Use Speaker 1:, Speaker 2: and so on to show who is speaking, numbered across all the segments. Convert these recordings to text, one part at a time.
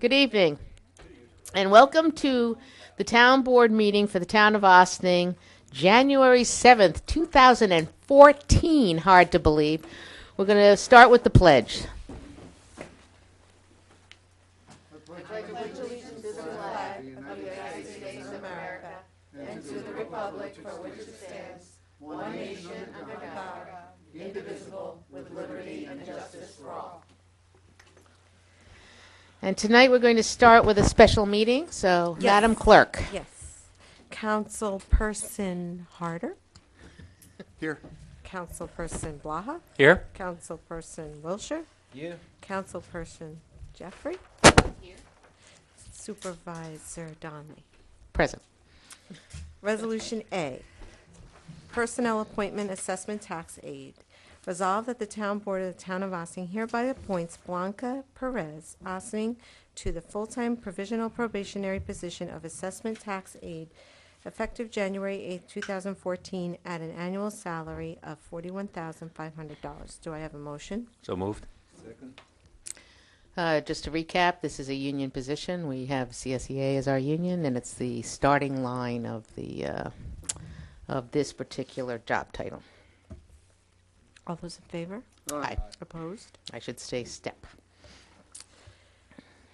Speaker 1: Good evening, and welcome to the Town Board meeting for the Town of Ossining, January 7th, 2014. Hard to believe. We're going to start with the pledge. And tonight we're going to start with a special meeting, so
Speaker 2: Yes.
Speaker 1: Madam Clerk.
Speaker 2: Yes. Councilperson Harder.
Speaker 3: Here.
Speaker 2: Councilperson Blaha.
Speaker 4: Here.
Speaker 2: Councilperson Wilshire.
Speaker 4: Yeah.
Speaker 2: Councilperson Jeffrey. Here. Supervisor Donnelly.
Speaker 1: Present.
Speaker 2: Resolution A. Personnel Appointment Assessment Tax Aid. Resolved that the Town Board of the Town of Ossining hereby appoints Blanca Perez Ossining to the full-time provisional probationary position of Assessment Tax Aid effective January 8, 2014 at an annual salary of $41,500. Do I have a motion?
Speaker 4: So moved.
Speaker 3: Second.
Speaker 1: Just to recap, this is a union position. We have CSEA as our union, and it's the starting line of this particular job title.
Speaker 2: All those in favor?
Speaker 1: Aye.
Speaker 2: Opposed?
Speaker 1: I should say step.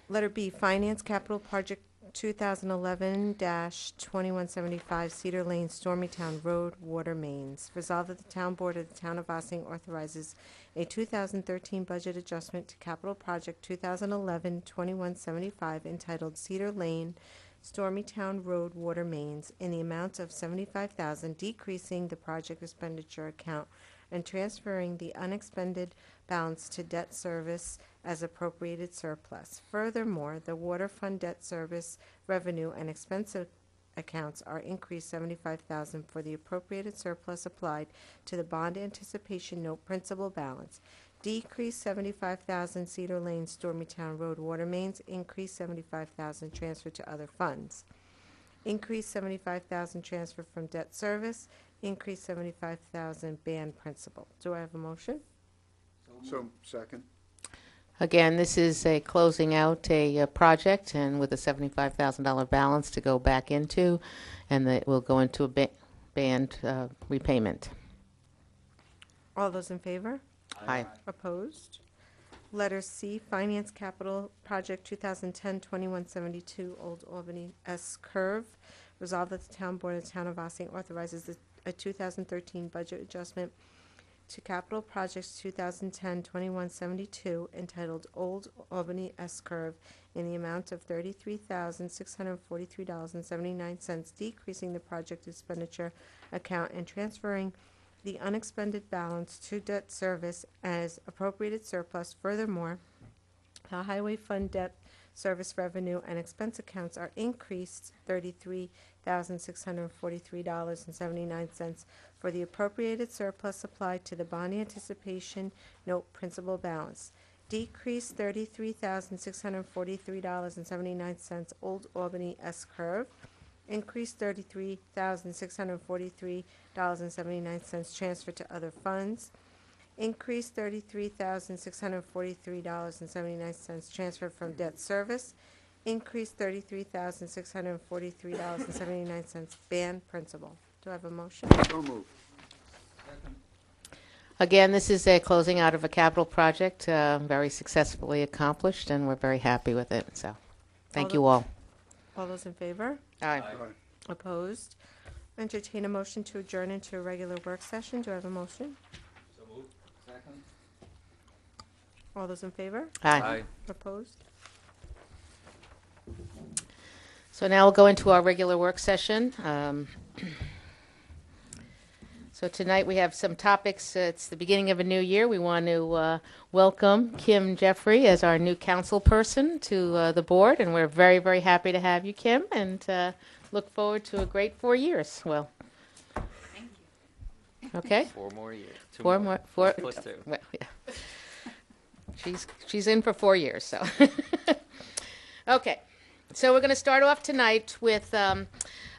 Speaker 2: Letter B, Finance Capital Project 2011-2175 Cedar Lane, Stormytown Road, Water Mains. Resolved that the Town Board of the Town of Ossining authorizes a 2013 budget adjustment to Capital Project 2011-2175 entitled Cedar Lane, Stormytown Road, Water Mains in the amount of $75,000, decreasing the project expenditure account and transferring the unexpended balance to debt service as appropriated surplus. Furthermore, the water fund debt service revenue and expense accounts are increased $75,000 for the appropriated surplus applied to the bond anticipation note principal balance. Decrease $75,000 Cedar Lane, Stormytown Road, Water Mains. Increase $75,000 transfer to other funds. Increase $75,000 transfer from debt service. Increase $75,000 band principal. Do I have a motion?
Speaker 3: So, second.
Speaker 1: Again, this is a closing out a project, and with a $75,000 balance to go back into, and it will go into a band repayment.
Speaker 2: All those in favor?
Speaker 1: Aye.
Speaker 2: Opposed? Letter C, Finance Capital Project 2010-2172 Old Albany S. Curve. Resolved that the Town Board of the Town of Ossining authorizes a 2013 budget adjustment to Capital Projects 2010-2172 entitled Old Albany S. Curve in the amount of $33,643.79, decreasing the project expenditure account and transferring the unexpended balance to debt service as appropriated surplus. Furthermore, the highway fund debt service revenue and expense accounts are increased $33,643.79 for the appropriated surplus applied to the bond anticipation note principal balance. Decrease $33,643.79 Old Albany S. Curve. Increase $33,643.79 transfer to other funds. Increase $33,643.79 transfer from debt service. Increase $33,643.79 band principal. Do I have a motion?
Speaker 3: So moved.
Speaker 1: Again, this is a closing out of a capital project, very successfully accomplished, and we're very happy with it. So, thank you all.
Speaker 2: All those in favor?
Speaker 1: Aye.
Speaker 3: Aye.
Speaker 2: Opposed? Entertain a motion to adjourn into a regular work session. Do I have a motion?
Speaker 4: So moved. Second.
Speaker 2: All those in favor?
Speaker 1: Aye.
Speaker 2: Opposed?
Speaker 1: So now we'll go into our regular work session. So tonight we have some topics. It's the beginning of a new year. We want to welcome Kim Jeffrey as our new council person to the board, and we're very, very happy to have you, Kim, and look forward to a great 4 years. Well, thank you. Okay.
Speaker 4: 4 more years.
Speaker 1: 4 more. 4
Speaker 4: Plus 2.
Speaker 1: Well, yeah. She's in for 4 years. So, okay. So we're going to start off tonight with.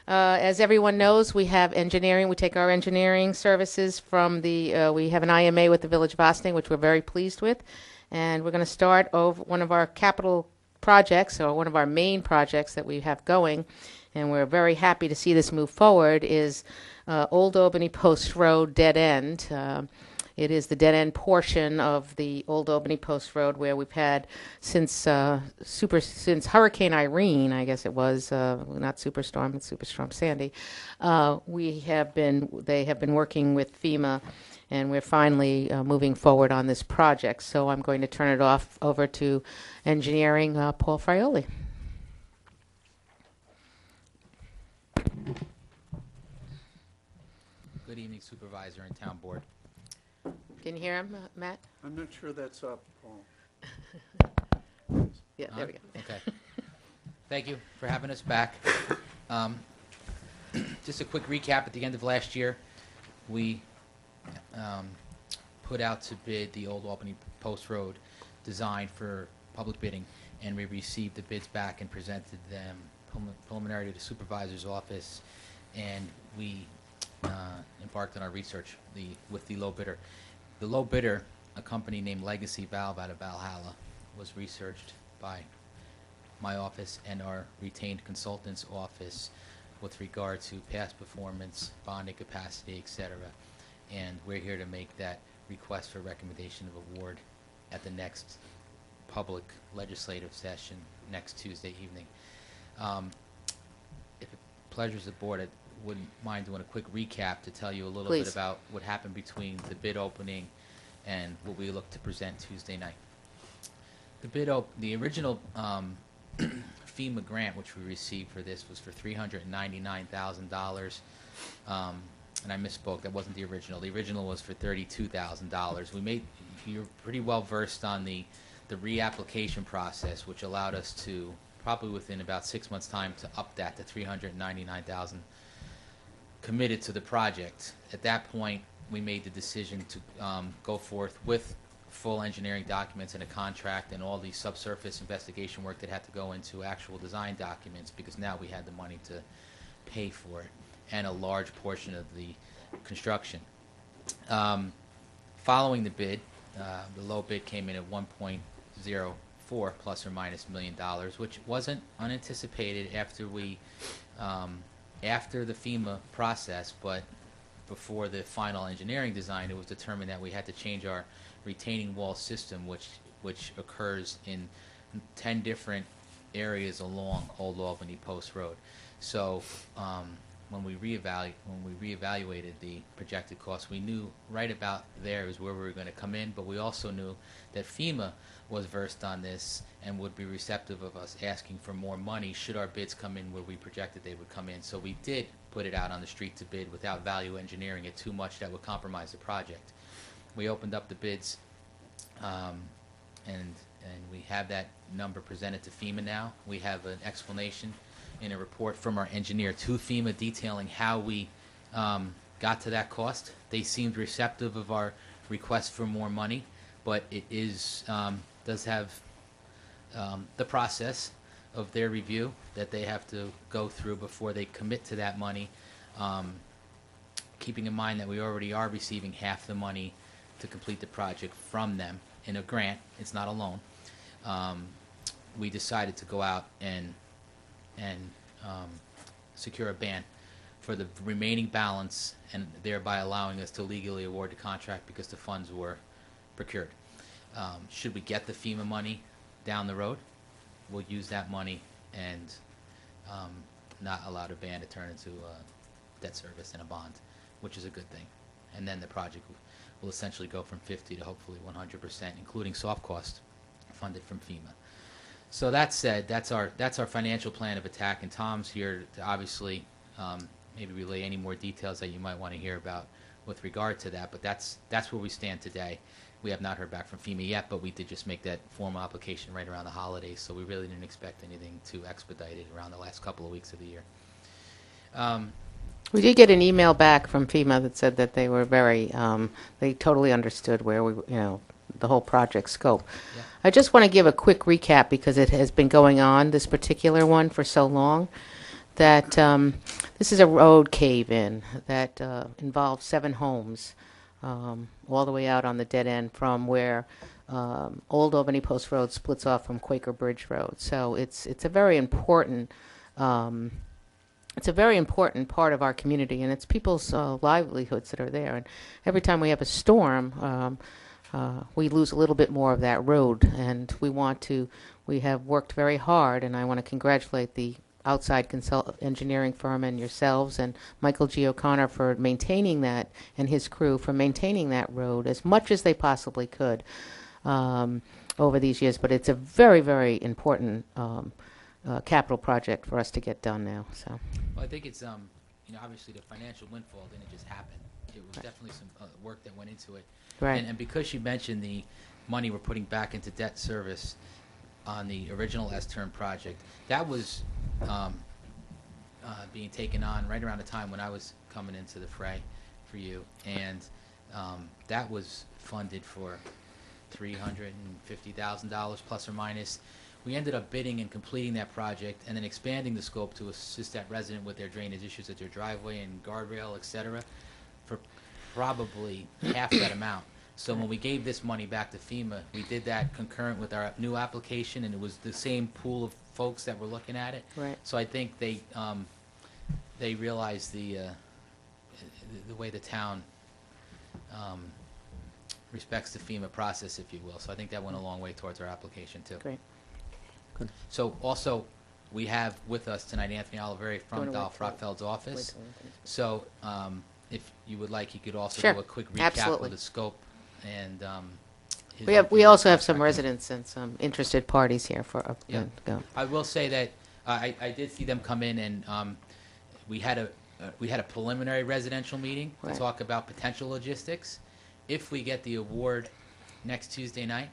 Speaker 1: As everyone knows, we have engineering. We take our engineering services from we have an IMA with the Village of Ossining, which we're very pleased with. And we're going to start over one of our capital projects, or one of our main projects that we have going, and we're very happy to see this move forward, is Old Albany Post Road dead end. It is the dead end portion of the Old Albany Post Road where we've had since Hurricane Irene, I guess it was, not Superstorm, it's Superstorm Sandy. They have been working with FEMA, and we're finally moving forward on this project. So I'm going to turn it over to engineering, Paul Frioli.
Speaker 4: Good evening, Supervisor and Town Board.
Speaker 1: Can you hear him, Matt?
Speaker 3: I'm not sure that's up, Paul.
Speaker 1: Yeah, there we go.
Speaker 4: Okay. Thank you for having us back. Just a quick recap. At the end of last year, we put out to bid the Old Albany Post Road design for public bidding, and we received the bids back and presented them preliminary to the Supervisor's office, and we embarked on our research with the low bidder. The low bidder, a company named Legacy Valve out of Valhalla, was researched by my office and our retained consultant's office with regard to past performance, bonding capacity, etc. And we're here to make that request for recommendation of award at the next public legislative session next Tuesday evening. If it pleasures the board, I wouldn't mind doing a quick recap to tell you a little
Speaker 1: Please.
Speaker 4: bit about what happened between the bid opening and what we look to present Tuesday night. The original FEMA grant which we received for this was for $399,000, and I misspoke. That wasn't the original. The original was for $32,000. You're pretty well versed on the reapplication process, which allowed us to probably within about 6 months' time to up that to $399,000 committed to the project. At that point, we made the decision to go forth with full engineering documents and a contract and all the subsurface investigation work that had to go into actual design documents, because now we had the money to pay for it and a large portion of the construction. Following the bid, the low bid came in at 1.04 plus or minus $1 million, which wasn't unanticipated after the FEMA process, but before the final engineering design, it was determined that we had to change our retaining wall system, which occurs in 10 different areas along Old Albany Post Road. So when we reevaluated the projected cost, we knew right about there is where we were going to come in, but we also knew that FEMA was versed on this and would be receptive of us asking for more money should our bids come in where we projected they would come in. So we did put it out on the street to bid without value engineering it too much that would compromise the project. We opened up the bids, and we have that number presented to FEMA now. We have an explanation in a report from our engineer to FEMA detailing how we got to that cost. They seemed receptive of our request for more money, but it does have the process of their review that they have to go through before they commit to that money, keeping in mind that we already are receiving half the money to complete the project from them in a grant. It's not a loan. We decided to go out and secure a ban for the remaining balance, and thereby allowing us to legally award the contract because the funds were procured. Should we get the FEMA money down the road, we'll use that money and not allow the ban to turn into debt service and a bond, which is a good thing. And then the project will essentially go from 50 to hopefully 100%, including soft cost, funded from FEMA. So that said, that's our financial plan of attack, and Tom's here to obviously maybe relay any more details that you might want to hear about with regard to that. But that's where we stand today. We have not heard back from FEMA yet, but we did just make that formal application right around the holidays, so we really didn't expect anything too expedited around the last couple of weeks of the year.
Speaker 1: We did get an email back from FEMA that said that they were they totally understood where the whole project scope.
Speaker 4: Yeah.
Speaker 1: I just want to give a quick recap because it has been going on, this particular one, for so long, that this is a road cave-in that involves 7 homes all the way out on the dead end from where Old Albany Post Road splits off from Quaker Bridge Road. So it's a very important part of our community, and it's people's livelihoods that are there. And every time we have a storm, we lose a little bit more of that road. And we have worked very hard, and I want to congratulate the outside engineering firm and yourselves and Michael G. O'Connor for maintaining that, and his crew for maintaining that road as much as they possibly could over these years. But it's a very, very important capital project for us to get done now. So.
Speaker 4: Well, I think it's, obviously the financial windfall didn't just happen. It was definitely some work that went into it.
Speaker 1: Right.
Speaker 4: And because you mentioned the money we're putting back into debt service on the original S-Turn project, that was being taken on right around the time when I was coming into the fray for you. And that was funded for $350,000 plus or minus. We ended up bidding and completing that project and then expanding the scope to assist that resident with their drainage issues at their driveway and guardrail, et cetera, for probably half that amount. So when we gave this money back to FEMA, we did that concurrent with our new application, and it was the same pool of folks that were looking at it.
Speaker 1: Right.
Speaker 4: So I think they realized the way the town respects the FEMA process, if you will. So I think that went a long way towards our application too.
Speaker 1: Great.
Speaker 4: So also, we have with us tonight Anthony Oliveri
Speaker 1: You
Speaker 4: from
Speaker 1: wanna
Speaker 4: Dolph
Speaker 1: wait till-
Speaker 4: Rockfeld's office.
Speaker 1: Wait till-
Speaker 4: So if you would like, he could also
Speaker 1: Sure,
Speaker 4: do a quick recap
Speaker 1: absolutely.
Speaker 4: of the scope and his
Speaker 1: We
Speaker 4: review
Speaker 1: also
Speaker 4: of
Speaker 1: have
Speaker 4: the
Speaker 1: some
Speaker 4: contract.
Speaker 1: residents and some interested parties here for
Speaker 4: Yeah.
Speaker 1: go.
Speaker 4: I will say that I did see them come in, and we had a preliminary residential meeting to
Speaker 1: Right.
Speaker 4: talk about potential logistics. If we get the award next Tuesday night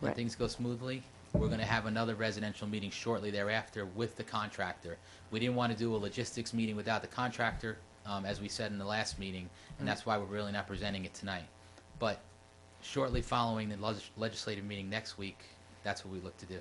Speaker 4: and
Speaker 1: Right.
Speaker 4: things go smoothly, we're going to have another residential meeting shortly thereafter with the contractor. We didn't want to do a logistics meeting without the contractor, as we said in the last meeting, and that's why we're really not presenting it tonight. But shortly following the legislative meeting next week, that's what we look to do.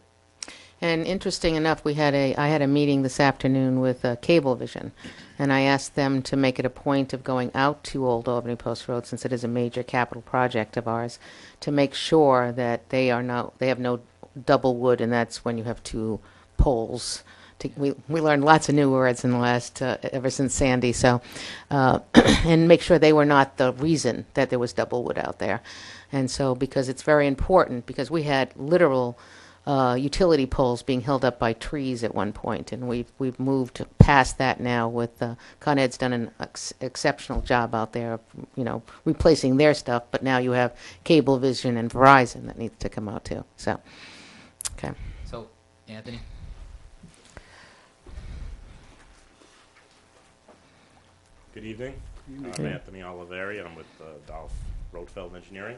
Speaker 1: And interesting enough, I had a meeting this afternoon with Cablevision, and I asked them to make it a point of going out to Old Albany Post Road, since it is a major capital project of ours, to make sure that they have no double wood, and that's when you have two poles. We learned lots of new words in the last ever since Sandy. So, and make sure they were not the reason that there was double wood out there. And so, because it's very important, because we had literal utility poles being held up by trees at one point, and we've moved past that now. With Con Ed's done an exceptional job out there, replacing their stuff. But now you have Cablevision and Verizon that needs to come out too. So, okay.
Speaker 4: So, Anthony?
Speaker 5: Good evening. I'm Anthony Oliveri, and I'm with Dolph Rothfeld Engineering.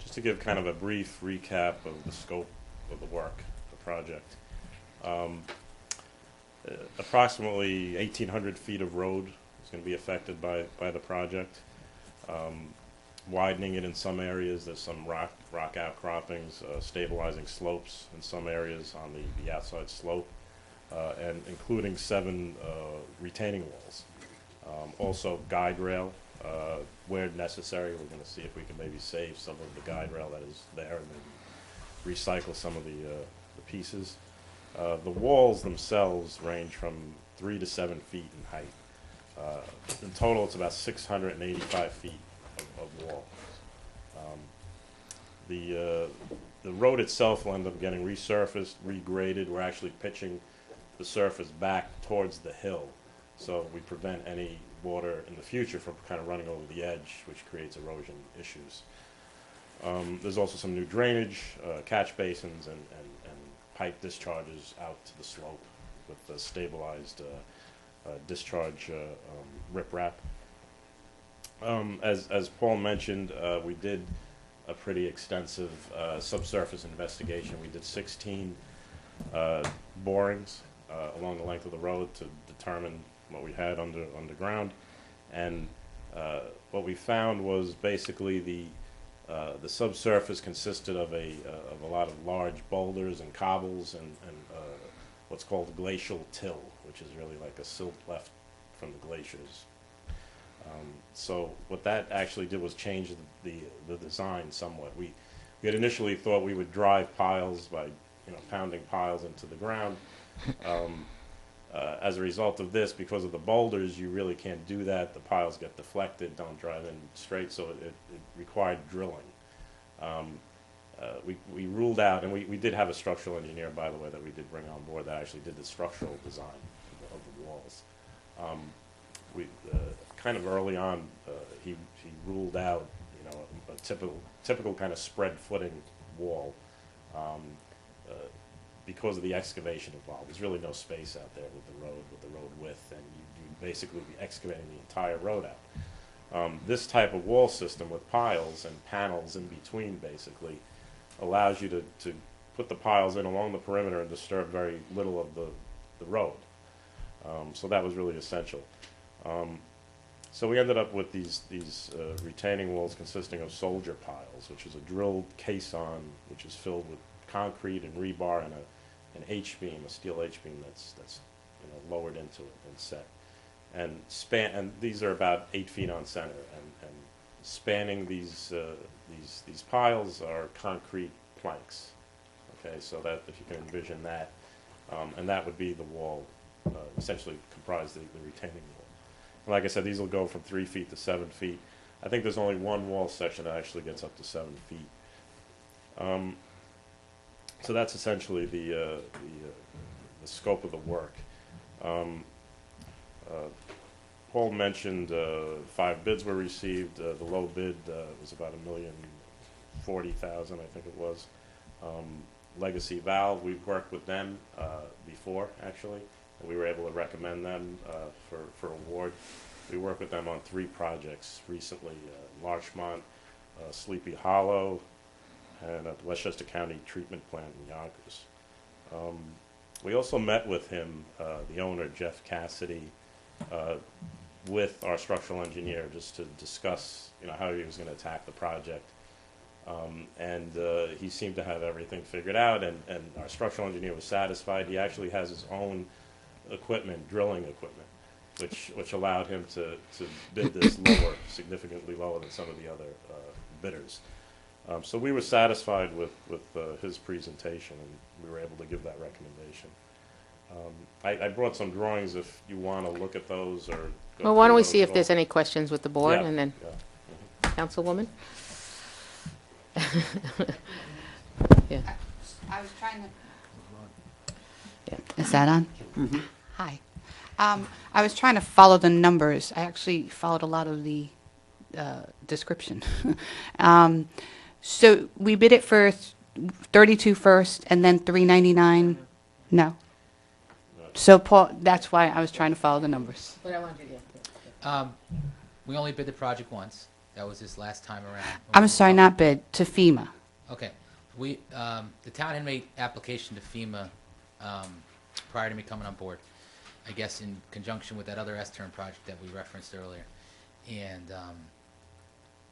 Speaker 5: Just to give kind of a brief recap of the scope of the work, the project. Approximately 1,800 feet of road is going to be affected by the project. Widening it in some areas, there's some rock outcroppings, stabilizing slopes in some areas on the outside slope. And including 7 retaining walls. Also guide rail, where necessary. We're going to see if we can maybe save some of the guide rail that is there and maybe recycle some of the pieces. The walls themselves range from 3 to 7 feet in height. In total, it's about 685 feet of wall. The road itself will end up getting resurfaced, regraded. We're actually pitching the surface back towards the hill, so we prevent any water in the future from kind of running over the edge, which creates erosion issues. There's also some new drainage, catch basins, and pipe discharges out to the slope with the stabilized discharge riprap. As Paul mentioned, we did a pretty extensive subsurface investigation. We did 16 borings along the length of the road to determine what we had underground, and what we found was basically the subsurface consisted of a lot of large boulders and cobbles and what's called glacial till, which is really like a silt left from the glaciers. So what that actually did was change the design somewhat. We had initially thought we would drive piles by, pounding piles into the ground. As a result of this, because of the boulders, you really can't do that. The piles get deflected, don't drive in straight, so it required drilling. We ruled out, and we did have a structural engineer, by the way, that we did bring on board that actually did the structural design of the walls. We kind of early on, he ruled out, a typical kind of spread footing wall. Because of the excavation involved. There's really no space out there with the road width, and you'd basically be excavating the entire road out. This type of wall system with piles and panels in between basically allows you to put the piles in along the perimeter and disturb very little of the road. So that was really essential. So we ended up with these retaining walls consisting of soldier piles, which is a drilled caisson, which is filled with concrete and rebar and an H-beam, a steel H-beam that's lowered into it and set. And these are about 8 feet on center. And spanning these piles are concrete planks. Okay, so that if you can envision that, and that would be the wall, essentially comprise the retaining wall. And like I said, these will go from 3 feet to 7 feet. I think there's only one wall section that actually gets up to 7 feet. So that's essentially the scope of the work. Paul mentioned 5 bids were received. The low bid was about $1,040,000, I think it was. Legacy Valve, we've worked with them before, actually, and we were able to recommend them for award. We worked with them on 3 projects recently: Larchmont, Sleepy Hollow, and at the Westchester County Treatment Plant in Yonkers. We also met with him, the owner, Jeff Cassidy, with our structural engineer just to discuss, how he was going to attack the project. And he seemed to have everything figured out, and our structural engineer was satisfied. He actually has his own equipment, drilling equipment, which allowed him to bid this lower, significantly lower than some of the other bidders. So we were satisfied with his presentation, and we were able to give that recommendation. I brought some drawings if you want to look at those. Or
Speaker 1: Well, why don't we see if there's any questions with the board,
Speaker 5: Yeah,
Speaker 1: and then
Speaker 5: yeah.
Speaker 1: Councilwoman? Yeah.
Speaker 6: I was trying to.
Speaker 1: Yeah.
Speaker 6: Is that on? Hi. I was trying to follow the numbers. I actually followed a lot of the description. So we bid it for 32 first, and then 399. No. So Paul, that's why I was trying to follow the numbers.
Speaker 1: But I wanted to,
Speaker 4: We only bid the project once. That was this last time around.
Speaker 6: I'm sorry, not bid, to FEMA.
Speaker 4: Okay. The town had made application to FEMA prior to me coming on board, I guess in conjunction with that other S-turn project that we referenced earlier. And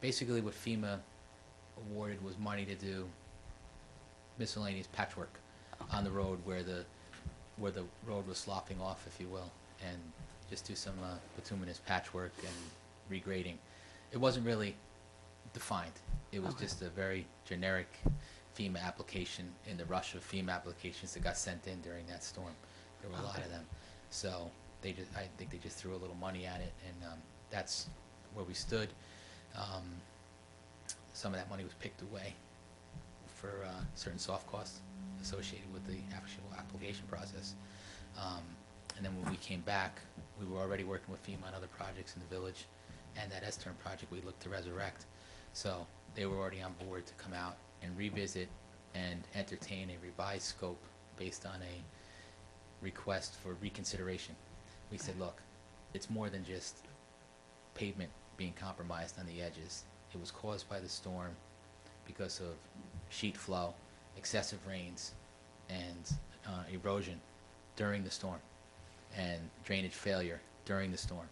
Speaker 4: basically what FEMA awarded was money to do miscellaneous patchwork on the road where the road was sloughing off, if you will, and just do some bituminous patchwork and regrading. It wasn't really defined. It was just a very generic FEMA application in the rush of FEMA applications that got sent in during that storm. There were a lot of them. So I think they just threw a little money at it, and that's where we stood. Some of that money was picked away for certain soft costs associated with the actual application process. And then when we came back, we were already working with FEMA on other projects in the village, and that S-turn project we looked to resurrect. So they were already on board to come out and revisit and entertain a revised scope based on a request for reconsideration. We said, look, it's more than just pavement being compromised on the edges. It was caused by the storm because of sheet flow, excessive rains, and erosion during the storm, and drainage failure during the storm.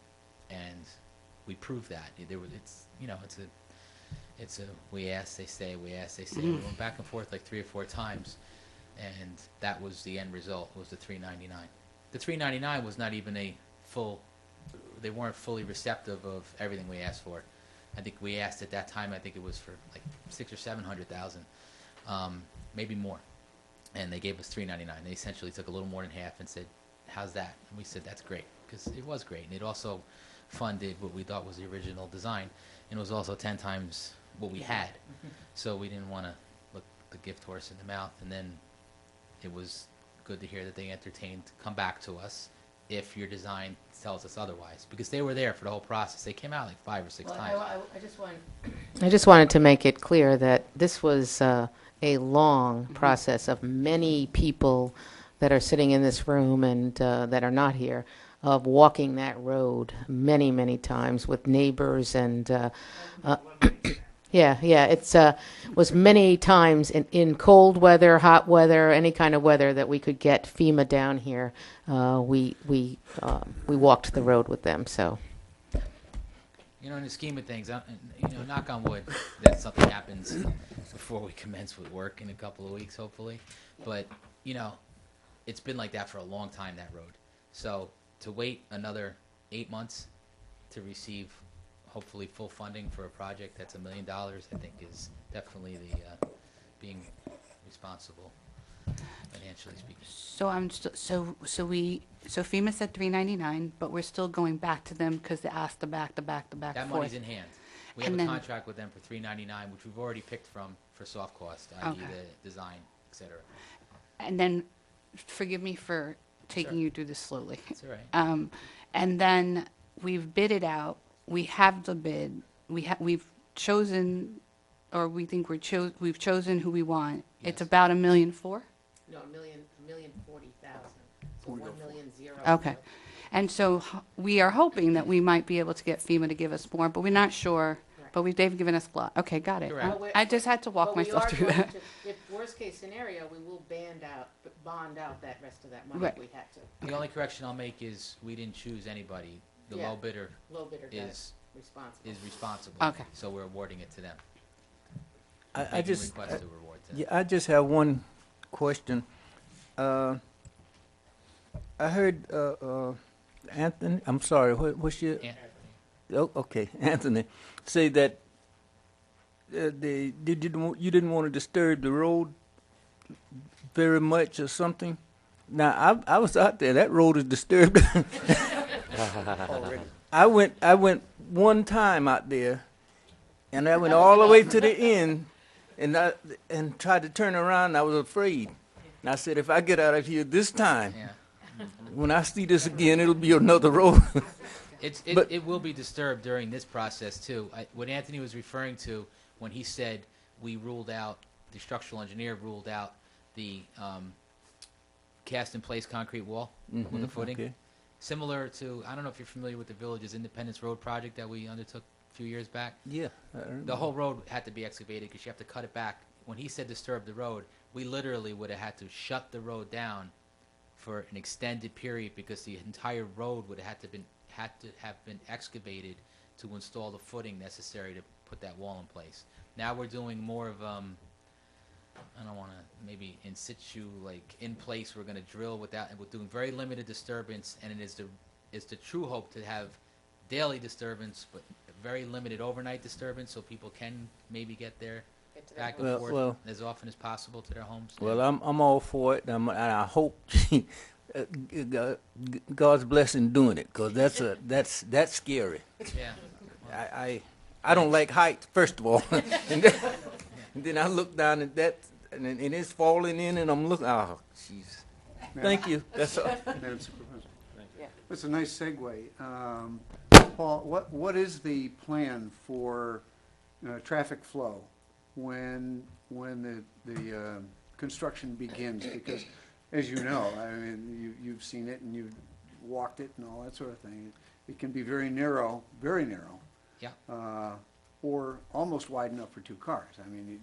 Speaker 4: And we proved that. It's a we ask, they say, we ask, they say. We went back and forth like 3 or 4 times, and that was the end result, was the $399. The $399 was not even a full they weren't fully receptive of everything we asked for. I think we asked at that time, I think it was for like 600,000 or 700,000, maybe more. And they gave us $399. They essentially took a little more than half and said, how's that? And we said, that's great, because it was great. And it also funded what we thought was the original design, and it was also 10 times what we had. So we didn't want to look the gift horse in the mouth. And then it was good to hear that they entertained to come back to us if your design tells us otherwise, because they were there for the whole process. They came out like 5 or 6 times.
Speaker 1: I just wanted to make it clear that this was a long process of many people that are sitting in this room and that are not here, of walking that road many, many times with neighbors and yeah, it's was many times in cold weather, hot weather, any kind of weather that we could get FEMA down here. We walked the road with them. So
Speaker 4: You know, in the scheme of things, knock on wood, that something happens before we commence with work in a couple of weeks, hopefully. But, it's been like that for a long time, that road. So to wait another 8 months to receive, hopefully, full funding for a project that's $1 million, I think is definitely the being responsible, financially speaking.
Speaker 6: So so FEMA said 399, but we're still going back to them because they asked the back
Speaker 4: That
Speaker 6: forth.
Speaker 4: money's in hand. We have
Speaker 6: And
Speaker 4: a
Speaker 6: then-
Speaker 4: contract with them for $399, which we've already picked from for soft cost, i.e.
Speaker 6: Okay.
Speaker 4: the design, et cetera.
Speaker 6: And then, forgive me for taking
Speaker 4: Sure.
Speaker 6: you through this slowly.
Speaker 4: That's all right.
Speaker 6: And then we've bid it out. We have the bid. We've chosen, or we think we've chosen who we want. It's
Speaker 4: Yes.
Speaker 6: about $1.4 million.
Speaker 1: no, $1,040,000. So 1,000,000.
Speaker 6: Okay. And so we are hoping that we might be able to get FEMA to give us more, but we're not sure.
Speaker 1: Right.
Speaker 6: But they've given us a lot. Okay, got it.
Speaker 4: Correct.
Speaker 1: Well,
Speaker 6: I just had to walk
Speaker 1: But we
Speaker 6: myself
Speaker 1: are
Speaker 6: through
Speaker 1: going
Speaker 6: that.
Speaker 1: to, if worst case scenario, we will bond out that rest of that money
Speaker 6: Right.
Speaker 1: if we had to.
Speaker 4: The only correction I'll make is we didn't choose anybody. The
Speaker 1: Yeah.
Speaker 4: low bidder
Speaker 1: Low bidder does
Speaker 4: is
Speaker 1: responsible.
Speaker 4: responsible.
Speaker 6: Okay.
Speaker 4: So we're awarding it to them.
Speaker 3: I
Speaker 4: Making
Speaker 3: just,
Speaker 4: request to reward to them.
Speaker 3: yeah, I just have one question. I heard Anthony, I'm sorry, what's your,
Speaker 4: Anthony,
Speaker 3: oh, okay, Anthony, say that you didn't want to disturb the road very much or something. Now, I was out there, that road is disturbed. I went one time out there, and I went all the way to the end, and tried to turn around, and I was afraid. And I said, if I get out of here this time,
Speaker 4: yeah.
Speaker 3: when I see this again, it'll be another road. But-
Speaker 4: It will be disturbed during this process too. What Anthony was referring to when he said we ruled out, the structural engineer ruled out the cast in place concrete wall with the footing.
Speaker 3: Okay.
Speaker 4: Similar to, I don't know if you're familiar with the Village's Independence Road project that we undertook a few years back.
Speaker 3: Yeah.
Speaker 4: The whole road had to be excavated because you have to cut it back. When he said disturb the road, we literally would have had to shut the road down for an extended period because the entire road would have to have been excavated to install the footing necessary to put that wall in place. Now we're doing more of I don't want to, maybe in situ, like in place. We're going to drill without, and we're doing very limited disturbance, and it is the true hope to have daily disturbance, but very limited overnight disturbance, so people can maybe get there
Speaker 1: Get to their
Speaker 4: back and
Speaker 3: Well-
Speaker 4: forth
Speaker 3: well-
Speaker 4: as often as possible to their homes.
Speaker 3: Well, I'm all for it, and I hope God's blessing doing it, because that's scary.
Speaker 4: Yeah.
Speaker 3: I don't like heights, first of all, and then I look down at that, and it's falling in, and I'm looking. Oh, jeez. Thank you. That's all.
Speaker 7: Madam Supervisor.
Speaker 1: Yeah.
Speaker 7: That's a nice segue. Paul, what is the plan for traffic flow when the construction begins? Because, as you know, I mean, you've seen it and you've walked it and all that sort of thing. It can be very narrow,
Speaker 4: Yeah.
Speaker 7: or almost wide enough for two cars. I mean,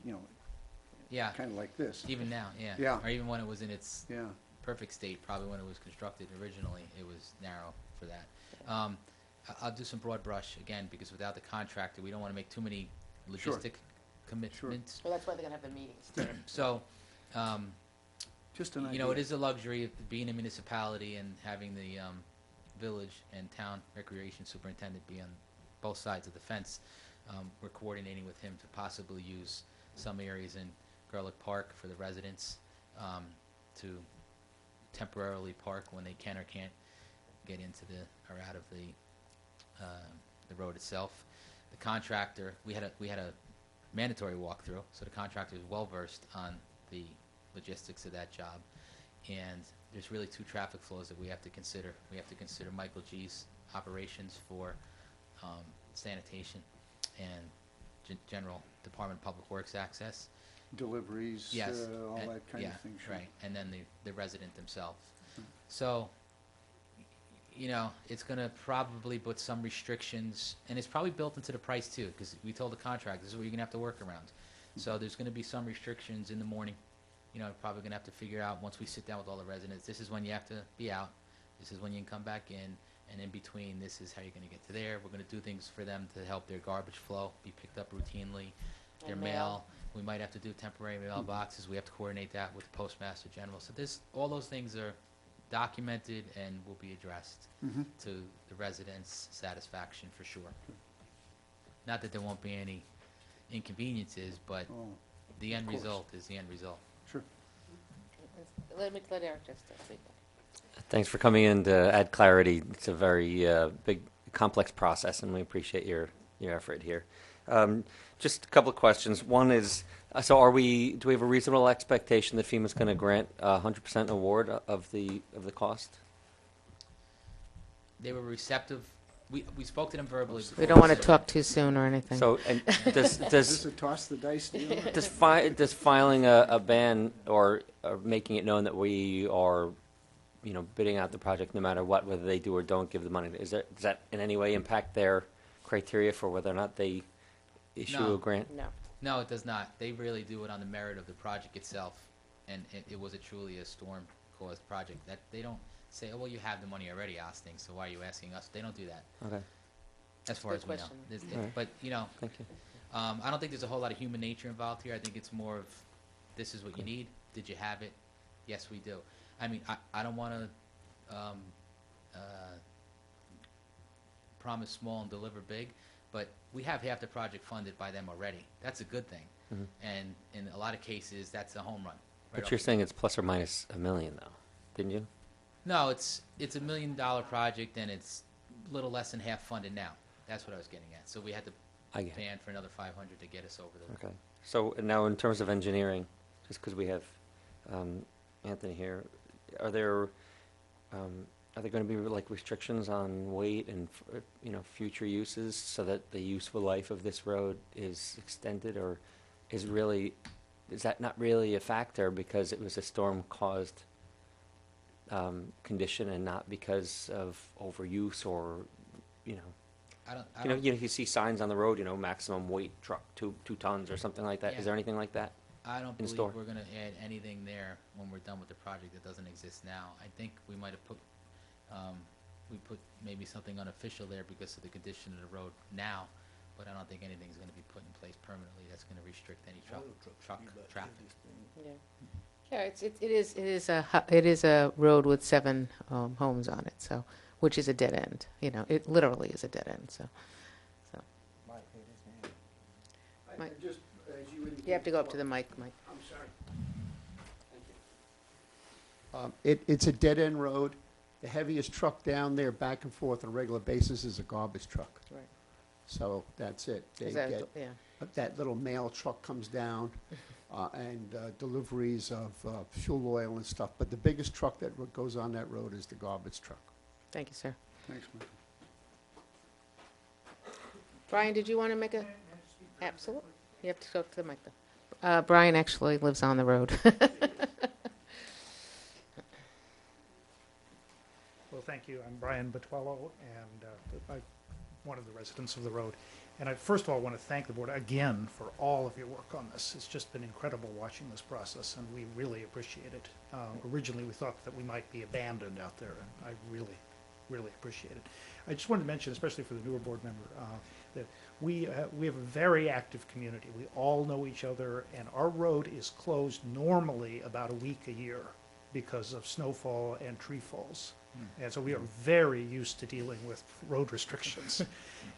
Speaker 4: Yeah.
Speaker 7: kind of like this.
Speaker 4: Even now, yeah.
Speaker 7: Yeah.
Speaker 4: Or even when it was in its
Speaker 7: Yeah.
Speaker 4: perfect state, probably when it was constructed originally, it was narrow for that. I'll do some broad brush again, because without the contractor, we don't want to make too many
Speaker 7: Sure.
Speaker 4: logistic commitments.
Speaker 1: Well, that's why they're going to have the meetings.
Speaker 4: So,
Speaker 7: Just an idea.
Speaker 4: it is a luxury of being a municipality and having the village and town recreation superintendent be on both sides of the fence. We're coordinating with him to possibly use some areas in Gerlich Park for the residents to temporarily park when they can or can't get into or out of the road itself. The contractor, we had a mandatory walkthrough, so the contractor is well versed on the logistics of that job. And there's really two traffic flows that we have to consider. We have to consider Michael G's operations for sanitation and general Department of Public Works access.
Speaker 7: Deliveries,
Speaker 4: Yes.
Speaker 7: all
Speaker 4: and-
Speaker 7: that kind
Speaker 4: yeah,
Speaker 7: of thing, sure.
Speaker 4: right. And then the resident themselves. So, you know, it's going to probably put some restrictions, and it's probably built into the price too, because we told the contractor this is what you're going to have to work around. So there's going to be some restrictions in the morning. You know, probably going to have to figure out once we sit down with all the residents, this is when you have to be out, this is when you can come back in, and in between, this is how you're going to get to there. We're going to do things for them to help their garbage flow be picked up routinely, their
Speaker 1: And
Speaker 4: mail.
Speaker 1: mail.
Speaker 4: We might have to do temporary mailboxes. We have to coordinate that with the Postmaster General. So all those things are documented and will be addressed
Speaker 7: Mhm.
Speaker 4: to the residents' satisfaction for sure. Not that there won't be any inconveniences, but
Speaker 7: Oh,
Speaker 4: the end
Speaker 7: Of course.
Speaker 4: result is the end result.
Speaker 7: sure.
Speaker 1: Let Eric just speak.
Speaker 8: Thanks for coming in to add clarity. It's a very big, complex process, and we appreciate your effort here. Just a couple of questions. One is, so do we have a reasonable expectation that FEMA's going to grant 100% award of the cost?
Speaker 4: They were receptive. We spoke to them verbally.
Speaker 1: We don't want to talk too soon or anything.
Speaker 8: So, and
Speaker 7: Is
Speaker 8: does
Speaker 7: this a toss the dice deal?
Speaker 8: does filing a ban or making it known that we are, bidding out the project no matter what, whether they do or don't give the money, does that in any way impact their criteria for whether or not they issue
Speaker 4: No.
Speaker 8: a grant?
Speaker 1: No.
Speaker 4: No, it does not. They really do it on the merit of the project itself, and it was truly a storm-caused project. That they don't say, oh, well, you have the money already, Osting, so why are you asking us? They don't do that,
Speaker 8: Okay,
Speaker 4: as far
Speaker 1: Good
Speaker 4: as we know.
Speaker 1: question.
Speaker 8: All right.
Speaker 4: But,
Speaker 8: thank you.
Speaker 4: I don't think there's a whole lot of human nature involved here. I think it's more of, this is what you need. Did you have it? Yes, we do. I mean, I don't want to promise small and deliver big, but we have half the project funded by them already. That's a good thing.
Speaker 8: Mhm.
Speaker 4: And in a lot of cases, that's a home run. right
Speaker 8: But
Speaker 4: off
Speaker 8: you're
Speaker 4: the
Speaker 8: saying it's plus or minus $1 million, though, didn't you?
Speaker 4: No, it's $1 million project, and it's a little less than half funded now. That's what I was getting at. So we had to
Speaker 8: I get it.
Speaker 4: plan for another 500 to get us over the.
Speaker 8: Okay. So now, in terms of engineering, just because we have Anthony here, are there going to be like restrictions on weight and future uses so that the useful life of this road is extended, or is that not really a factor because it was a storm-caused condition and not because of overuse or
Speaker 4: I don't,
Speaker 8: you see signs on the road, maximum weight truck, two tons or something like that.
Speaker 4: Yeah.
Speaker 8: Is there anything like that?
Speaker 4: I don't
Speaker 8: in
Speaker 4: believe
Speaker 8: store?
Speaker 4: we're going to add anything there when we're done with the project that doesn't exist now. I think we might have put, maybe something unofficial there because of the condition of the road now, but I don't think anything's going to be put in place permanently that's going to restrict any truck traffic.
Speaker 1: Yeah. Yeah, it is a road with 7 homes on it, so, which is a dead end. It literally is a dead end, so. Mike.
Speaker 7: Just, as you indicated
Speaker 1: You have to go up to
Speaker 7: before-
Speaker 1: the mic, Mike.
Speaker 7: I'm sorry. Thank you. It's a dead-end road. The heaviest truck down there back and forth on a regular basis is a garbage truck.
Speaker 1: Right.
Speaker 7: So that's it. They
Speaker 1: Is that-
Speaker 7: get,
Speaker 1: yeah.
Speaker 7: that little mail truck comes down and deliveries of fuel oil and stuff. But the biggest truck that goes on that road is the garbage truck.
Speaker 1: Thank you, sir.
Speaker 7: Thanks, Michael.
Speaker 1: Brian, did you want to make a? Absolutely. You have to talk to the mic, though. Brian actually lives on the road.
Speaker 9: Well, thank you. I'm Brian Botuello, and I'm one of the residents of the road. And I first of all want to thank the board again for all of your work on this. It's just been incredible watching this process, and we really appreciate it. Originally, we thought that we might be abandoned out there, and I really, really appreciate it. I just wanted to mention, especially for the newer board member, that we have a very active community. We all know each other, and our road is closed normally about a week a year because of snowfall and tree falls. And so we are very used to dealing with road restrictions.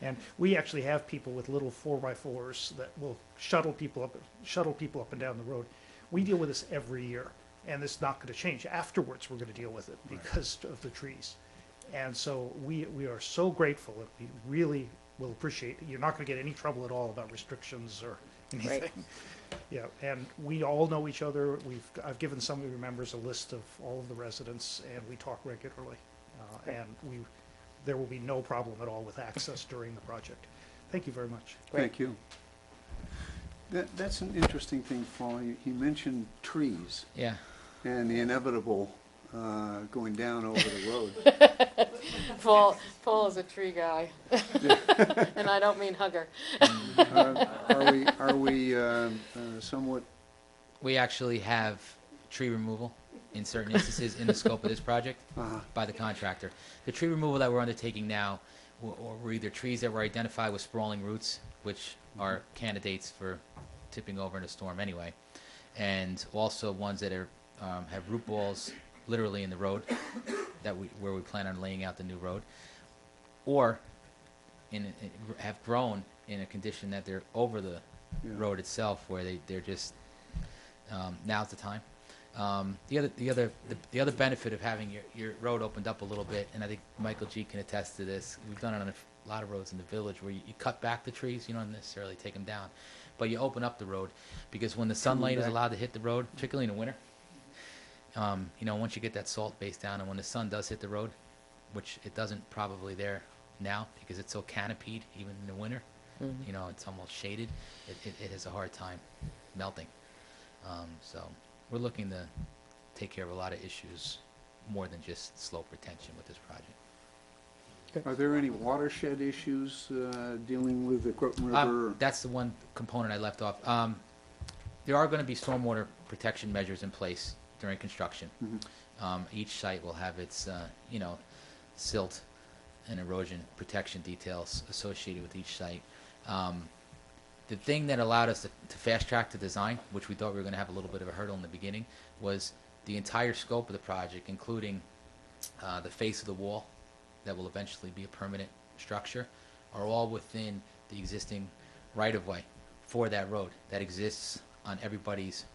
Speaker 9: And we actually have people with little 4x4s that will shuttle people up and down the road. We deal with this every year, and it's not going to change. Afterwards, we're going to deal with it because of the trees. And so we are so grateful, and we really will appreciate it. You're not going to get any trouble at all about restrictions or anything. Yeah, and we all know each other. I've given some of your members a list of all of the residents, and we talk regularly. And there will be no problem at all with access during the project. Thank you very much.
Speaker 7: Thank you. That's an interesting thing, Paul. He mentioned trees
Speaker 4: Yeah.
Speaker 7: and the inevitable going down over the road.
Speaker 1: Paul is a tree guy, and I don't mean hugger.
Speaker 7: Are we somewhat,
Speaker 4: We actually have tree removal in certain instances in the scope of this project by the contractor. The tree removal that we're undertaking now were either trees that were identified with sprawling roots, which are candidates for tipping over in a storm anyway, and also ones that are have root balls literally in the road where we plan on laying out the new road, or have grown in a condition that they're over the road itself, where they're just now's the time. The other benefit of having your road opened up a little bit, and I think Michael G can attest to this. We've done it on a lot of roads in the village where you cut back the trees. You don't necessarily take them down, but you open up the road, because when the sunlight is allowed to hit the road, particularly in the winter, once you get that salt base down, and when the sun does hit the road, which it doesn't probably there now because it's so canopied, even in the winter, it's almost shaded, it has a hard time melting. So we're looking to take care of a lot of issues more than just slope retention with this project.
Speaker 7: are there any watershed issues dealing with the Croton River?
Speaker 4: That's the one component I left off. There are going to be stormwater protection measures in place during construction. Each site will have its, silt and erosion protection details associated with each site. The thing that allowed us to fast track the design, which we thought we were going to have a little bit of a hurdle in the beginning, was the entire scope of the project, including the face of the wall that will eventually be a permanent structure, are all within the existing right-of-way for that road that exists on everybody's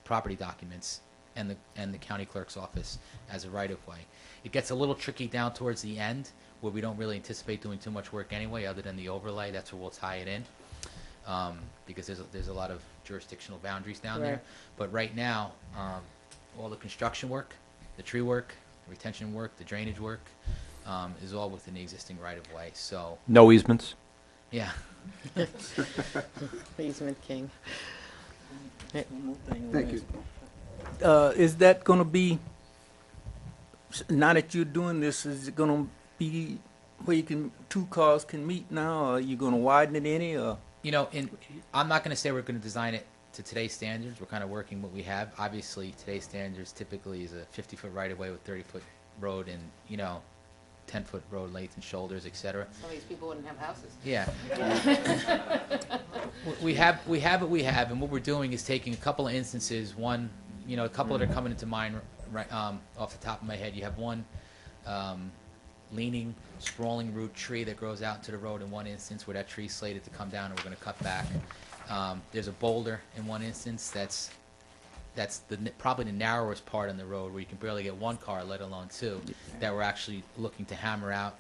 Speaker 4: property documents and the county clerk's office as a right-of-way. It gets a little tricky down towards the end, where we don't really anticipate doing too much work anyway, other than the overlay. That's where we'll tie it in, because there's a lot of jurisdictional boundaries down there. But right now, all the construction work, the tree work, the retention work, the drainage work, is all within the existing right-of-way. So,
Speaker 10: No easements?
Speaker 4: yeah.
Speaker 1: Easement king.
Speaker 7: Thank you.
Speaker 3: Is that going to be, now that you're doing this, is it going to be where two cars can meet now, or are you going to widen it any, or?
Speaker 4: I'm not going to say we're going to design it to today's standards. We're kind of working what we have. Obviously, today's standards typically is a 50-foot right-of-way with 30-foot road and, 10-foot road length and shoulders, et cetera.
Speaker 1: Some of these people wouldn't have houses.
Speaker 4: Yeah. we have what we have, and what we're doing is taking a couple of instances. One, a couple that are coming into mind right off the top of my head. You have one leaning, sprawling root tree that grows out into the road in one instance, where that tree's slated to come down and we're going to cut back. There's a boulder in one instance that's probably the narrowest part on the road, where you can barely get one car, let alone two, that we're actually looking to hammer out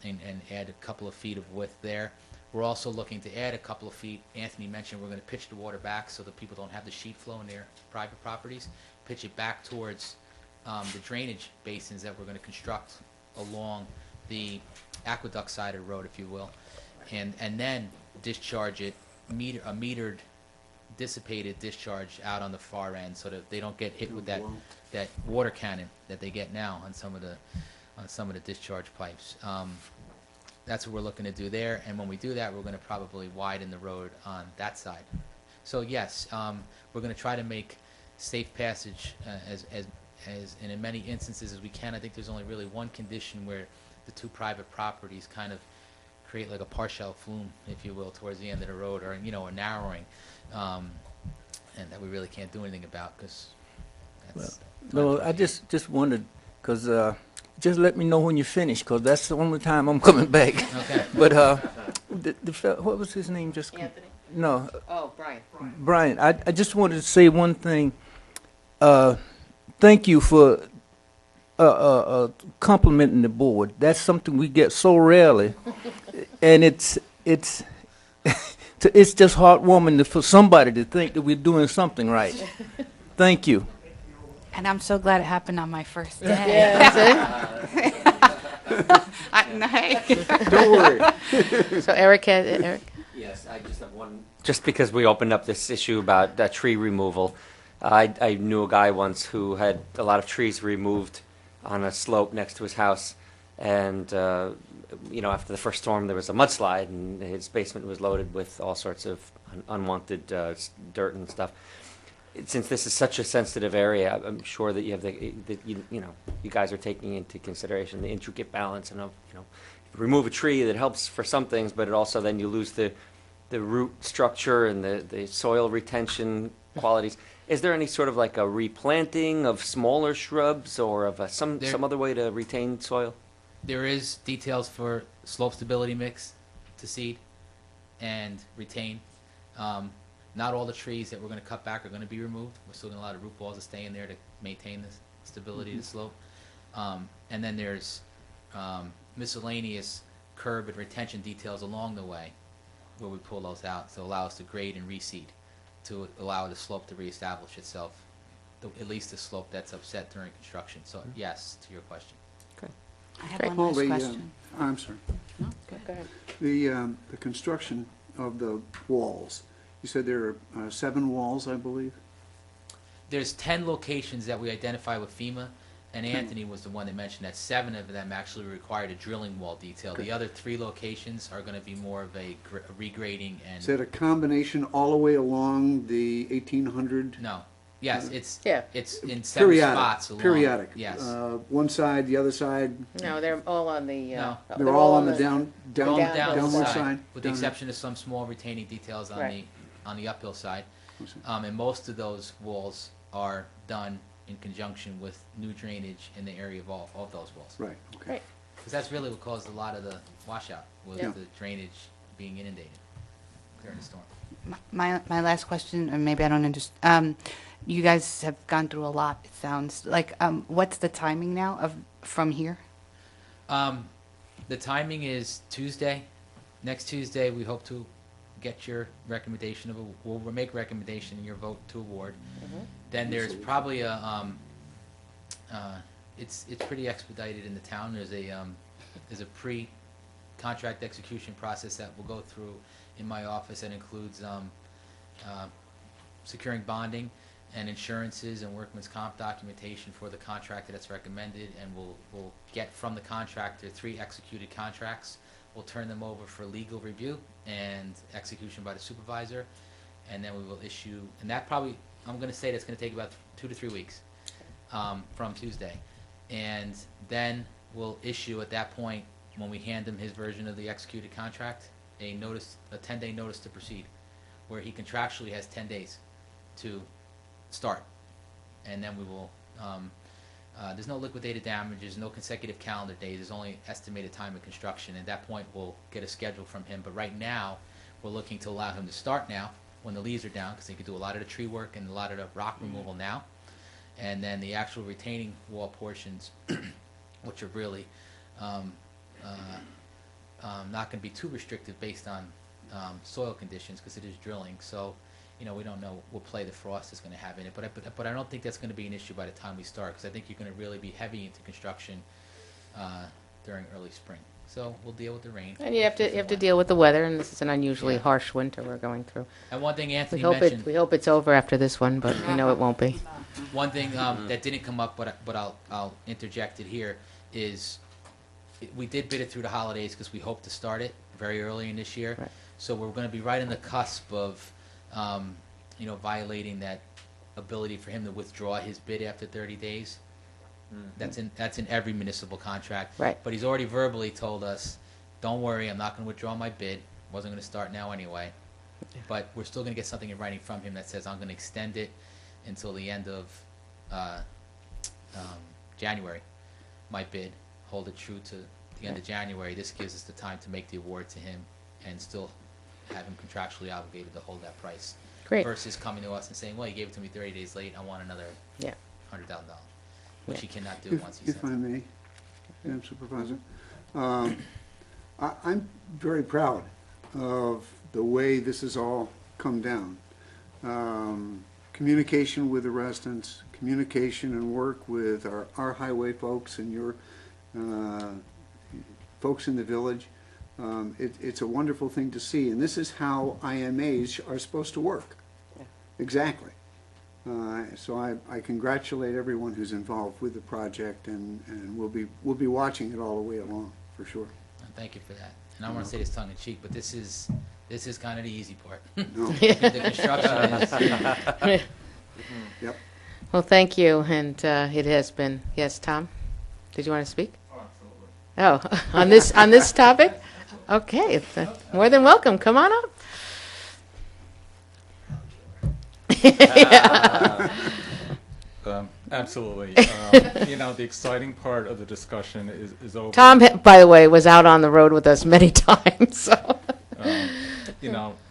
Speaker 4: and add a couple of feet of width there. We're also looking to add a couple of feet. Anthony mentioned we're going to pitch the water back so that people don't have the sheet flow in their private properties. Pitch it back towards the drainage basins that we're going to construct along the aqueduct side of the road, if you will, and then discharge it, a metered, dissipated discharge out on the far end, so that they don't get hit with that water cannon that they get now on some of the discharge pipes. That's what we're looking to do there, and when we do that, we're going to probably widen the road on that side. So yes, we're going to try to make safe passage as and in many instances as we can. I think there's only really one condition where the two private properties kind of create like a partial flume, if you will, towards the end of the road, or a narrowing, and that we really can't do anything about, because
Speaker 3: No, I just wondered, because just let me know when you finish, because that's the only time I'm coming back.
Speaker 4: Okay.
Speaker 3: But what was his name? Just
Speaker 1: Anthony?
Speaker 3: no,
Speaker 1: Oh, Brian.
Speaker 3: Brian. I just wanted to say one thing. Thank you for complimenting the board. That's something we get so rarely, and it's it's just heartwarming for somebody to think that we're doing something right. Thank you.
Speaker 6: And I'm so glad it happened on my first day.
Speaker 1: Yeah, that's
Speaker 7: Don't worry.
Speaker 1: it. So Eric,
Speaker 8: Yes, I just have one. Just because we opened up this issue about tree removal, I knew a guy once who had a lot of trees removed on a slope next to his house, and after the first storm, there was a mudslide, and his basement was loaded with all sorts of unwanted dirt and stuff. Since this is such a sensitive area, I'm sure that you have you guys are taking into consideration the intricate balance, and remove a tree that helps for some things, but it also then you lose the root structure and the soil retention qualities. Is there any sort of like a replanting of smaller shrubs or of some other way to retain soil?
Speaker 4: There is details for slope stability mix to seed and retain. Not all the trees that we're going to cut back are going to be removed. We're still going to allow the root balls to stay in there to maintain the stability of the slope. And then there's miscellaneous curb and retention details along the way where we pull those out to allow us to grade and reseed to allow the slope to reestablish itself, at least the slope that's upset during construction. So yes, to your question.
Speaker 6: I have
Speaker 1: Great.
Speaker 6: one
Speaker 7: Well,
Speaker 6: last question.
Speaker 7: I'm sorry.
Speaker 6: No? Go ahead.
Speaker 7: The construction of the walls, you said there are 7 walls, I believe?
Speaker 4: There's 10 locations that we identify with FEMA, and Anthony was the one that mentioned that 7 of them actually required a drilling wall detail. The other 3 locations are going to be more of a regrading
Speaker 7: Is
Speaker 4: and
Speaker 7: that a combination all the way along the 1800?
Speaker 4: no. Yes, it's
Speaker 1: Yeah.
Speaker 4: it's in 7
Speaker 7: Periodic.
Speaker 4: spots along.
Speaker 7: Periodic.
Speaker 4: Yes.
Speaker 7: One side, the other side.
Speaker 1: no, they're all on the.
Speaker 4: No.
Speaker 7: They're all on the
Speaker 4: All
Speaker 1: down-
Speaker 7: downward
Speaker 4: side,
Speaker 7: side.
Speaker 4: with the
Speaker 7: down-
Speaker 4: exception of some small retaining details on
Speaker 1: Right.
Speaker 4: the uphill side.
Speaker 7: I see.
Speaker 4: And most of those walls are done in conjunction with new drainage in the area of all of those walls.
Speaker 7: Right, okay.
Speaker 1: Right.
Speaker 4: Because that's really what caused a lot of the washout, was
Speaker 1: Yeah.
Speaker 4: the drainage being inundated during the storm.
Speaker 6: My last question, or maybe I don't understand. You guys have gone through a lot, it sounds like. What's the timing now from here?
Speaker 4: The timing is Tuesday. Next Tuesday, we hope to get your recommendation we'll make recommendation and your vote to award. Then there's probably it's pretty expedited in the town. There's a pre-contract execution process that we'll go through in my office that includes securing bonding and insurances and workman's comp documentation for the contractor that's recommended, and we'll get from the contractor 3 executed contracts. We'll turn them over for legal review and execution by the supervisor, and then we will issue, and that probably, I'm going to say that's going to take about 2 to 3 weeks from Tuesday. And then we'll issue at that point, when we hand him his version of the executed contract, a 10-day notice to proceed, where he contractually has 10 days to start. And then we will, there's no liquidated damages, no consecutive calendar days, there's only estimated time of construction. At that point, we'll get a schedule from him. But right now, we're looking to allow him to start now, when the leaves are down, because he could do a lot of the tree work and a lot of the rock removal now. And then the actual retaining wall portions, which are really not going to be too restrictive based on soil conditions, because it is drilling. So, we don't know what play the frost is going to have in it. But I don't think that's going to be an issue by the time we start, because I think you're going to really be heavy into construction during early spring. So we'll deal with the rain.
Speaker 1: And you have to deal with the weather, and this is an unusually
Speaker 4: Yeah.
Speaker 1: harsh winter we're going through.
Speaker 4: And one thing
Speaker 1: We
Speaker 4: Anthony
Speaker 1: hope
Speaker 4: mentioned.
Speaker 1: we hope it's over after this one, but we know it won't be.
Speaker 4: One thing that didn't come up, but I'll interject it here, is we did bid it through the holidays because we hope to start it very early in this year.
Speaker 1: Right.
Speaker 4: So we're going to be right in the cusp of, violating that ability for him to withdraw his bid after 30 days. That's in every municipal contract.
Speaker 1: Right.
Speaker 4: But he's already verbally told us, don't worry, I'm not going to withdraw my bid. Wasn't going to start now anyway. But we're still going to get something in writing from him that says I'm going to extend it until the end of January, my bid, hold it true to the end of January. This gives us the time to make the award to him and still have him contractually obligated to hold that price.
Speaker 1: Great.
Speaker 4: Versus coming to us and saying, well, you gave it to me 30 days late, I want another
Speaker 1: Yeah.
Speaker 4: $100,000, which he cannot do once he
Speaker 7: If I
Speaker 4: sends it.
Speaker 7: may, Madam Supervisor, I'm very proud of the way this has all come down. Communication with the residents, communication and work with our highway folks and your folks in the village. It's a wonderful thing to see, and this is how IMAs are supposed to work. Exactly. So I congratulate everyone who's involved with the project, and we'll be watching it all the way along, for sure.
Speaker 4: Thank you for that. And I don't want to say this tongue in cheek, but this is kind of the easy part.
Speaker 7: No,
Speaker 4: The construction is,
Speaker 7: yep.
Speaker 1: Well, thank you, and it has been, yes, Tom? Did you want to speak? Oh, on this topic? Okay, more than welcome, come on up.
Speaker 10: Absolutely. The exciting part of the discussion is over.
Speaker 1: Tom, by the way, was out on the road with us many times, so.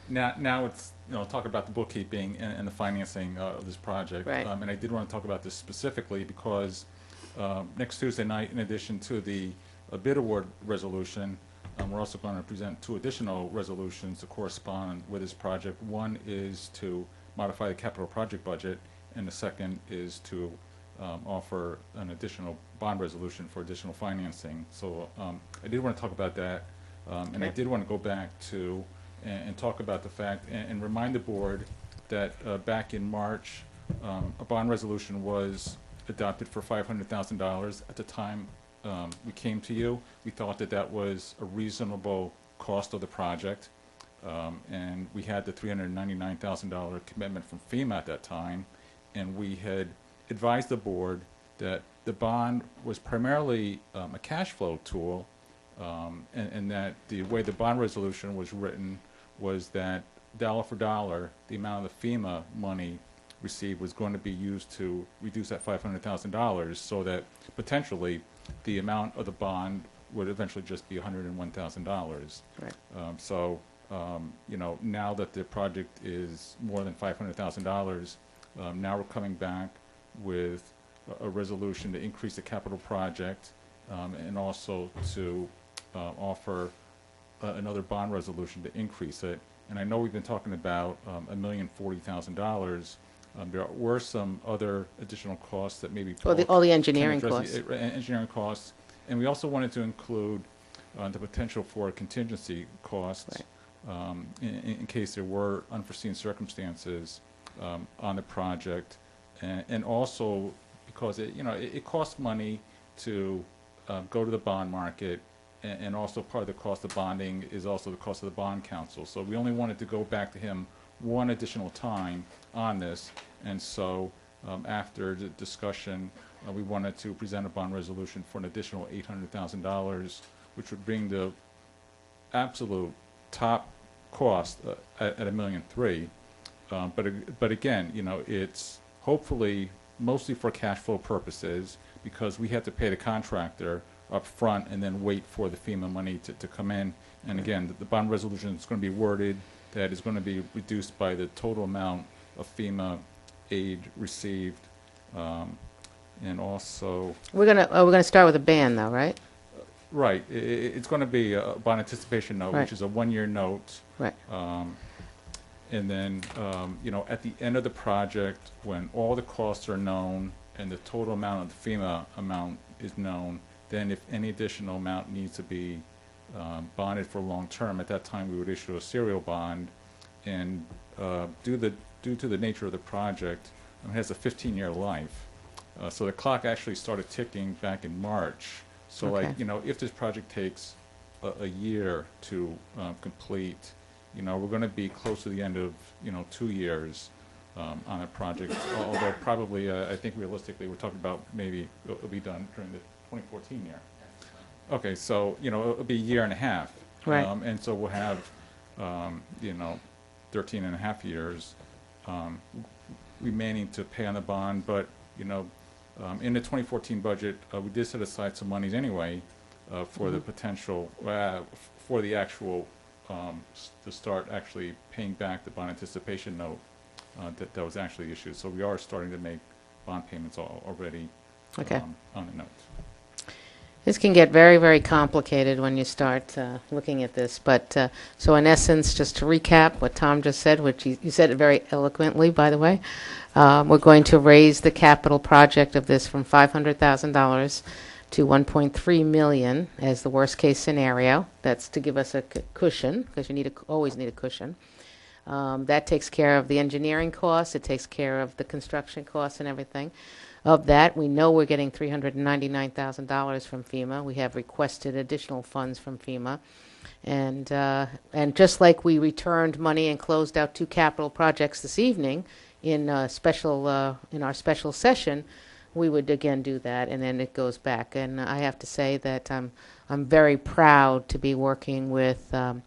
Speaker 10: Now it's, talk about the bookkeeping and the financing of this project.
Speaker 1: Right.
Speaker 10: And I did want to talk about this specifically because next Tuesday night, in addition to the bid award resolution, we're also going to present 2 additional resolutions to correspond with this project. One is to modify the capital project budget, and the second is to offer an additional bond resolution for additional financing. So I did want to talk about that, and I did want to go back to and talk about the fact and remind the board that back in March, a bond resolution was adopted for $500,000. At the time we came to you, we thought that that was a reasonable cost of the project, and we had the $399,000 commitment from FEMA at that time, and we had advised the board that the bond was primarily a cash flow tool, and that the way the bond resolution was written was that dollar for dollar, the amount of the FEMA money received was going to be used to reduce that $500,000, so that potentially the amount of the bond would eventually just be $101,000.
Speaker 1: Right.
Speaker 10: Now that the project is more than $500,000, now we're coming back with a resolution to increase the capital project, and also to offer another bond resolution to increase it. And I know we've been talking about $1,040,000. There were some other additional costs that maybe
Speaker 1: All the engineering costs.
Speaker 10: engineering costs, and we also wanted to include the potential for contingency costs, in case there were unforeseen circumstances on the project, and also because it costs money to go to the bond market, and also part of the cost of bonding is also the cost of the bond counsel. So we only wanted to go back to him one additional time on this, and so after the discussion, we wanted to present a bond resolution for an additional $800,000, which would bring the absolute top cost at $1.3 million. But again, it's hopefully mostly for cash flow purposes, because we have to pay the contractor up front and then wait for the FEMA money to come in. And again, the bond resolution is going to be worded that is going to be reduced by the total amount of FEMA aid received, and also
Speaker 1: We're gonna start with a ban, though, right?
Speaker 10: right. It's going to be a bond anticipation note,
Speaker 1: Right.
Speaker 10: which is a 1-year note.
Speaker 1: Right.
Speaker 10: And then, at the end of the project, when all the costs are known and the total amount of the FEMA amount is known, then if any additional amount needs to be bonded for long term, at that time we would issue a serial bond. And due to the nature of the project, it has a 15-year life. So the clock actually started ticking back in March. So
Speaker 1: Okay.
Speaker 10: if this project takes a year to complete, we're going to be close to the end of 2 years on a project. Although probably, I think realistically, we're talking about maybe it'll be done during the 2014 year. Okay, so it'll be a year and a half.
Speaker 1: Right.
Speaker 10: And so we'll have 13 and a half years remaining to pay on the bond. But In the 2014 budget, we did set aside some monies anyway for the potential, for the actual, to start actually paying back the bond anticipation note that was actually issued. So we are starting to make bond payments already
Speaker 1: Okay.
Speaker 10: on the notes.
Speaker 1: This can get very, very complicated when you start looking at this. But so in essence, just to recap what Tom just said, which you said it very eloquently, by the way, we're going to raise the capital project of this from $500,000 to $1.3 million as the worst case scenario. That's to give us a cushion, because you always need a cushion. That takes care of the engineering costs. It takes care of the construction costs and everything. Of that, we know we're getting $399,000 from FEMA. We have requested additional funds from FEMA. And just like we returned money and closed out 2 capital projects this evening in our special session, we would again do that, and then it goes back. And I have to say that I'm very proud to be working with the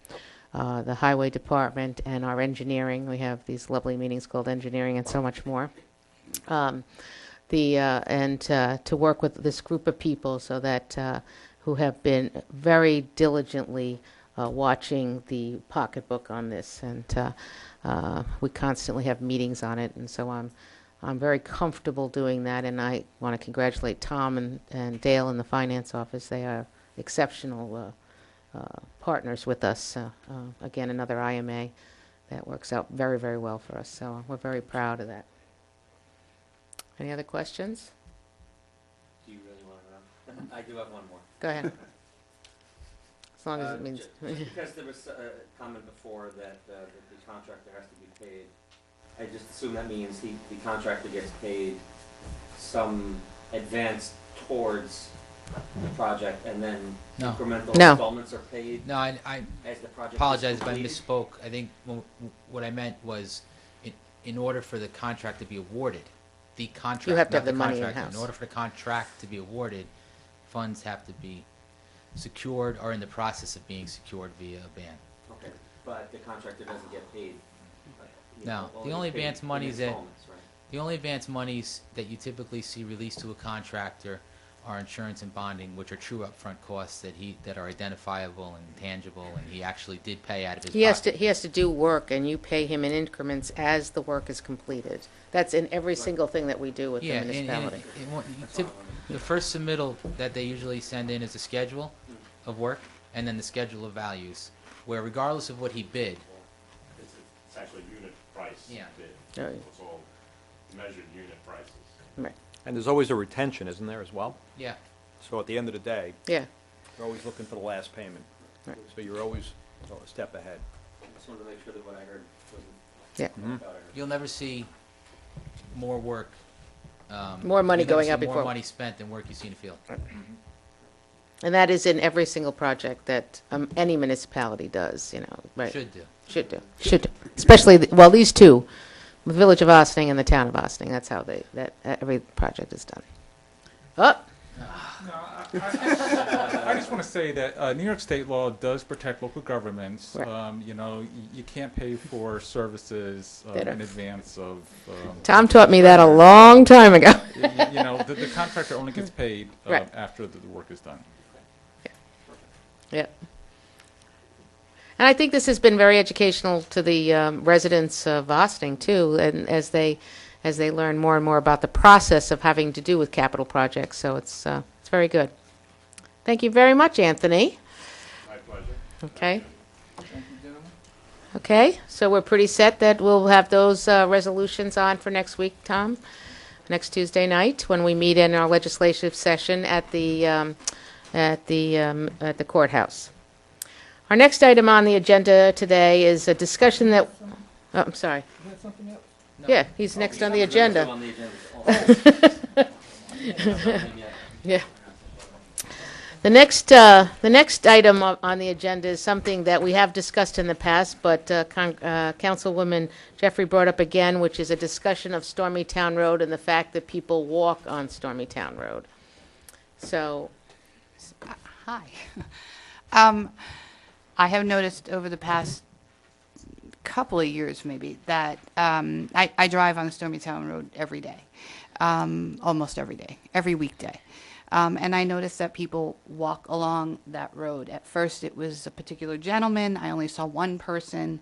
Speaker 1: Highway Department and our engineering. We have these lovely meetings called engineering and so much more. To work with this group of people so that who have been very diligently watching the pocketbook on this, and we constantly have meetings on it, and so I'm very comfortable doing that, and I want to congratulate Tom and Dale in the finance office. They are exceptional partners with us. Again, another IMA that works out very, very well for us, so we're very proud of that. Any other questions?
Speaker 8: Do you really want to know? I do have one more.
Speaker 1: Go ahead. As long as it means.
Speaker 8: Because there was a comment before that the contractor has to be paid. I just assume that means the contractor gets paid some advance towards the project, and then
Speaker 4: No.
Speaker 8: incremental
Speaker 1: No.
Speaker 8: installments are paid
Speaker 4: No, I
Speaker 8: as the project is
Speaker 4: apologize if I
Speaker 8: completed?
Speaker 4: misspoke. I think what I meant was, in order for the contract to be awarded, the contract,
Speaker 1: You have to
Speaker 4: not
Speaker 1: have the money
Speaker 4: contractor.
Speaker 1: in-house.
Speaker 4: In order for the contract to be awarded, funds have to be secured or in the process of being secured via a ban.
Speaker 8: Okay, but the contractor doesn't get paid.
Speaker 4: No, the only
Speaker 8: gets paid
Speaker 4: advance
Speaker 8: in
Speaker 4: monies that-
Speaker 8: installments, right?
Speaker 4: The only advance monies that you typically see released to a contractor are insurance and bonding, which are true upfront costs that are identifiable and tangible, and he actually did pay out of his pocket.
Speaker 1: He has to do work, and you pay him in increments as the work is completed. That's in every single thing that we do with the
Speaker 4: Yeah,
Speaker 1: municipality.
Speaker 4: the first submittal that they usually send in is a schedule of work, and then the schedule of values, where regardless of what he bid,
Speaker 5: It's actually unit price
Speaker 4: Yeah.
Speaker 5: bid.
Speaker 1: Oh, yeah.
Speaker 5: It's all measured unit prices.
Speaker 1: Right.
Speaker 11: And there's always a retention, isn't there, as well?
Speaker 4: yeah,
Speaker 11: So at the end of the day,
Speaker 1: Yeah,
Speaker 11: you're always looking for the last payment.
Speaker 1: Right.
Speaker 11: So you're always a step ahead.
Speaker 8: I just wanted to make sure that what I heard wasn't.
Speaker 1: Yeah.
Speaker 8: what I thought I heard.
Speaker 4: you'll never see more work.
Speaker 1: More money
Speaker 4: you'll never
Speaker 1: going
Speaker 4: see
Speaker 1: out
Speaker 4: more
Speaker 1: before.
Speaker 4: money spent than work you see in the field.
Speaker 1: and that is in every single project that any municipality does, right?
Speaker 4: Should do.
Speaker 1: Should do. Especially, these two, the Village of Ossining and the Town of Ossining, that's how every project is done. Oh,
Speaker 10: I just want to say that New York state law does protect local governments.
Speaker 1: Right.
Speaker 10: You can't pay for services
Speaker 1: Better.
Speaker 10: in advance of.
Speaker 1: Tom taught me that a long time ago.
Speaker 10: The contractor only gets paid
Speaker 1: Right.
Speaker 10: after the work is done.
Speaker 1: Yeah. And I think this has been very educational to the residents of Ossining, too, and as they learn more and more about the process of having to do with capital projects. So it's very good. Thank you very much, Anthony.
Speaker 5: My pleasure.
Speaker 1: Okay. Okay, so we're pretty set that we'll have those resolutions on for next week, Tom, next Tuesday night, when we meet in our legislative session at the courthouse. Our next item on the agenda today is a discussion that, oh, I'm sorry. Yeah, he's next on the agenda.
Speaker 8: On the agenda also.
Speaker 1: Yeah. The next item on the agenda is something that we have discussed in the past, but Councilwoman Jeffrey brought up again, which is a discussion of Stormy Town Road and the fact that people walk on Stormy Town Road. So,
Speaker 6: Hi. I have noticed over the past couple of years maybe that I drive on Stormy Town Road every day. almost every day, every weekday. And I noticed that people walk along that road. At first, it was a particular gentleman. I only saw one person.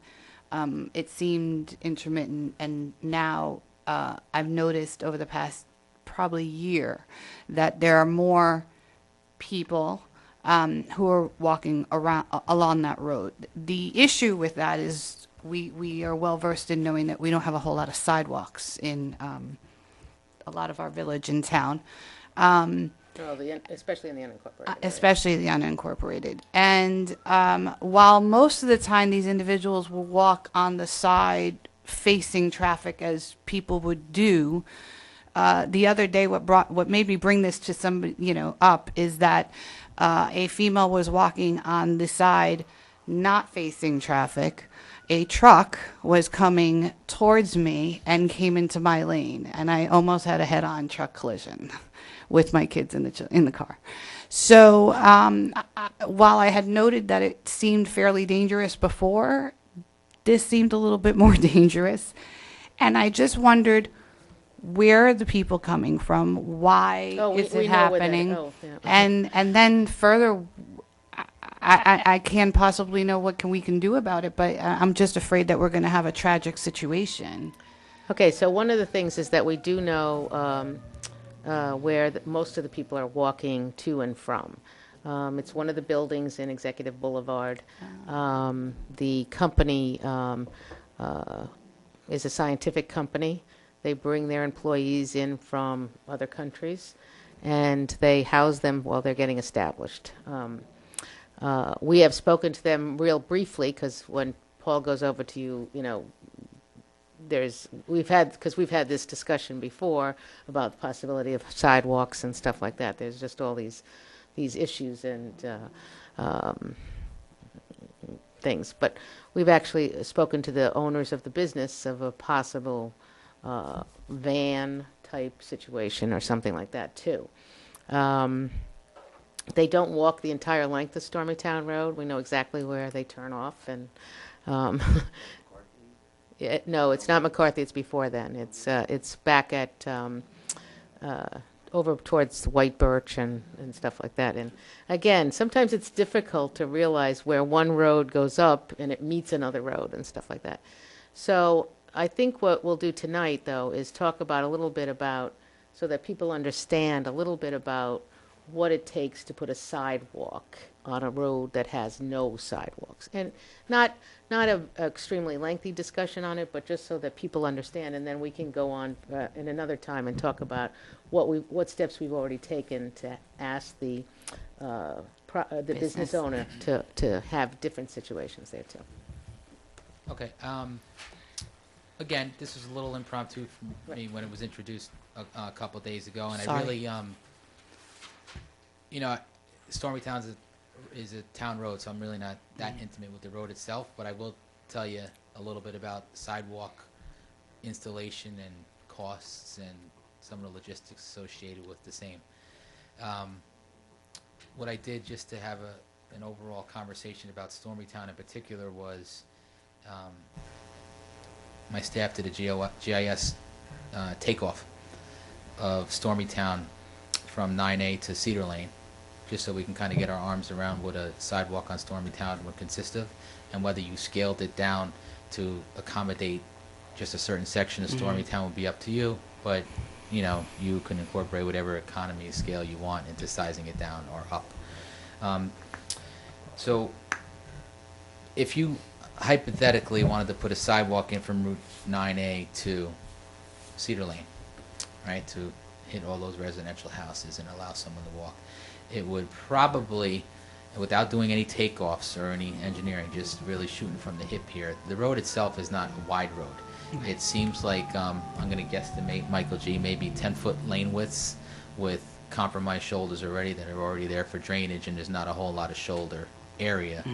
Speaker 6: It seemed intermittent, and now I've noticed over the past probably year that there are more people who are walking around along that road. The issue with that is we are well versed in knowing that we don't have a whole lot of sidewalks in a lot of our village and town.
Speaker 1: Especially in the unincorporated area.
Speaker 6: Especially the unincorporated. And while most of the time these individuals will walk on the side facing traffic as people would do, the other day what made me bring this to somebody, up is that a female was walking on the side not facing traffic. A truck was coming towards me and came into my lane, and I almost had a head-on truck collision with my kids in the car. So while I had noted that it seemed fairly dangerous before, this seemed a little bit more dangerous. And I just wondered, where are the people coming from? Why is it happening? And then further, I can't possibly know what we can do about it, but I'm just afraid that we're going to have a tragic situation.
Speaker 1: Okay, so one of the things is that we do know where most of the people are walking to and from. It's one of the buildings in Executive Boulevard. The company is a scientific company. They bring their employees in from other countries, and they house them while they're getting established. We have spoken to them real briefly, because when Paul goes over to you, we've had this discussion before about the possibility of sidewalks and stuff like that. There's just all these issues and things. But we've actually spoken to the owners of the business of a possible van type situation or something like that too. They don't walk the entire length of Stormytown Road. We know exactly where they turn off, and no, it's not McCarthy. It's before then. It's back at over towards White Birch and stuff like that. And again, sometimes it's difficult to realize where one road goes up and it meets another road and stuff like that. So I think what we'll do tonight, though, is talk about a little bit about, so that people understand a little bit about what it takes to put a sidewalk on a road that has no sidewalks. And not an extremely lengthy discussion on it, but just so that people understand, and then we can go on in another time and talk about what steps we've already taken to ask the business owner to have different situations there too.
Speaker 4: Okay. Again, this was a little impromptu for me when it was introduced a couple days ago, and
Speaker 6: Sorry.
Speaker 4: I really, Stormytown is a town road, so I'm really not that intimate with the road itself, but I will tell you a little bit about sidewalk installation and costs and some of the logistics associated with the same. What I did just to have an overall conversation about Stormytown in particular was my staff did a GIS takeoff of Stormytown from 9A to Cedar Lane, just so we can kind of get our arms around what a sidewalk on Stormytown would consist of, and whether you scaled it down to accommodate just a certain section of Stormytown would be up to you, but you can incorporate whatever economy scale you want into sizing it down or up. So if you hypothetically wanted to put a sidewalk in from Route 9A to Cedar Lane, right, to hit all those residential houses and allow someone to walk, it would probably, without doing any takeoffs or any engineering, just really shooting from the hip here, the road itself is not a wide road. It seems like, I'm going to guesstimate, Michael G., maybe 10-foot lane widths with compromised shoulders already that are already there for drainage, and there's not a whole lot of shoulder area.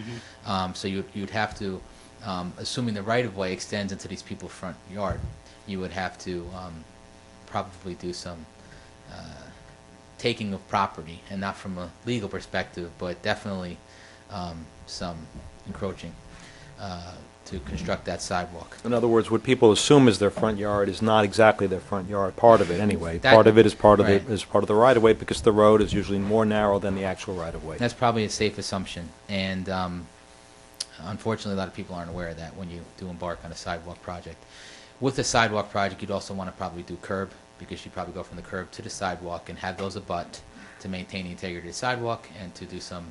Speaker 4: So you'd have to, assuming the right-of-way extends into these people's front yard, you would have to probably do some taking of property, and not from a legal perspective, but definitely some encroaching. to construct that sidewalk.
Speaker 11: In other words, what people assume is their front yard is not exactly their front yard, part of it anyway.
Speaker 4: That-
Speaker 11: Part of it is part of
Speaker 4: right.
Speaker 11: the right-of-way, because the road is usually more narrow than the actual right-of-way.
Speaker 4: That's probably a safe assumption, and unfortunately, a lot of people aren't aware of that when you do embark on a sidewalk project. With a sidewalk project, you'd also want to probably do curb, because you'd probably go from the curb to the sidewalk and have those abut to maintain the integrity of the sidewalk and to do some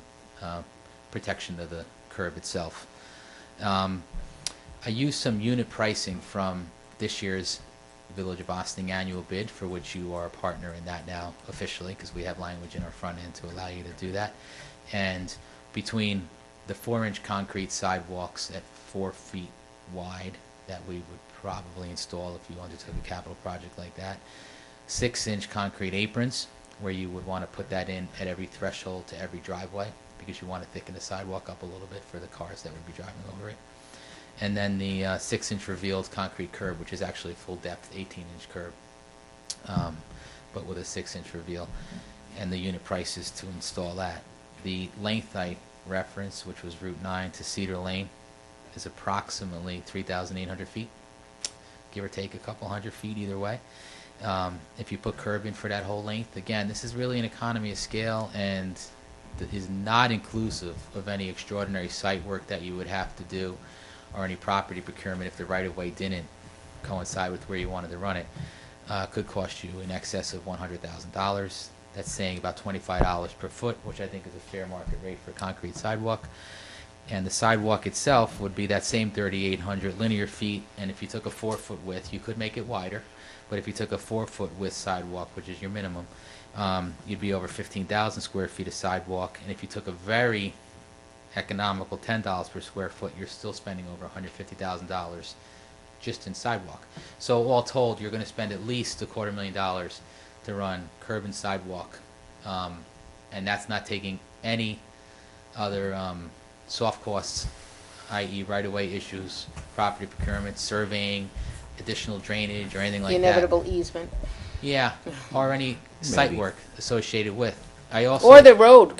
Speaker 4: protection of the curb itself. I used some unit pricing from this year's Village of Ossining annual bid, for which you are a partner in that now officially, because we have language in our front end to allow you to do that. And between the 4-inch concrete sidewalks at 4 feet wide that we would probably install if you undertook a capital project like that, 6-inch concrete aprons, where you would want to put that in at every threshold to every driveway, because you want to thicken the sidewalk up a little bit for the cars that would be driving over it. And then the 6-inch revealed concrete curb, which is actually a full depth 18-inch curb, but with a 6-inch reveal, and the unit prices to install that. The length I referenced, which was Route 9 to Cedar Lane, is approximately 3,800 feet, give or take a couple hundred feet either way. If you put curb in for that whole length, again, this is really an economy of scale, and is not inclusive of any extraordinary site work that you would have to do, or any property procurement if the right-of-way didn't coincide with where you wanted to run it. Could cost you in excess of $100,000. That's saying about $25 per foot, which I think is a fair market rate for a concrete sidewalk. And the sidewalk itself would be that same 3,800 linear feet, and if you took a 4-foot width, you could make it wider, but if you took a 4-foot width sidewalk, which is your minimum, you'd be over 15,000 square feet of sidewalk, and if you took a very economical $10 per square foot, you're still spending over $150,000 just in sidewalk. So all told, you're going to spend at least $250,000 to run curb and sidewalk, and that's not taking any other soft costs, i.e. right-of-way issues, property procurement, surveying, additional drainage, or anything like
Speaker 1: The
Speaker 4: that.
Speaker 1: inevitable easement.
Speaker 4: Yeah, or any site work associated with. I also
Speaker 1: Or the road,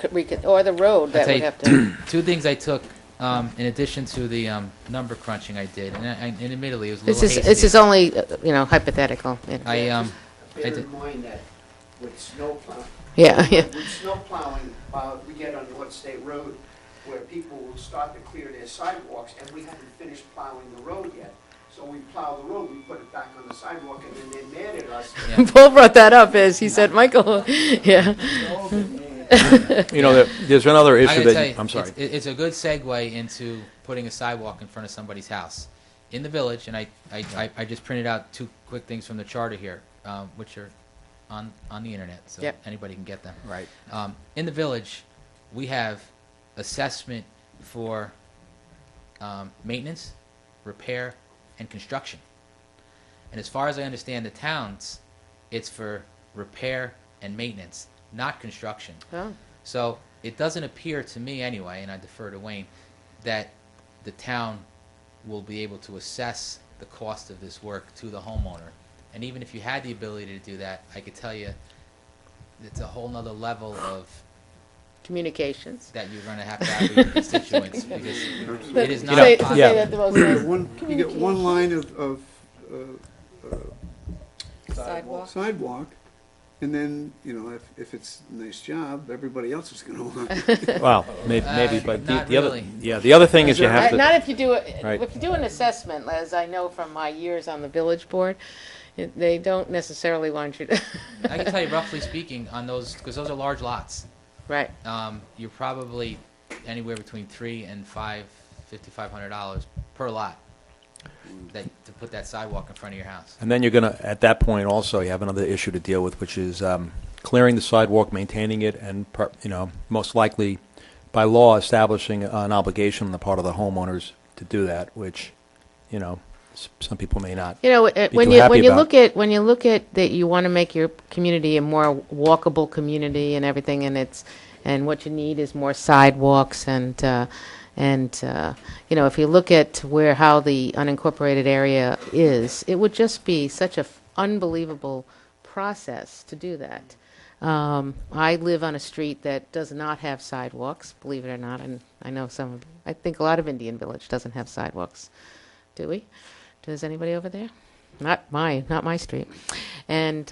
Speaker 1: or the road
Speaker 4: I'll
Speaker 1: that
Speaker 4: tell
Speaker 1: would
Speaker 4: you
Speaker 1: have to.
Speaker 4: two things I took in addition to the number crunching I did, and admittedly it was a little
Speaker 1: This
Speaker 4: hasty.
Speaker 1: is only, hypothetical. Yeah.
Speaker 4: I
Speaker 12: Bear
Speaker 4: did-
Speaker 12: in mind that with snow plowing.
Speaker 1: Yeah, yeah.
Speaker 12: With snow plowing, we get on North State Road where people will start to clear their sidewalks, and we haven't finished plowing the road yet. So we plow the road, we put it back on the sidewalk, and then they're mad at us.
Speaker 4: Yeah.
Speaker 1: Paul brought that up as he said, Michael, yeah.
Speaker 11: You know, there's another
Speaker 4: I
Speaker 11: issue
Speaker 4: gotta tell
Speaker 11: that,
Speaker 4: you,
Speaker 11: I'm sorry.
Speaker 4: It's a good segue into putting a sidewalk in front of somebody's house. In the village, and I just printed out 2 quick things from the charter here, which are on the internet, so
Speaker 1: Yep.
Speaker 4: anybody can get them.
Speaker 11: Right.
Speaker 4: In the village, we have assessment for maintenance, repair, and construction. And as far as I understand the towns, it's for repair and maintenance, not construction.
Speaker 1: Oh.
Speaker 4: So it doesn't appear to me anyway, and I defer to Wayne, that the town will be able to assess the cost of this work to the homeowner. And even if you had the ability to do that, I could tell you it's a whole nother level of
Speaker 1: Communications.
Speaker 4: that you're going to have with your constituents, because it is not
Speaker 1: Say
Speaker 4: possible.
Speaker 1: that the most nice-
Speaker 7: You get one line of
Speaker 1: sidewalk.
Speaker 7: sidewalk, and then, if it's a nice job, everybody else is gonna want it.
Speaker 11: Well, maybe, but
Speaker 4: not
Speaker 11: the other,
Speaker 4: really.
Speaker 11: yeah, the other thing is you have to.
Speaker 1: Not if you do it,
Speaker 11: Right.
Speaker 1: if you do an assessment, as I know from my years on the village board, they don't necessarily want you to.
Speaker 4: I can tell you roughly speaking on those, because those are large lots.
Speaker 1: Right.
Speaker 4: You're probably anywhere between $300 and $5,500 per lot to put that sidewalk in front of your house.
Speaker 11: And then you're going to, at that point also, you have another issue to deal with, which is clearing the sidewalk, maintaining it, and, most likely, by law, establishing an obligation on the part of the homeowners to do that, which, some people may not.
Speaker 1: When
Speaker 11: too
Speaker 1: you
Speaker 11: happy about.
Speaker 1: when you look at that, you want to make your community a more walkable community and everything, and what you need is more sidewalks and if you look at how the unincorporated area is, it would just be such a unbelievable process to do that. I live on a street that does not have sidewalks, believe it or not, and I know I think a lot of Indian Village doesn't have sidewalks. Do we? Does anybody over there? Not my street. And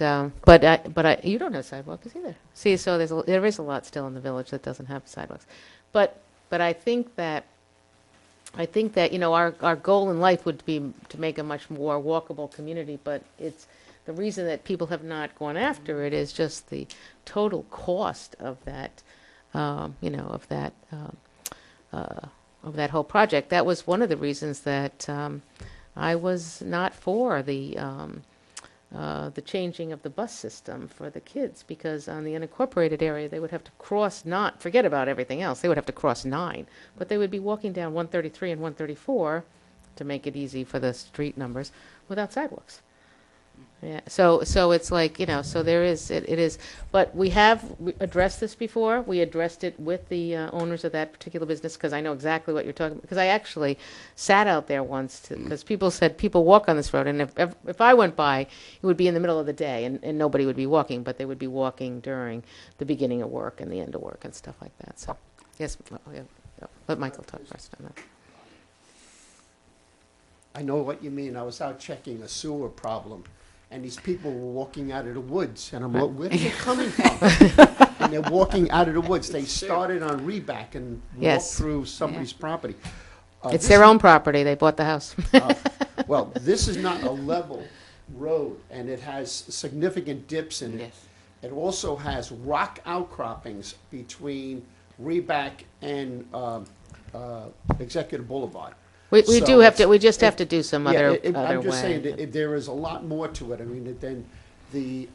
Speaker 1: but you don't have sidewalks either. See, so there is a lot still in the village that doesn't have sidewalks. But I think that our goal in life would be to make a much more walkable community, but it's the reason that people have not gone after it is just the total cost of that, of that whole project. That was one of the reasons that I was not for the changing of the bus system for the kids, because on the unincorporated area they would have to cross forget about everything else. They would have to cross 9, but they would be walking down 133 and 134 to make it easy for the street numbers without sidewalks. Yeah, so it's like, so there is, it is, but we have addressed this before. We addressed it with the owners of that particular business, because I know exactly what you're talking about, because I actually sat out there once, because people said people walk on this road, and if I went by, it would be in the middle of the day, and nobody would be walking, but they would be walking during the beginning of work and the end of work and stuff like that. So, yes, let Michael talk first on that.
Speaker 12: I know what you mean. I was out checking a sewer problem, and these people were walking out of the woods, and I'm like, where are they coming from? And they're walking out of the woods. They started on Reback and walked through somebody's property.
Speaker 1: It's their own property. They bought the house.
Speaker 12: Well, this is not a level road, and it has significant dips in it.
Speaker 1: Yes.
Speaker 12: It also has rock outcroppings between Reback and Executive Boulevard.
Speaker 1: We
Speaker 12: So
Speaker 1: do have
Speaker 12: it's-
Speaker 1: to. We just have to do some other
Speaker 12: I'm just
Speaker 1: way.
Speaker 12: saying that there is a lot more to it. I mean, then the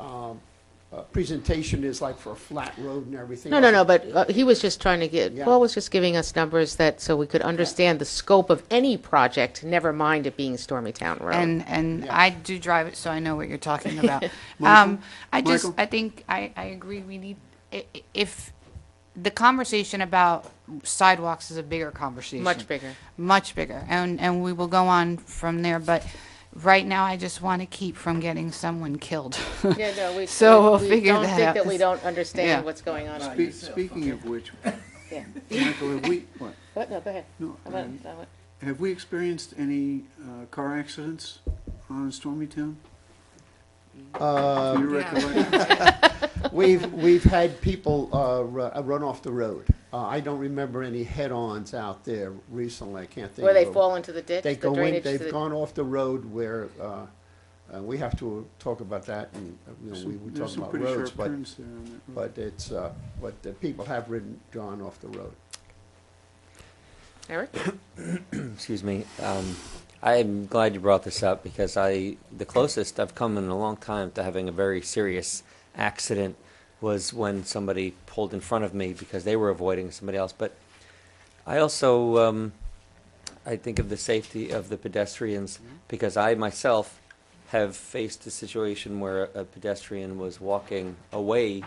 Speaker 12: presentation is like for a flat road and everything.
Speaker 1: No. But he was just trying to get.
Speaker 12: Yeah.
Speaker 1: Paul was just giving us numbers so we could understand the scope of any project. Never mind it being Stormy Town Road.
Speaker 6: And
Speaker 12: Yeah.
Speaker 6: I do drive it, so I know what you're talking about.
Speaker 7: Michael?
Speaker 6: I think I agree. We need, if the conversation about sidewalks is a bigger conversation.
Speaker 1: Much bigger.
Speaker 6: Much bigger. And we will go on from there, but right now I just want to keep from getting someone killed.
Speaker 1: Yeah, no, we.
Speaker 6: So we'll
Speaker 1: we
Speaker 6: figure
Speaker 1: don't
Speaker 6: that
Speaker 1: think
Speaker 6: out.
Speaker 1: that we don't understand
Speaker 6: Yeah.
Speaker 1: what's going on.
Speaker 7: Speaking of which,
Speaker 1: Yeah.
Speaker 7: Michael, have we, what?
Speaker 1: What? No, go ahead.
Speaker 7: No,
Speaker 1: How about-
Speaker 7: have we experienced any car accidents on Stormy Town? Do you recollect?
Speaker 12: We've had people run off the road. I don't remember any head-ons out there recently. I can't think.
Speaker 1: Where they
Speaker 12: of them.
Speaker 1: fall into the ditch.
Speaker 12: They
Speaker 1: the
Speaker 12: go in.
Speaker 1: drainage to
Speaker 12: They've
Speaker 1: the-
Speaker 12: gone off the road where we have to talk about that, and we
Speaker 7: There's
Speaker 12: talk
Speaker 7: some
Speaker 12: about
Speaker 7: pretty
Speaker 12: roads,
Speaker 7: sharp
Speaker 12: but
Speaker 7: turns there on that road.
Speaker 12: but it's but the people have gone off the road.
Speaker 1: Eric?
Speaker 8: Excuse me. I'm glad you brought this up because the closest I've come in a long time to having a very serious accident was when somebody pulled in front of me because they were avoiding somebody else. But I also, I think of the safety of the pedestrians because I myself have faced a situation where a pedestrian was walking away,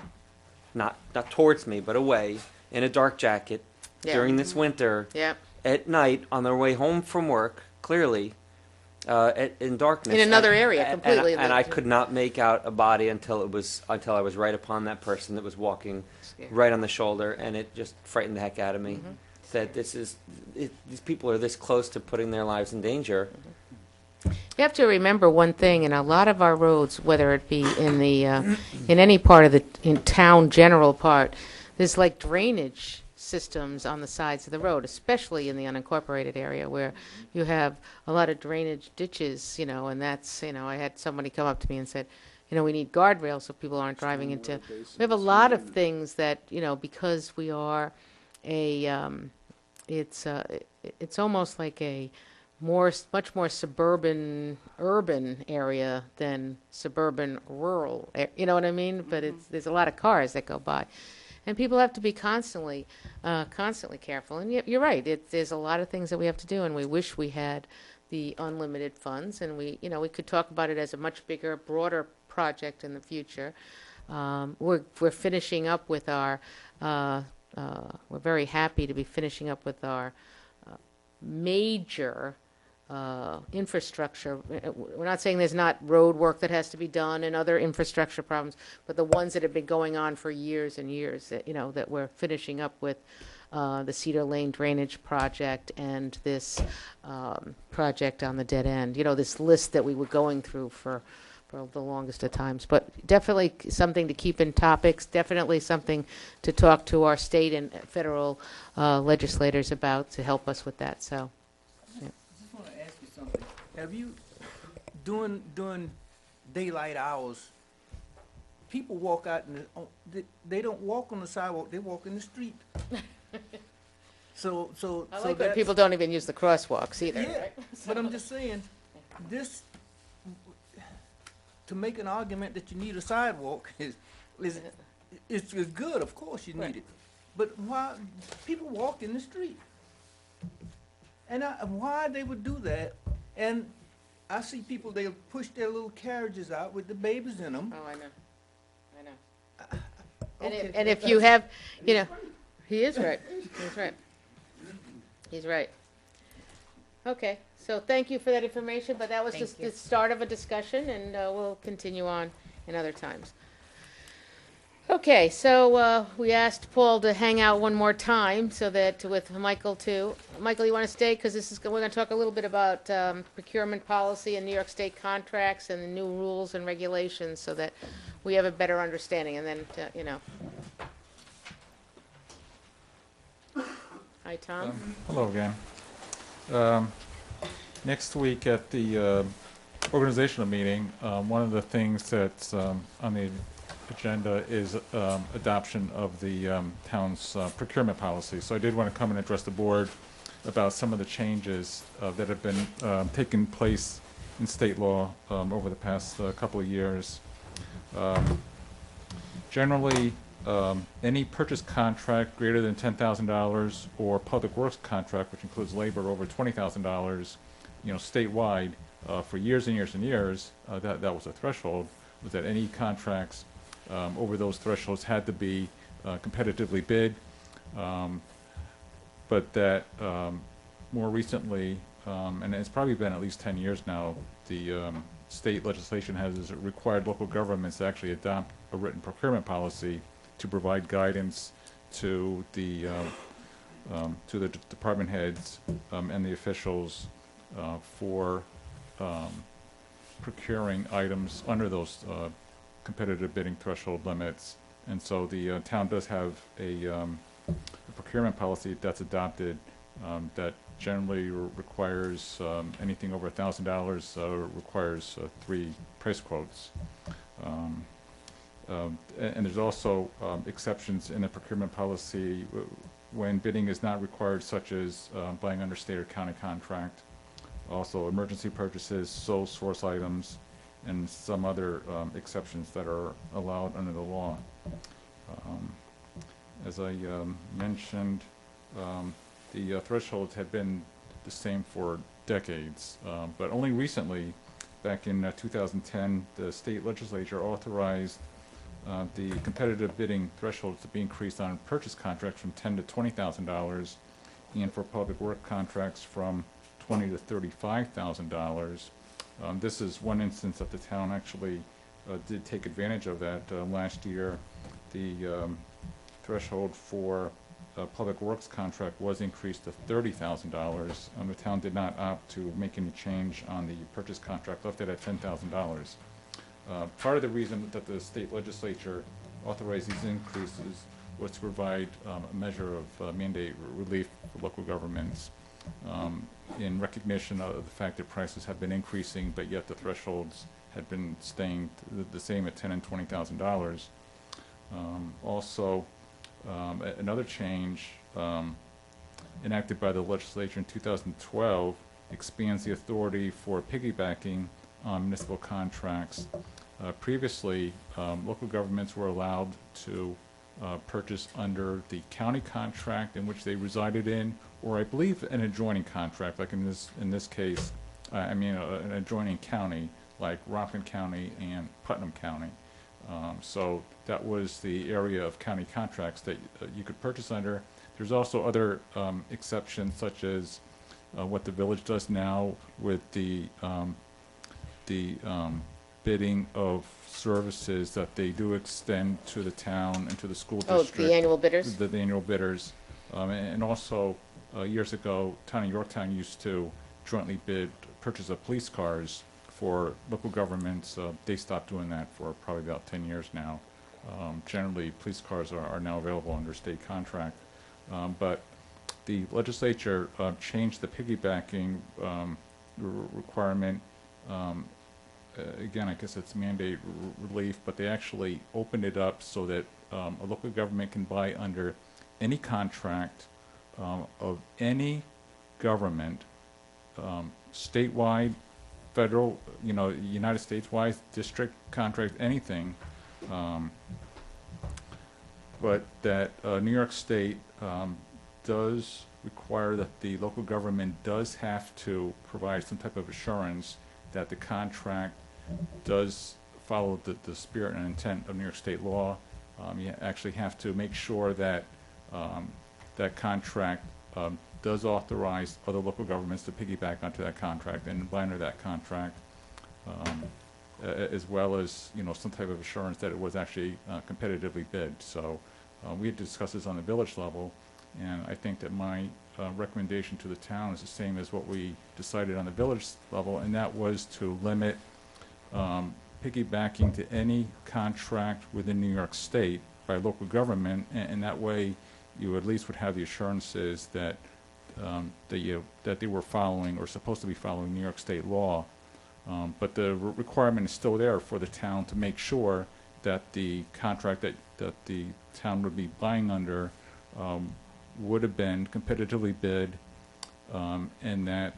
Speaker 8: not towards me, but away in a dark jacket
Speaker 1: Yeah.
Speaker 8: during this winter
Speaker 1: Yeah.
Speaker 8: at night on their way home from work, clearly, in darkness.
Speaker 1: In another area,
Speaker 8: and
Speaker 1: completely
Speaker 8: And I
Speaker 1: lit.
Speaker 8: could not make out a body until I was right upon that person that was walking
Speaker 1: Scary.
Speaker 8: right on the shoulder, and it just frightened the heck out of me.
Speaker 1: Mm-hmm.
Speaker 8: That these people are this close to putting their lives in danger.
Speaker 1: You have to remember one thing, in a lot of our roads, whether it be in the in any part of in town general part, there's like drainage systems on the sides of the road, especially in the unincorporated area where you have a lot of drainage ditches, and that's, I had somebody come up to me and said, we need guardrails so people aren't driving into. We have a lot of things that, because we are it's almost like a much more suburban urban area than suburban rural. You know what I mean? But there's a lot of cars that go by, and people have to be constantly careful. And you're right. There's a lot of things that we have to do, and we wish we had the unlimited funds, and we could talk about it as a much bigger, broader project in the future. We're finishing up with our. We're very happy to be finishing up with our major infrastructure. We're not saying there's not road work that has to be done and other infrastructure problems, but the ones that have been going on for years and years, that, that we're finishing up with the Cedar Lane drainage project and this project on the dead end. This list that we were going through for the longest of times. But definitely something to keep in topics, definitely something to talk to our state and federal legislators about to help us with that. So, yeah.
Speaker 3: I just want to ask you something. Have you, during daylight hours, people walk out they don't walk on the sidewalk, they walk in the street. So
Speaker 1: I like that people don't even use the crosswalks either.
Speaker 3: Yeah,
Speaker 1: Right?
Speaker 3: but I'm just saying, this, to make an argument that you need a sidewalk is good, of course you need it. But why, people walk in the street. And why they would do that, and I see people, they'll push their little carriages out with the babies in them.
Speaker 1: Oh, I know.
Speaker 3: Okay,
Speaker 1: And if you have, he is right. He's right. He's right. Okay, so thank you for that information, but that was
Speaker 6: Thank
Speaker 1: just
Speaker 6: you.
Speaker 1: the start of a discussion, and we'll continue on in other times. Okay, so we asked Paul to hang out one more time, so that with Michael too. Michael, you want to stay, because we're going to talk a little bit about procurement policy and New York State contracts and the new rules and regulations, so that we have a better understanding, and then, Hi, Tom.
Speaker 10: Hello again. Next week at the organizational meeting, one of the things that's on the agenda is adoption of the town's procurement policy. So I did want to come and address the board about some of the changes that have been taking place in state law over the past couple of years. Generally, any purchase contract greater than $10,000 or public works contract, which includes labor over $20,000, statewide, for years and years and years, that was a threshold, was that any contracts over those thresholds had to be competitively bid, but that more recently, and it's probably been at least 10 years now, the state legislation has required local governments to actually adopt a written procurement policy to provide guidance to the department heads and the officials for procuring items under those competitive bidding threshold limits. And so the town does have a procurement policy that's adopted that generally requires anything over $1,000 requires 3 price quotes. And there's also exceptions in the procurement policy when bidding is not required, such as buying under state or county contract. Also emergency purchases, sole source items, and some other exceptions that are allowed under the law. As I mentioned, the thresholds have been the same for decades, but only recently, back in 2010, the state legislature authorized the competitive bidding thresholds to be increased on purchase contracts from $10,000 to $20,000, and for public work contracts from $20,000 to $35,000. This is one instance that the town actually did take advantage of that. Last year, the threshold for a public works contract was increased to $30,000. The town did not opt to make any change on the purchase contract, left it at $10,000. Part of the reason that the state legislature authorized these increases was to provide a measure of mandate relief for local governments in recognition of the fact that prices have been increasing, but yet the thresholds had been staying the same at $10,000 and $20,000. Also, another change enacted by the legislature in 2012 expands the authority for piggybacking on municipal contracts. Previously, local governments were allowed to purchase under the county contract in which they resided in, or I believe an adjoining contract, like in this case, an adjoining county, like Rockland County and Putnam County. So that was the area of county contracts that you could purchase under. There's also other exceptions, such as what the village does now with the bidding of services that they do extend to the town and to the school
Speaker 1: Oh,
Speaker 10: district.
Speaker 1: the annual bidders?
Speaker 10: The annual bidders. And also, years ago, Town of Yorktown used to jointly bid purchase of police cars for local governments. They stopped doing that for probably about 10 years now. Generally, police cars are now available under state contract. But the legislature changed the piggybacking requirement. Again, I guess it's mandate relief, but they actually opened it up so that a local government can buy under any contract of any government, statewide, federal, United States-wide, district contract, anything. But that New York State does require that the local government does have to provide some type of assurance that the contract does follow the spirit and intent of New York State law. You actually have to make sure that that contract does authorize other local governments to piggyback onto that contract and buy under that contract, as well as some type of assurance that it was actually competitively bid. So we had discussed this on the village level, and I think that my recommendation to the town is the same as what we decided on the village level, and that was to limit piggybacking to any contract within New York State by local government, and that way you at least would have the assurances that that they were following or supposed to be following New York State law. But the requirement is still there for the town to make sure that the contract that the town would be buying under would have been competitively bid, and that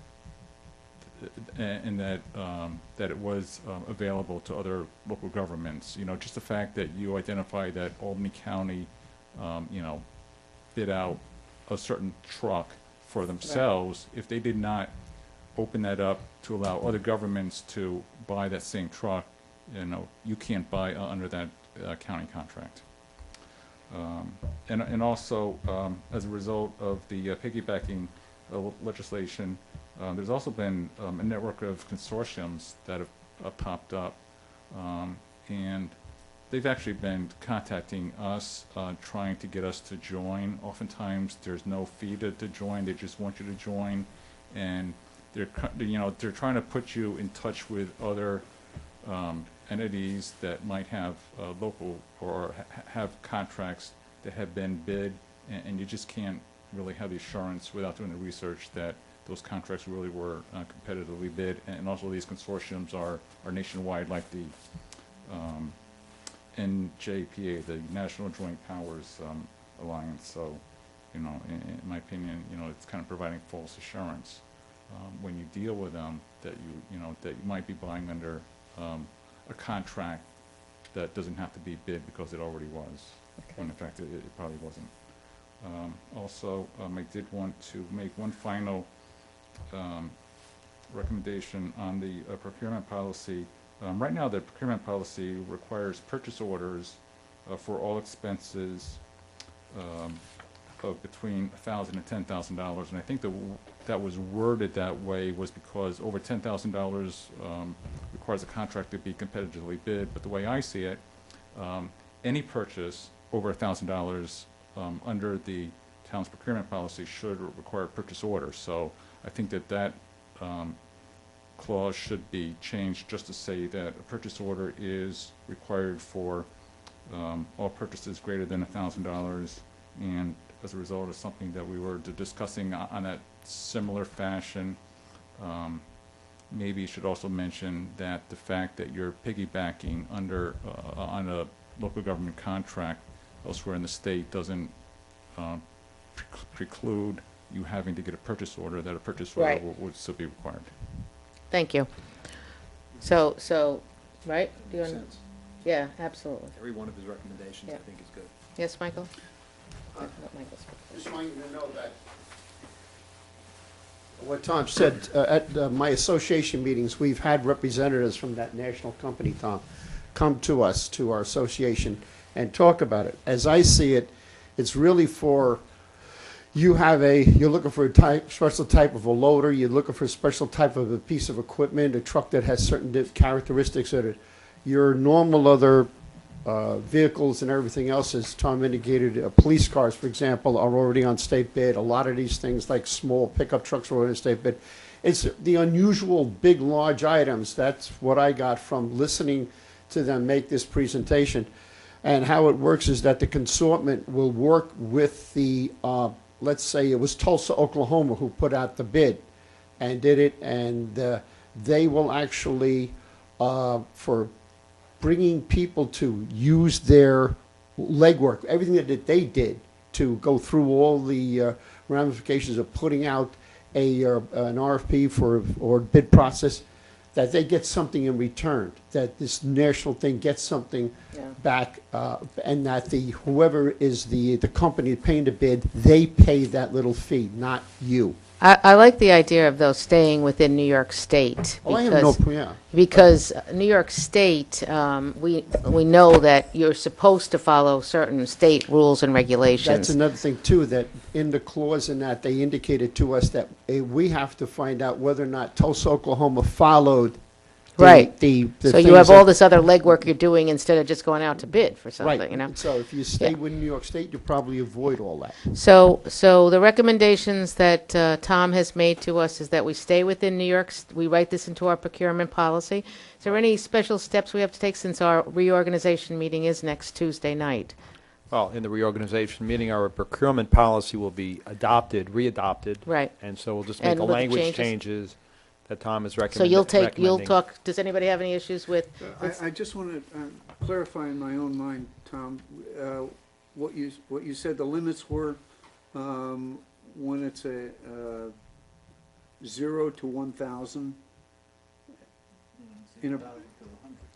Speaker 10: it was available to other local governments. Just the fact that you identify that Albany County, bid out a certain truck for themselves, if they did not open that up to allow other governments to buy that same truck, you can't buy under that county contract. And also, as a result of the piggybacking legislation, there's also been a network of consortiums that have popped up, and they've actually been contacting us, trying to get us to join. Oftentimes, there's no fee to join; they just want you to join, and they're trying to put you in touch with other entities that might have local or have contracts that have been bid, and you just can't really have the assurance without doing the research that those contracts really were competitively bid. And also these consortiums are nationwide, like the NJPA, the National Joint Powers Alliance. So, in my opinion, it's kind of providing false assurance when you deal with them that you might be buying under a contract that doesn't have to be bid because it already was. When in fact it probably wasn't. Also, I did want to make one final recommendation on the procurement policy. Right now, the procurement policy requires purchase orders for all expenses of between $1,000 and $10,000, and I think that was worded that way was because over $10,000 requires a contract to be competitively bid. But the way I see it, any purchase over $1,000 under the town's procurement policy should require a purchase order. So I think that clause should be changed just to say that a purchase order is required for all purchases greater than $1,000, and as a result of something that we were discussing on that similar fashion, maybe you should also mention that the fact that you're piggybacking under on a local government contract elsewhere in the state doesn't preclude you having to get a purchase order, that a purchase order
Speaker 1: Right.
Speaker 10: would still be required.
Speaker 1: Thank you. So, right? Do you want? Yeah, absolutely.
Speaker 11: Every one of his recommendations,
Speaker 1: Yeah.
Speaker 11: I think, is good.
Speaker 1: Yes, Michael? Let Michael speak.
Speaker 12: Just want you to know that what Tom said, at my association meetings, we've had representatives from that national company, Tom, come to us, to our association, and talk about it. As I see it, it's really for you're looking for a special type of a loader, you're looking for a special type of a piece of equipment, a truck that has certain characteristics that your normal other vehicles and everything else, as Tom indicated, police cars, for example, are already on state bid. A lot of these things, like small pickup trucks, are already on state bid. It's the unusual big, large items. That's what I got from listening to them make this presentation. And how it works is that the consortium will work with the, let's say it was Tulsa, Oklahoma, who put out the bid and did it, and they will actually, for bringing people to use their legwork, everything that they did to go through all the ramifications of putting out an RFP or bid process, that they get something in return, that this national thing gets something back, and that whoever is the company paying the bid, they pay that little fee, not you.
Speaker 1: I like the idea of those staying within New York State.
Speaker 12: Oh, I have
Speaker 1: Because New York State, we know that you're supposed to follow certain state rules and regulations.
Speaker 12: That's another thing, too, that in the clause in that, they indicated to us that we have to find out whether or not Tulsa, Oklahoma followed
Speaker 1: Right.
Speaker 12: the
Speaker 1: So
Speaker 12: things
Speaker 1: you have all
Speaker 12: that-
Speaker 1: this other legwork you're doing instead of just going out to bid for something,
Speaker 12: Right.
Speaker 1: you know?
Speaker 12: So if you stay
Speaker 1: Yeah.
Speaker 12: with New York State, you probably avoid all that.
Speaker 1: So the recommendations that Tom has made to us is that we stay within New York, we write this into our procurement policy. Is there any special steps we have to take since our reorganization meeting is next Tuesday night?
Speaker 11: Well, in the reorganization meeting, our procurement policy will be readopted.
Speaker 1: Right.
Speaker 11: And so we'll just
Speaker 1: And
Speaker 11: make the
Speaker 1: with the
Speaker 11: language
Speaker 1: changes?
Speaker 11: changes that Tom is
Speaker 1: So
Speaker 11: recommending.
Speaker 1: you'll talk, does anybody have any issues with?
Speaker 7: I just want to clarify in my own mind, Tom, what you said the limits were when it's a 0 to 1,000 in a,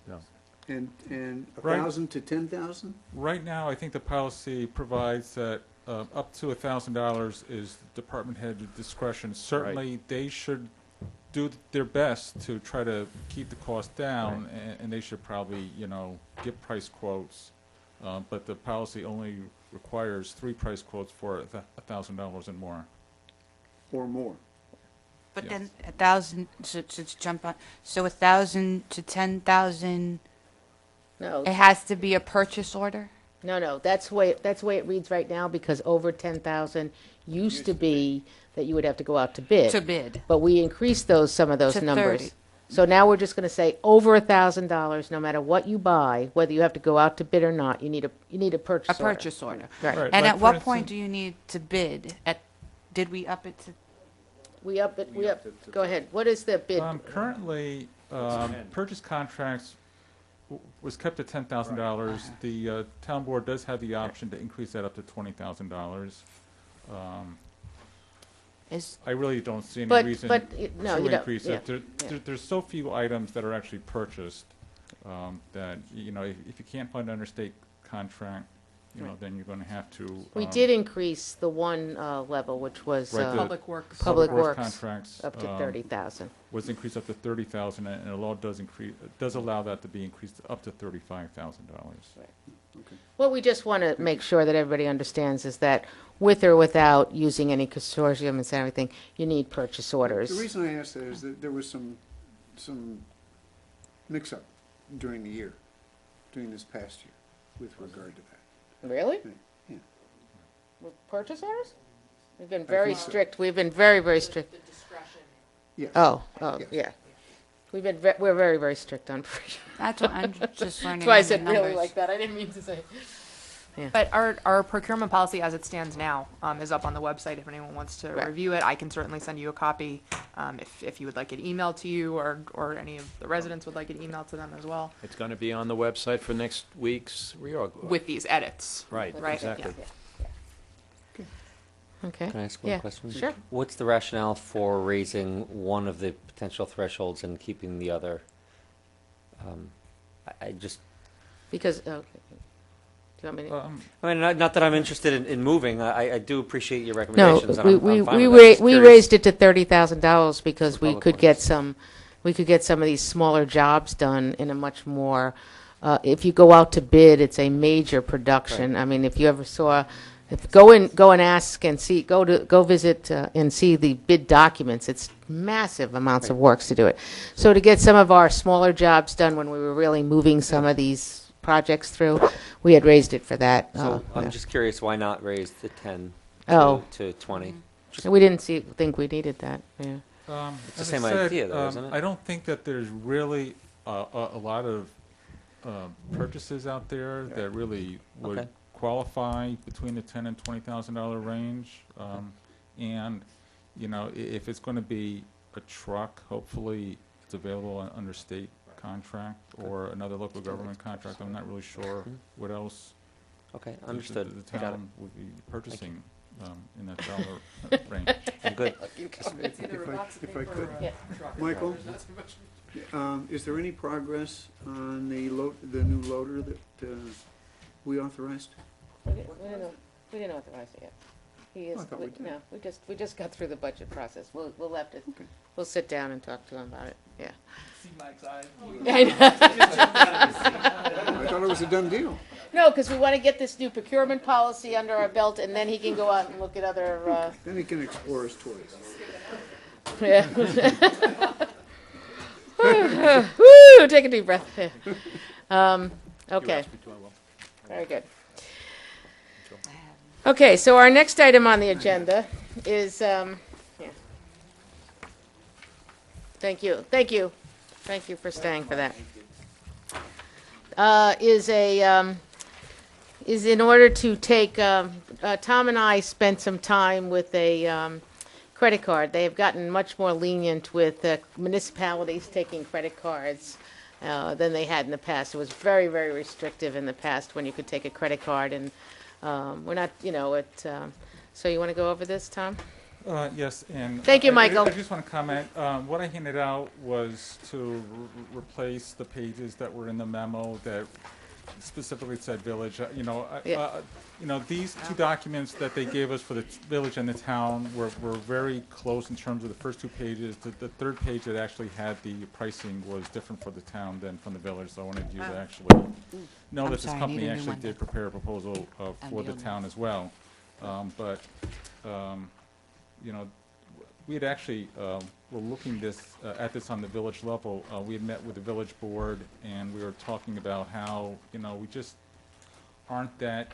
Speaker 11: No.
Speaker 7: and
Speaker 10: Right.
Speaker 7: 1,000 to 10,000?
Speaker 10: Right now, I think the policy provides that up to $1,000 is department head discretion. Certainly, they should do their best to try to keep the cost down, and they should probably, give price quotes. But the policy only requires 3 price quotes for $1,000 and more.
Speaker 7: Or more.
Speaker 6: But
Speaker 10: Yes.
Speaker 6: then 1,000, to jump on, so 1,000 to 10,000,
Speaker 1: No,
Speaker 6: it has to be a purchase order?
Speaker 1: no, that's the way it reads right now, because over 10,000 used to be that you would have to go out to bid.
Speaker 6: To bid.
Speaker 1: But we increased some of those
Speaker 6: To
Speaker 1: numbers.
Speaker 6: 30.
Speaker 1: So now we're just going to say over $1,000, no matter what you buy, whether you have to go out to bid or not, you need a purchase
Speaker 6: A
Speaker 1: order.
Speaker 6: purchase order.
Speaker 1: Right.
Speaker 10: Right.
Speaker 6: And
Speaker 10: Like,
Speaker 6: at
Speaker 10: for
Speaker 6: what point
Speaker 10: instance-
Speaker 6: do you need to bid? Did we up it to?
Speaker 1: We up. Go ahead. What is the bid?
Speaker 10: Currently, purchase contracts was kept at $10,000. The town board does have the option to increase that up to $20,000. I really don't see any
Speaker 1: But-
Speaker 10: reason
Speaker 1: but, no, you
Speaker 10: to
Speaker 1: don't-
Speaker 10: increase
Speaker 1: yeah,
Speaker 10: it. There's so few items that are actually purchased that, if you can't find an interstate contract, then you're going to have to.
Speaker 1: We did increase the one level, which was
Speaker 10: Right, the
Speaker 13: Public Works.
Speaker 1: Public Works
Speaker 10: contracts.
Speaker 1: up to 30,000.
Speaker 10: Was increased up to 30,000, and the law does allow that to be increased up to $35,000.
Speaker 1: What we just want to make sure that everybody understands is that with or without using any consortium and everything, you need purchase orders.
Speaker 7: The reason I asked that is that there was some mix-up during the year, during this past year, with regard to that.
Speaker 1: Really?
Speaker 7: Yeah.
Speaker 1: With purchase orders? We've been
Speaker 7: I
Speaker 1: very
Speaker 7: think so.
Speaker 1: strict. We've been very, very strict.
Speaker 7: Yes.
Speaker 1: Oh,
Speaker 7: Yes.
Speaker 1: yeah. We're very, very strict on purchase.
Speaker 6: That's what I'm just learning.
Speaker 1: That's why I
Speaker 6: all the
Speaker 1: said really
Speaker 6: numbers.
Speaker 1: like that. I didn't mean to say.
Speaker 13: But our procurement policy as it stands now is up on the website if anyone wants to
Speaker 1: Right.
Speaker 13: review it. I can certainly send you a copy if you would like it emailed to you or any of the residents would like it emailed to them as well
Speaker 11: It's going to be on the website for next week's reorg.
Speaker 13: with these edits.
Speaker 11: Right,
Speaker 13: Right.
Speaker 11: exactly.
Speaker 1: Okay.
Speaker 8: Can I ask one
Speaker 1: Yeah,
Speaker 8: question?
Speaker 1: sure.
Speaker 8: What's the rationale for raising one of the potential thresholds and keeping the other? I just,
Speaker 1: Because, okay. Do you want me to?
Speaker 8: I mean, not that I'm interested in moving. I do appreciate your
Speaker 1: No,
Speaker 8: recommendations. and I'm fine
Speaker 1: we
Speaker 8: with that. Just curious.
Speaker 1: raised it to $30,000 because we
Speaker 8: Public
Speaker 1: could
Speaker 8: Works.
Speaker 1: get some of these smaller jobs done in a much more, if you go out to bid, it's a major production.
Speaker 8: Right.
Speaker 1: I mean, if you ever saw Go and ask and see. Go visit and see the bid documents. It's massive amounts of works to do it. So to get some of our smaller jobs done when we were really moving some of these projects through, we had raised it for that.
Speaker 8: So
Speaker 1: yeah.
Speaker 8: I'm just curious, why not raise the 10
Speaker 1: Oh.
Speaker 8: to 20?
Speaker 1: We didn't think we needed that. Yeah.
Speaker 8: It's the
Speaker 10: As I
Speaker 8: same
Speaker 10: said,
Speaker 8: idea, though, isn't it?
Speaker 10: I don't think that there's really a lot of purchases out there that really would
Speaker 8: Okay.
Speaker 10: qualify between the $10,000 and $20,000 range. And, you know, if it's going to be a truck, hopefully it's available under state contract or another local government contract. I'm not really sure
Speaker 8: Mhm.
Speaker 10: what else
Speaker 8: Okay,
Speaker 10: the
Speaker 8: understood.
Speaker 10: the
Speaker 8: I got it.
Speaker 10: town would be purchasing in that dollar range.
Speaker 8: I'm good.
Speaker 7: If I could,
Speaker 1: Yeah.
Speaker 7: Michael, is there any progress on the new loader that we authorized?
Speaker 1: We didn't authorize it yet. He is.
Speaker 7: I thought we did.
Speaker 1: No, we just got through the budget process. We'll have to.
Speaker 7: Okay.
Speaker 1: We'll sit down and talk to him about it. Yeah.
Speaker 14: See Mike's eye.
Speaker 1: I know.
Speaker 7: I thought it was a done deal.
Speaker 1: No, because we want to get this new procurement policy under our belt, and then he can go out and look at other.
Speaker 7: Then he can explore his toys.
Speaker 1: Yeah. Woo! Take a deep breath. Yeah. Okay. Very good. Okay, so our next item on the agenda is. Yeah. Thank you for staying for that. Is in order to take. Tom and I spent some time with a. Credit card. They have gotten much more lenient with municipalities taking credit cards than they had in the past. It was very, very restrictive in the past when you could take a credit card, and we're not, so you want to go over this, Tom?
Speaker 10: Yes, and.
Speaker 1: Thank you, Michael.
Speaker 10: I just want to comment, what I handed out was to replace the pages that were in the memo that specifically said village. These two documents that they gave us for the village and the town were very close in terms of the first two pages. The third page that actually had the pricing was different for the town than from the village, so I wanted you to actually know that this company actually did prepare a proposal for the town as well. We had actually, were looking at this on the village level. We had met with the village board, and we were talking about how, we just aren't that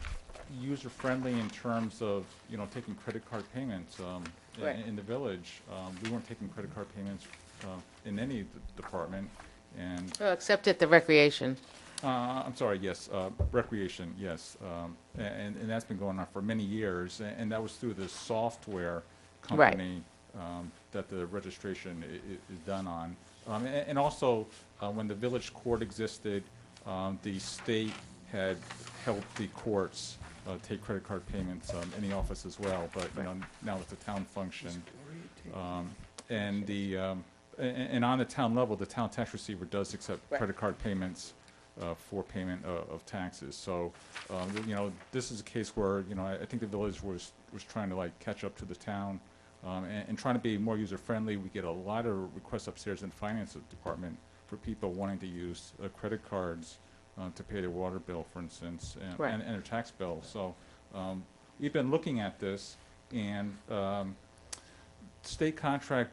Speaker 10: user-friendly in terms of, taking credit card payments
Speaker 1: Right.
Speaker 10: in the village. We weren't taking credit card payments in any department, and
Speaker 1: Well, except at the recreation.
Speaker 10: I'm sorry, yes, recreation, yes. And that's been going on for many years, and that was through the software
Speaker 1: Right.
Speaker 10: company that the registration is done on. And also, when the village court existed, the state had helped the courts take credit card payments in the office as well, but now it's a town function. And on the town level, the town tax receiver does accept
Speaker 1: Right.
Speaker 10: credit card payments for payment of taxes. So, this is a case where, I think the village was trying to catch up to the town and trying to be more user-friendly. We get a lot of requests upstairs in the finance department for people wanting to use credit cards to pay their water bill, for instance,
Speaker 1: Right.
Speaker 10: and their tax bill. So we've been looking at this, and state contract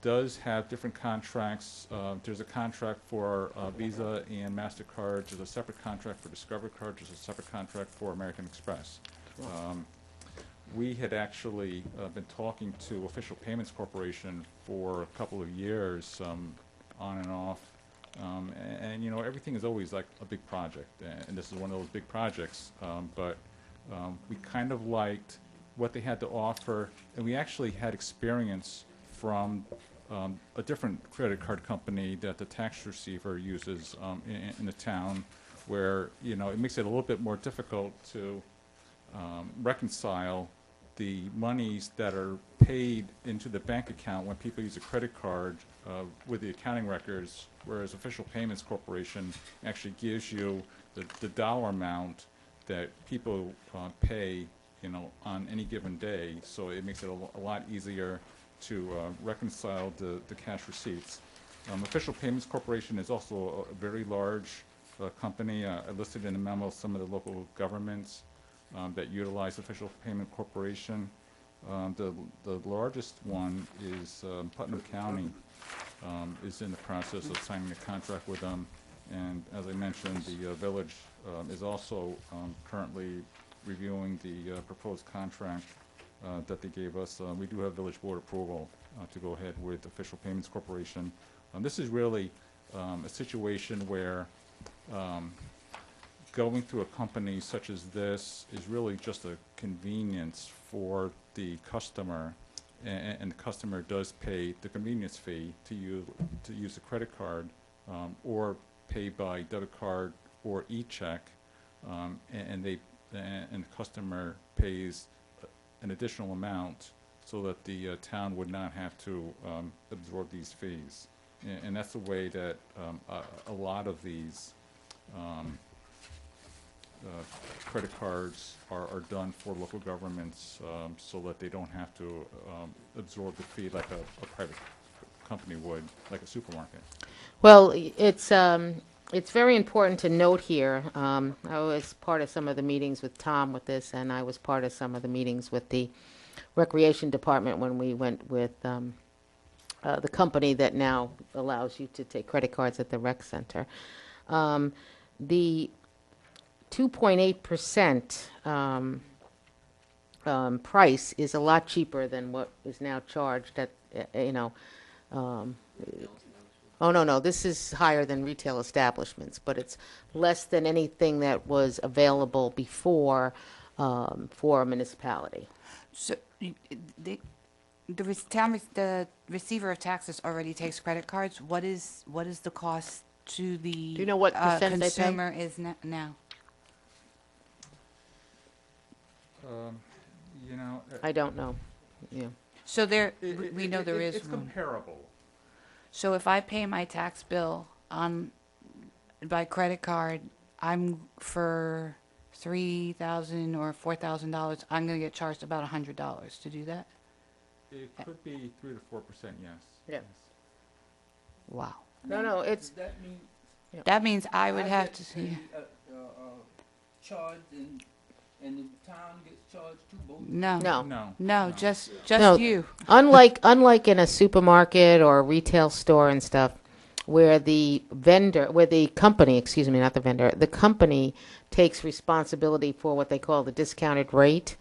Speaker 10: does have different contracts. There's a contract for Visa and MasterCard. There's a separate contract for Discover Card. There's a separate contract for American Express. We had actually been talking to Official Payments Corporation for a couple of years, on and off. And everything is always like a big project, and this is one of those big projects. But we kind of liked what they had to offer, and we actually had experience from a different credit card company that the tax receiver uses in the town, where it makes it a little bit more difficult to reconcile the monies that are paid into the bank account when people use a credit card with the accounting records, whereas Official Payments Corporation actually gives you the dollar amount that people pay, on any given day. So it makes it a lot easier to reconcile the cash receipts. Official Payments Corporation is also a very large company. I listed in the memo some of the local governments that utilize Official Payment Corporation. The largest one is Putnam County is in the process of signing a contract with them. And as I mentioned, the village is also currently reviewing the proposed contract that they gave us. We do have village board approval to go ahead with Official Payments Corporation. This is really a situation where going through a company such as this is really just a convenience for the customer, and the customer does pay the convenience fee to use a credit card or pay by debit card or e-check, and the customer pays an additional amount so that the town would not have to absorb these fees. And that's the way that a lot of these credit cards are done for local governments, so that they don't have to absorb the fee like a private company would, like a supermarket.
Speaker 1: Well, it's very important to note here. I was part of some of the meetings with Tom with this, and I was part of some of the meetings with the Recreation Department when we went with the company that now allows you to take credit cards at the rec center. The 2.8% price is a lot cheaper than what is now charged at, oh, no, this is higher than retail establishments, but it's less than anything that was available before for a municipality.
Speaker 6: So the receiver of taxes already takes credit cards. What is the cost to the
Speaker 1: Do you know what percent they pay?
Speaker 6: consumer is now?
Speaker 1: I don't know. Yeah.
Speaker 6: So we know there is
Speaker 10: It's
Speaker 6: one.
Speaker 10: comparable.
Speaker 6: So if I pay my tax bill by credit card, I'm for $3,000 or $4,000. I'm going to get charged about $100 to do that.
Speaker 10: It could be 3 to 4%, yes.
Speaker 1: Yeah.
Speaker 6: Wow.
Speaker 1: No, it's
Speaker 3: That means
Speaker 6: That means I would have to see.
Speaker 3: charged and the town gets charged too, both?
Speaker 6: No.
Speaker 1: No.
Speaker 6: Just
Speaker 1: No.
Speaker 6: you.
Speaker 1: unlike in a supermarket or a retail store and stuff, where the company takes responsibility for what they call the discounted rate.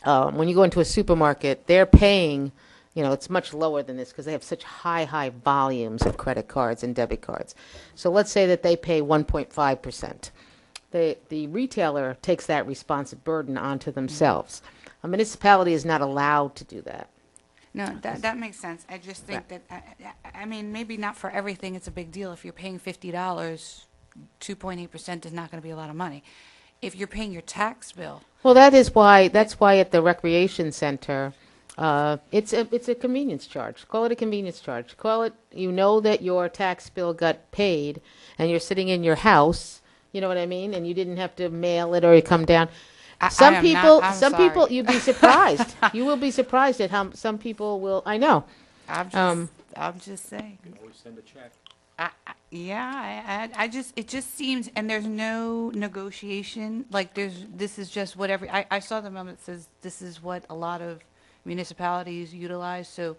Speaker 1: When you go into a supermarket, they're paying, it's much lower than this because they have such high volumes of credit cards and debit cards. So let's say that they pay 1.5%. The retailer takes that burden onto themselves. A municipality is not allowed to do that.
Speaker 6: No, that makes sense. I just think that, I mean, maybe not for everything it's a big deal. If you're paying $50, 2.8% is not going to be a lot of money. If you're paying your tax bill.
Speaker 1: Well, that's why at the recreation center, it's a convenience charge. Call it a convenience charge. Call it, that your tax bill got paid and you're sitting in your house, you know what I mean? And you didn't have to mail it or you come down. Some people, you'd be surprised. You will be surprised at how some people will. I know.
Speaker 6: I'm just saying.
Speaker 11: You can always send a check.
Speaker 6: It just seems, and there's no negotiation. Like this is just whatever. I saw the memo that says this is what a lot of municipalities utilize. So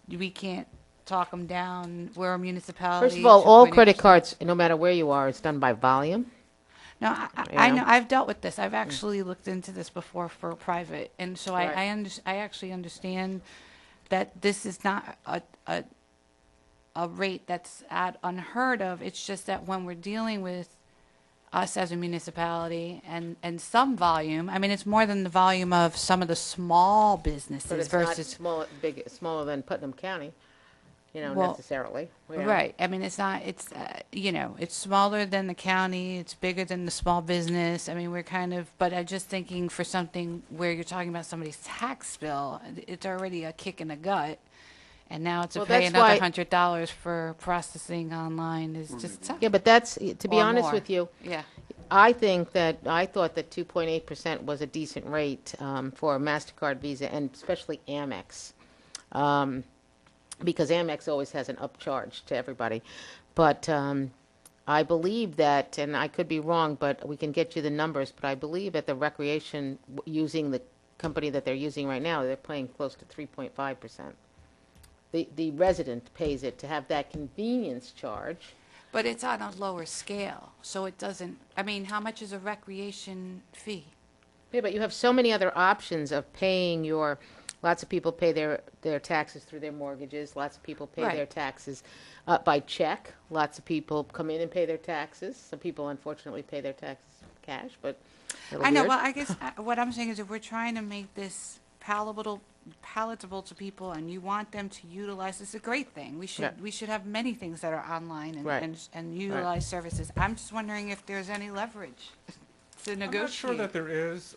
Speaker 6: we can't talk them down. We're a municipality.
Speaker 1: First of all credit cards, no matter where you are, it's done by volume.
Speaker 6: No, I know. I've dealt with this. I've actually looked into this before for private, and so
Speaker 1: Right.
Speaker 6: I actually understand that this is not a rate that's unheard of. It's just that when we're dealing with us as a municipality and some volume, I mean, it's more than the volume of some of the small businesses
Speaker 1: But it's
Speaker 6: versus
Speaker 1: not smaller than Putnam County,
Speaker 6: Well,
Speaker 1: necessarily.
Speaker 6: Right. I mean, it's not, it's, it's smaller than the county, it's bigger than the small business. I mean, but I'm just thinking for something where you're talking about somebody's tax bill, it's already a kick in the gut. And now to
Speaker 1: Well,
Speaker 6: pay
Speaker 1: that's
Speaker 6: another
Speaker 1: why-
Speaker 6: $100 for processing online is just tough.
Speaker 1: Yeah, but to be
Speaker 6: Or
Speaker 1: honest
Speaker 6: more.
Speaker 1: with you,
Speaker 6: Yeah.
Speaker 1: I thought that 2.8% was a decent rate for MasterCard, Visa, and especially Amex, because Amex always has an upcharge to everybody. But I believe that, and I could be wrong, but we can get you the numbers, but I believe at the recreation, using the company that they're using right now, they're paying close to 3.5%. The resident pays it to have that convenience charge.
Speaker 6: But it's on a lower scale, so it doesn't, I mean, how much is a recreation fee?
Speaker 1: Yeah, but you have so many other options of paying your, lots of people pay their taxes through their mortgages. Lots of people pay their
Speaker 6: Right.
Speaker 1: taxes by check. Lots of people come in and pay their taxes. Some people unfortunately pay their taxes cash, but a little
Speaker 6: I know,
Speaker 1: weird.
Speaker 6: well, I guess what I'm saying is if we're trying to make this palatable to people and you want them to utilize, it's a great thing.
Speaker 1: Yeah.
Speaker 6: We should have many things that are online
Speaker 1: Right.
Speaker 6: and utilize services. I'm just wondering if there's any leverage to negotiate.
Speaker 10: I'm not sure that there is.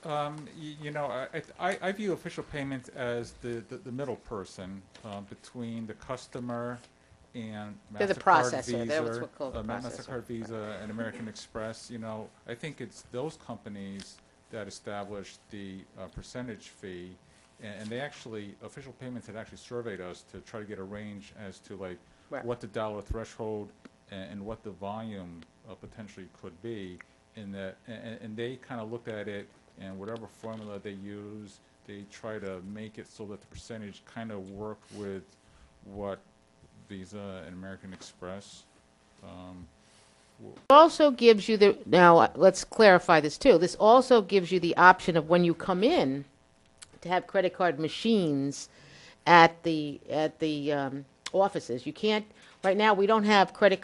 Speaker 10: You know, I view official payments as the middle person between the customer and
Speaker 1: They're the
Speaker 10: MasterCard,
Speaker 1: processor. They're what's
Speaker 10: Visa,
Speaker 1: called the processor.
Speaker 10: MasterCard, Visa, and American Express. You know, I think it's those companies that establish the percentage fee, and they actually, official payments had actually surveyed us to try to get a range as to like
Speaker 1: Right.
Speaker 10: what the dollar threshold and what the volume potentially could be. In that, and they kind of looked at it, and whatever formula they use, they try to make it so that the percentage kind of work with what Visa and American Express.
Speaker 1: Also gives you now let's clarify this too. This also gives you the option of when you come in to have credit card machines at the offices. You can't, right now we don't have credit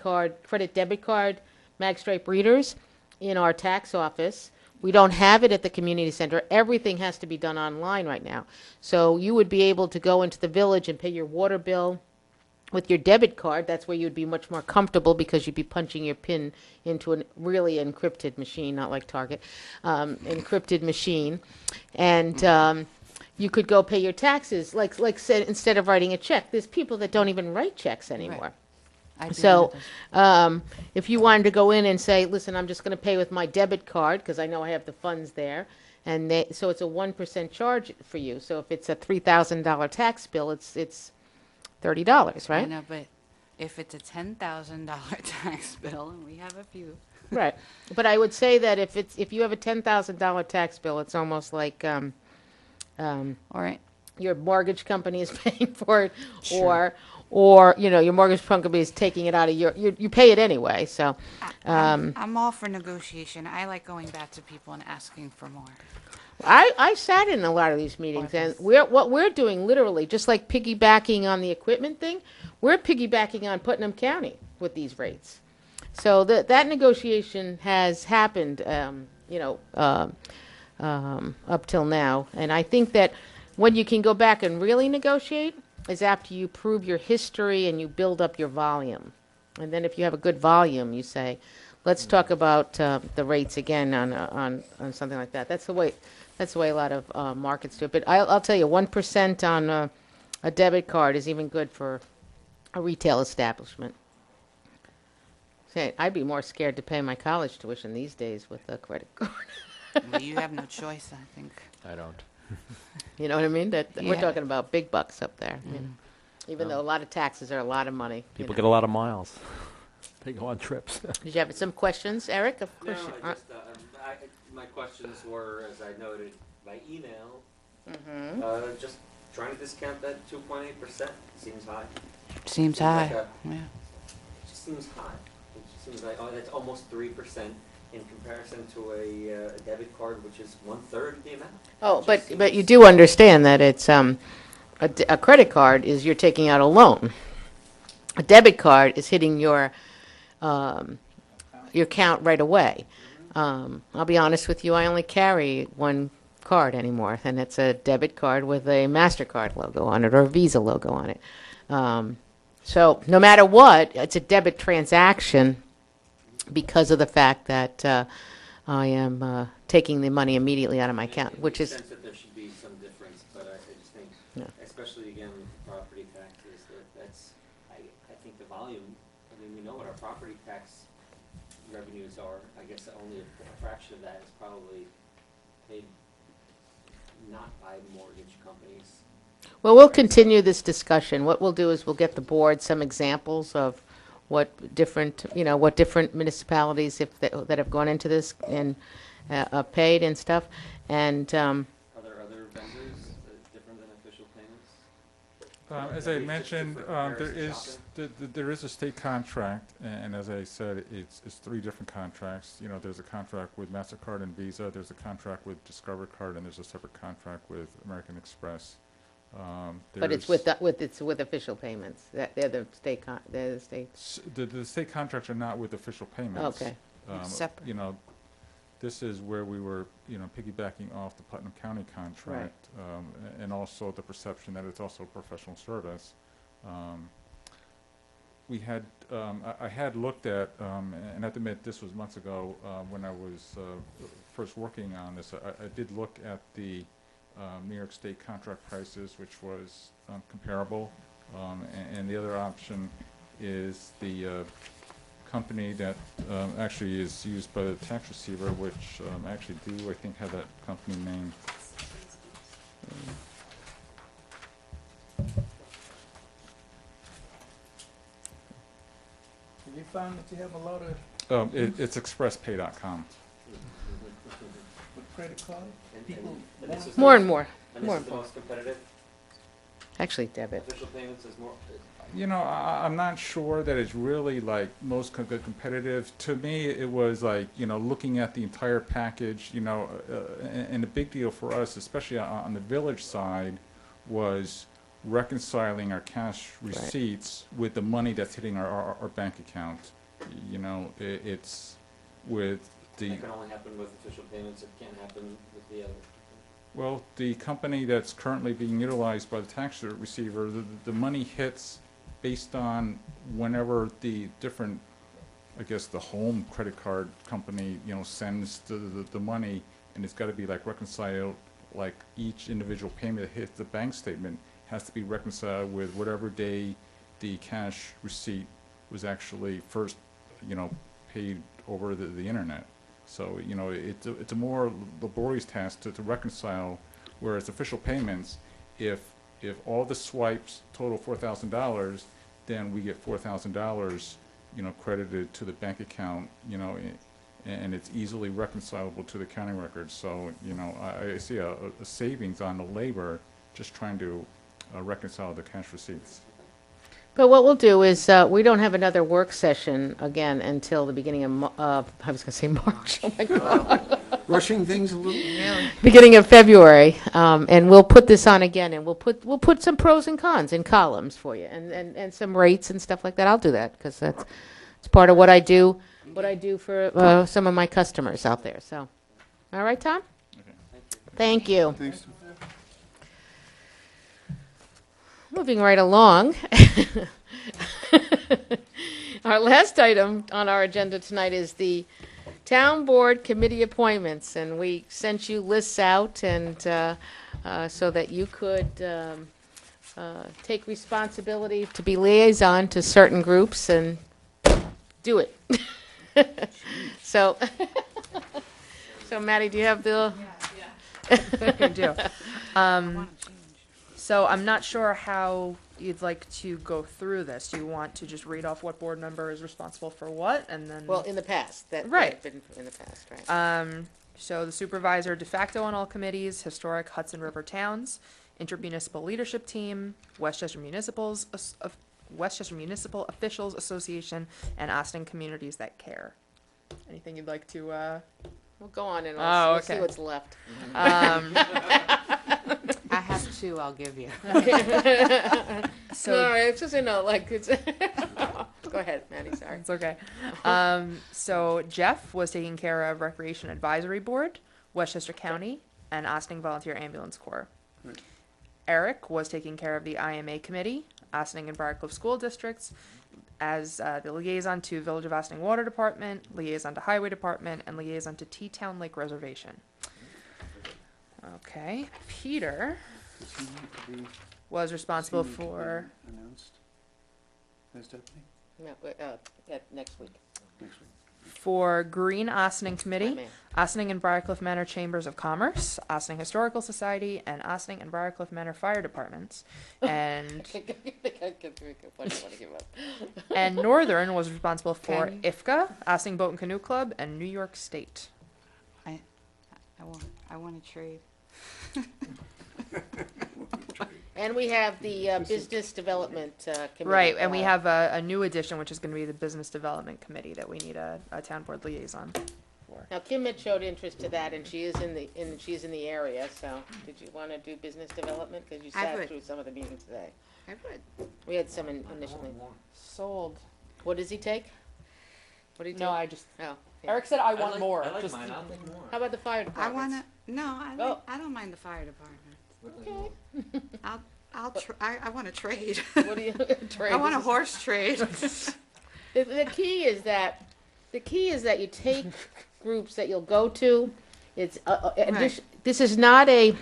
Speaker 1: debit card magstripe readers in our tax office. We don't have it at the community center. Everything has to be done online right now. So you would be able to go into the village and pay your water bill with your debit card. That's where you'd be much more comfortable because you'd be punching your PIN into a really encrypted machine, not like Target, encrypted machine. And you could go pay your taxes, like said, instead of writing a check. There's people that don't even write checks anymore.
Speaker 6: I do
Speaker 1: So
Speaker 6: know this.
Speaker 1: if you wanted to go in and say, listen, I'm just going to pay with my debit card because I know I have the funds there, and so it's a 1% charge for you. So if it's a $3,000 tax bill, it's $30,
Speaker 6: I
Speaker 1: right?
Speaker 6: know, but if it's a $10,000 tax bill, and we have a few.
Speaker 1: Right. But I would say that if you have a $10,000 tax bill, it's almost like
Speaker 6: All right.
Speaker 1: your mortgage company is paying for it,
Speaker 6: Sure.
Speaker 1: or your mortgage company is taking it out of you pay it anyway. So
Speaker 6: I'm all for negotiation. I like going back to people and asking for more.
Speaker 1: I sat in a lot of these meetings, and what we're doing literally, just like piggybacking on the equipment thing, we're piggybacking on Putnam County with these rates. So that negotiation has happened, up till now, and I think that when you can go back and really negotiate is after you prove your history and you build up your volume, and then if you have a good volume, you say, let's talk about the rates again on something like that. That's the way a lot of markets do it. But I'll tell you, 1% on a debit card is even good for a retail establishment. Say, I'd be more scared to pay my college tuition these days with a credit card.
Speaker 6: Well, you have no choice, I think.
Speaker 11: I don't.
Speaker 1: You know what I mean? We're
Speaker 6: Yeah.
Speaker 1: talking about big bucks up there. You know? Even though a lot of taxes are a lot of money.
Speaker 11: People get a lot of miles. They go on trips.
Speaker 1: Did you have some questions, Eric? Of
Speaker 8: No,
Speaker 1: course.
Speaker 8: I just, my questions were, as I noted by email, just trying to discount that 2.8% seems high.
Speaker 6: Seems
Speaker 8: like
Speaker 6: high. Yeah.
Speaker 8: It just seems high. It just seems like, that's almost 3% in comparison to a debit card, which is 1/3 of the amount.
Speaker 1: Oh,
Speaker 8: It
Speaker 1: but
Speaker 8: just
Speaker 1: you
Speaker 8: seems-
Speaker 1: do understand that it's a credit card is you're taking out a loan. A debit card is hitting your account right away. I'll be honest with you, I only carry one card anymore, and it's a debit card with a MasterCard logo on it or a Visa logo on it. So no matter what, it's a debit transaction because of the fact that I am taking the money immediately out of my account, which
Speaker 8: It makes
Speaker 1: is
Speaker 8: sense that there should be some difference, but I just think,
Speaker 1: Yeah.
Speaker 8: especially again with property taxes, I think the volume, I mean, we know what our property tax revenues are. I guess only a fraction of that is probably paid not by mortgage companies.
Speaker 1: Well, we'll continue this discussion. What we'll do is we'll get the board some examples of what different, what different municipalities that have gone into this and paid and stuff. And
Speaker 8: Are there other vendors different than official payments?
Speaker 10: As I mentioned, there is a state contract, and as I said, it's 3 different contracts. There's a contract with MasterCard and Visa, there's a contract with Discover Card, and there's a separate contract with American Express.
Speaker 1: but it's with official payments. They're the state. They're the state.
Speaker 10: The state contracts are not with official payments.
Speaker 1: Okay.
Speaker 6: Separate.
Speaker 10: This is where we were, piggybacking off the Putnam County contract, and also the perception that it's also a professional service. We had, I had looked at, and I have to admit this was months ago when I was first working on this. I did look at the New York State contract prices, which was comparable, and the other option is the company that actually is used by the tax receiver, which actually do, I think, have that company name.
Speaker 3: Have you found that you have a lot of
Speaker 10: It's expresspay.com.
Speaker 3: with credit card people?
Speaker 1: More and more.
Speaker 8: And
Speaker 1: More
Speaker 8: this is the most competitive?
Speaker 1: Actually, debit.
Speaker 8: Official payments is more,
Speaker 10: I'm not sure that it's really like most competitive. To me, it was like, looking at the entire package, and the big deal for us, especially on the village side, was reconciling our cash receipts with the money that's hitting our bank account. It's with the...
Speaker 8: That can only happen with official payments, it can't happen with the other.
Speaker 10: Well, the company that's currently being utilized by the tax receiver, the money hits based on whenever the different, I guess, the home credit card company, sends the money, and it's got to be like reconciled, like each individual payment that hits the bank statement has to be reconciled with whatever day the cash receipt was actually first, paid over the internet. So, it's a more laborious task to reconcile, whereas official payments, if all the swipes total $4,000, then we get $4,000, credited to the bank account, and it's easily reconcilable to the accounting records. So, I see a savings on the labor just trying to reconcile the cash receipts.
Speaker 1: But what we'll do is, we don't have another work session again until the beginning of, I was going to say March, oh my God.
Speaker 7: Rushing things a little?
Speaker 1: Beginning of February, and we'll put this on again, and we'll put some pros and cons in columns for you, and some rates and stuff like that. I'll do that, because it's part of what I do for some of my customers out there, so. All right, Tom?
Speaker 10: Okay.
Speaker 1: Thank you.
Speaker 7: Thanks.
Speaker 1: Moving right along. Our last item on our agenda tonight is the town board committee appointments, and we sent you lists out and so that you could take responsibility to be liaison to certain groups and do it. So, Maddie, do you have the?
Speaker 13: I do. So I'm not sure how you'd like to go through this. Do you want to just read off what board member is responsible for what, and then?
Speaker 1: Well, in the past,
Speaker 13: Right.
Speaker 1: have been in the past, right?
Speaker 13: So the supervisor de facto on all committees: Historic Hudson River Towns, Intermunicipal Leadership Team, Westchester Municipal Officials Association, and Austin Communities That Care. Anything you'd like to?
Speaker 1: We'll go on and
Speaker 13: Oh,
Speaker 1: we'll see
Speaker 13: okay.
Speaker 1: what's left.
Speaker 6: I have 2, I'll give you.
Speaker 13: So
Speaker 1: No, it's just, it's. Go ahead, Maddie, sorry.
Speaker 13: it's okay. So Jeff was taking care of Recreation Advisory Board, Westchester County, and Austin Volunteer Ambulance Corps.
Speaker 7: Right.
Speaker 13: Eric was taking care of the IMA Committee, Austin and Briarcliff School Districts, as the liaison to Village of Austin Water Department, liaison to Highway Department, and liaison to T-Town Lake Reservation. Okay, Peter
Speaker 7: Does he need to be
Speaker 13: was responsible
Speaker 7: does he need to
Speaker 13: for,
Speaker 7: be announced as deputy
Speaker 1: No, next week.
Speaker 7: next week?
Speaker 13: For Green Ossining Committee,
Speaker 1: man.
Speaker 13: Ossining and Briarcliff Manor Chambers of Commerce, Ossining Historical Society, and Ossining and Briarcliff Manor Fire Departments. And and Northern was responsible for
Speaker 6: Can you-
Speaker 13: IFCA, Ossining Boat and Canoe Club, and New York State.
Speaker 6: I want to trade.
Speaker 1: And we have the business development committee.
Speaker 13: Right, and we have a new addition, which is going to be the Business Development Committee that we need a town board liaison for.
Speaker 1: Now, Kim had showed interest to that, and she is she's in the area, so did you want to do business development? Because you
Speaker 6: I
Speaker 1: sat
Speaker 6: would.
Speaker 1: through some of the meetings today.
Speaker 6: I would.
Speaker 1: We had some initially.
Speaker 13: Sold.
Speaker 1: What does he take? What did he take?
Speaker 13: No, I just.
Speaker 1: Oh.
Speaker 13: Eric said I want more.
Speaker 8: I like
Speaker 13: Just-
Speaker 8: mine, I'll take more.
Speaker 1: How about the fire
Speaker 6: I
Speaker 1: department?
Speaker 6: want to. No,
Speaker 1: Oh.
Speaker 6: I don't mind the fire department.
Speaker 1: Okay.
Speaker 6: I want to trade.
Speaker 1: What do you trade?
Speaker 6: I want a
Speaker 1: This is-
Speaker 6: horse trade.
Speaker 1: The key is that you take groups that you'll go to. It's this is not a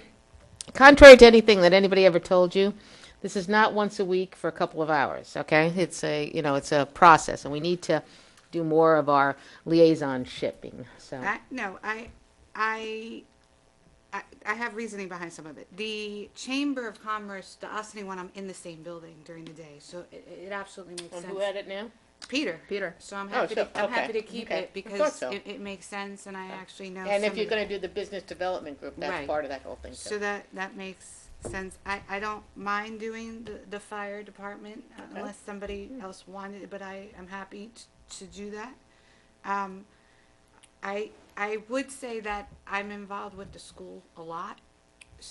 Speaker 1: contrary to anything that anybody ever told you. This is not once a week for a couple of hours. Okay, it's a process, and we need to do more of our liaison shipping. So
Speaker 6: I have reasoning behind some of it. The Chamber of Commerce, the Ossining one, I'm in the same building during the day, so it absolutely makes
Speaker 1: and
Speaker 6: sense.
Speaker 1: who had it now?
Speaker 6: Peter.
Speaker 13: Peter.
Speaker 6: So I'm
Speaker 1: Oh,
Speaker 6: happy.
Speaker 1: so-
Speaker 6: I'm happy
Speaker 1: okay,
Speaker 6: to keep
Speaker 1: okay.
Speaker 6: it
Speaker 1: I thought
Speaker 6: because
Speaker 1: so.
Speaker 6: it makes sense, and I actually know.
Speaker 1: And if
Speaker 6: some
Speaker 1: you're
Speaker 6: of
Speaker 1: going to do the business development group, that's
Speaker 6: Right.
Speaker 1: part of that whole thing too.
Speaker 6: So that makes sense. I don't mind doing the fire department
Speaker 1: Okay.
Speaker 6: unless somebody else wanted it, but I am happy to do that. I would say that I'm involved with the school a lot,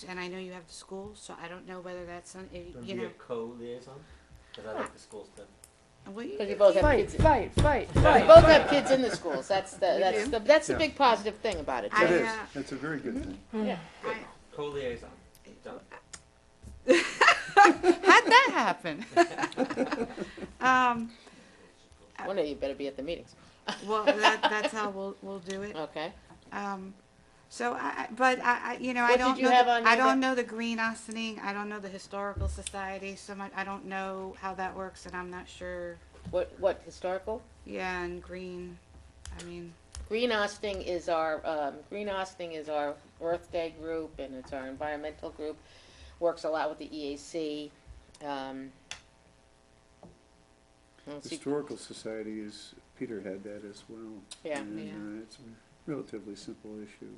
Speaker 6: and I know you have the school, so I don't know whether that's you know.
Speaker 8: co-liaison? Because I like the schools too.
Speaker 6: Well,
Speaker 1: Because you both have
Speaker 13: Fight,
Speaker 1: kids.
Speaker 13: fight, fight,
Speaker 1: You
Speaker 13: fight.
Speaker 1: both have kids in the schools. That's the
Speaker 7: Yeah.
Speaker 1: big positive thing about it.
Speaker 6: I,
Speaker 1: too.
Speaker 7: It is, that's a very good thing.
Speaker 1: Yeah.
Speaker 8: Co-liaison. Done.
Speaker 6: How'd that happen?
Speaker 1: One of you better be at the meetings.
Speaker 6: Well, that's how we'll do it.
Speaker 1: Okay.
Speaker 6: So I you know,
Speaker 1: What
Speaker 6: I don't
Speaker 1: did you
Speaker 6: know.
Speaker 1: have on
Speaker 6: I
Speaker 1: your
Speaker 6: don't know the Green Ossining. I don't know the Historical Society. So much. I don't know how that works, and I'm not sure.
Speaker 1: What historical?
Speaker 6: Yeah, and Green. I mean,
Speaker 1: Green Ossining is our Earth Day group, and it's our environmental group. Works a lot with the EAC. Let's see.
Speaker 7: Historical Society is, Peter had that as well.
Speaker 1: Yeah.
Speaker 7: And it's a relatively simple issue.